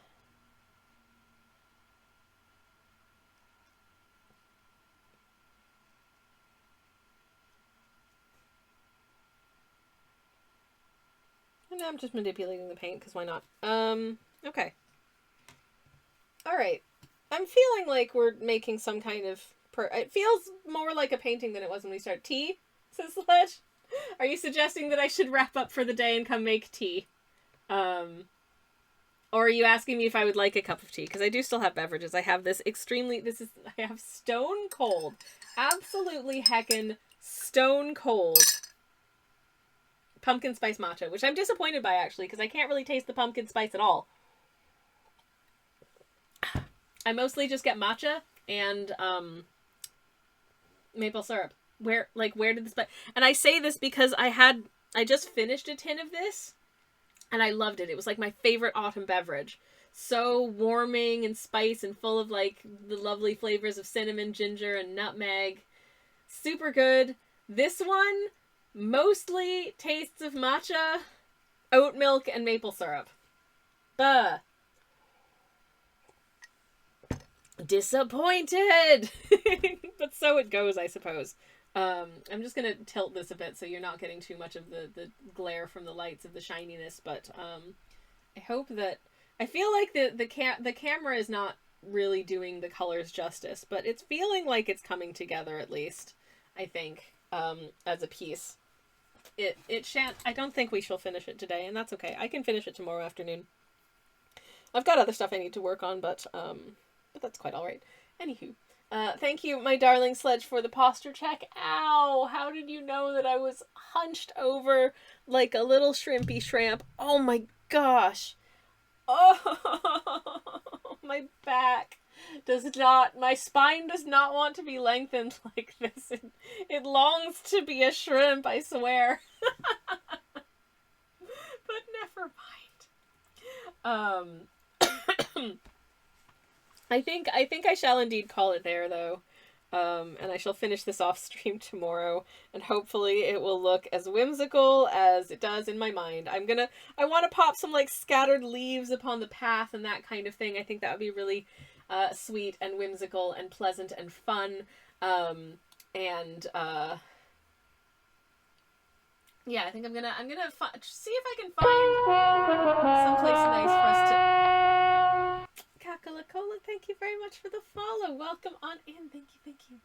And I'm just manipulating the paint, because why not? Okay. Alright. I'm feeling like we're making some kind of... It feels more like a painting than it was when we started. Tea, says Sledge. Are you suggesting that I should wrap up for the day and come make tea? Or are you asking me if I would like a cup of tea? Because I do still have beverages. I have I have stone cold. Absolutely heckin' stone cold pumpkin spice matcha, which I'm disappointed by, actually, because I can't really taste the pumpkin spice at all. I mostly just get matcha and maple syrup. Where did this... And I say this because I just finished a tin of this, and I loved it. It was like my favorite autumn beverage. So warming and spice and full of like the lovely flavors of cinnamon, ginger, and nutmeg. Super good. This one mostly tastes of matcha, oat milk, and maple syrup. Buh. Disappointed! But so it goes, I suppose. I'm just gonna tilt this a bit so you're not getting too much of the glare from the lights of the shininess, but I hope that... I feel like the camera is not really doing the colors justice, but it's feeling like it's coming together, at least, I think, as a piece. It shan't... I don't think we shall finish it today, and that's okay. I can finish it tomorrow afternoon. I've got other stuff I need to work on, but that's quite alright. Anywho, thank you, my darling Sledge, for the posture check. Ow! How did you know that I was hunched over like a little shrimpy shrimp? Oh my gosh! Oh, my back my spine does not want to be lengthened like this. It longs to be a shrimp, I swear. But never mind. I think I shall indeed call it there, though. And I shall finish this off stream tomorrow, and hopefully it will look as whimsical as it does in my mind. I want to pop some like scattered leaves upon the path and that kind of thing. I think that would be really sweet and whimsical and pleasant and fun. Yeah, I think I'm gonna see if I can find someplace nice for us to... Kakalakola, thank you very much for the follow. Welcome on in. Thank you.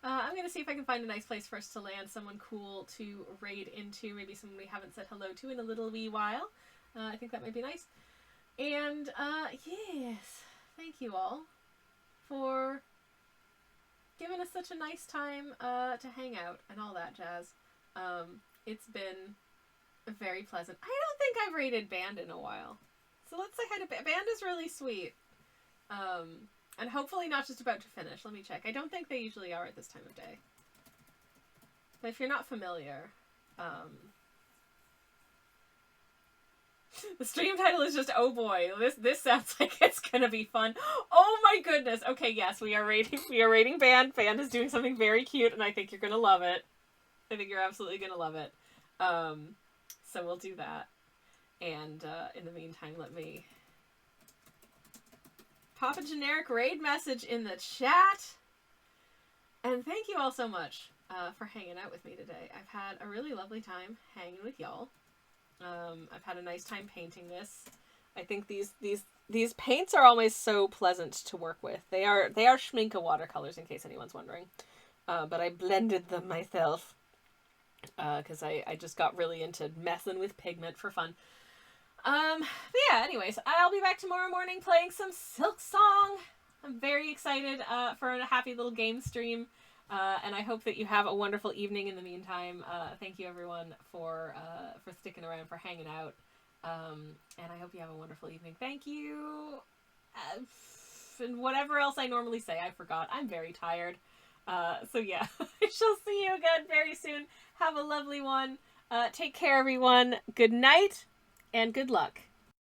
I'm gonna see if I can find a nice place for us to land, someone cool to raid into, maybe someone we haven't said hello to in a little wee while. I think that might be nice. And yes, thank you all for giving us such a nice time to hang out and all that jazz. It's been very pleasant. I don't think I've raided Band in a while, so let's say hi to Band. Band is really sweet. And hopefully not just about to finish. Let me check. I don't think they usually are at this time of day. But if you're not familiar, the stream title is just, oh boy, this sounds like it's gonna be fun. Oh my goodness. Okay, yes, we are rating Band. Band is doing something very cute, and I think you're gonna love it. I think you're absolutely gonna love it. So we'll do that. And in the meantime, let me pop a generic raid message in the chat. And thank you all so much for hanging out with me today. I've had a really lovely time hanging with y'all. I've had a nice time painting this. I think these paints are always so pleasant to work with. They are Schminke watercolors, in case anyone's wondering. But I blended them myself because I just got really into messing with pigment for fun. But yeah, anyways, I'll be back tomorrow morning playing some Silk Song. I'm very excited for a happy little game stream, and I hope that you have a wonderful evening in the meantime. Thank you everyone for sticking around, for hanging out, and I hope you have a wonderful evening. Thank you, and whatever else I normally say, I forgot. I'm very tired. So yeah, I shall see you again very soon. Have a lovely one. Take care, everyone. Good night. And good luck.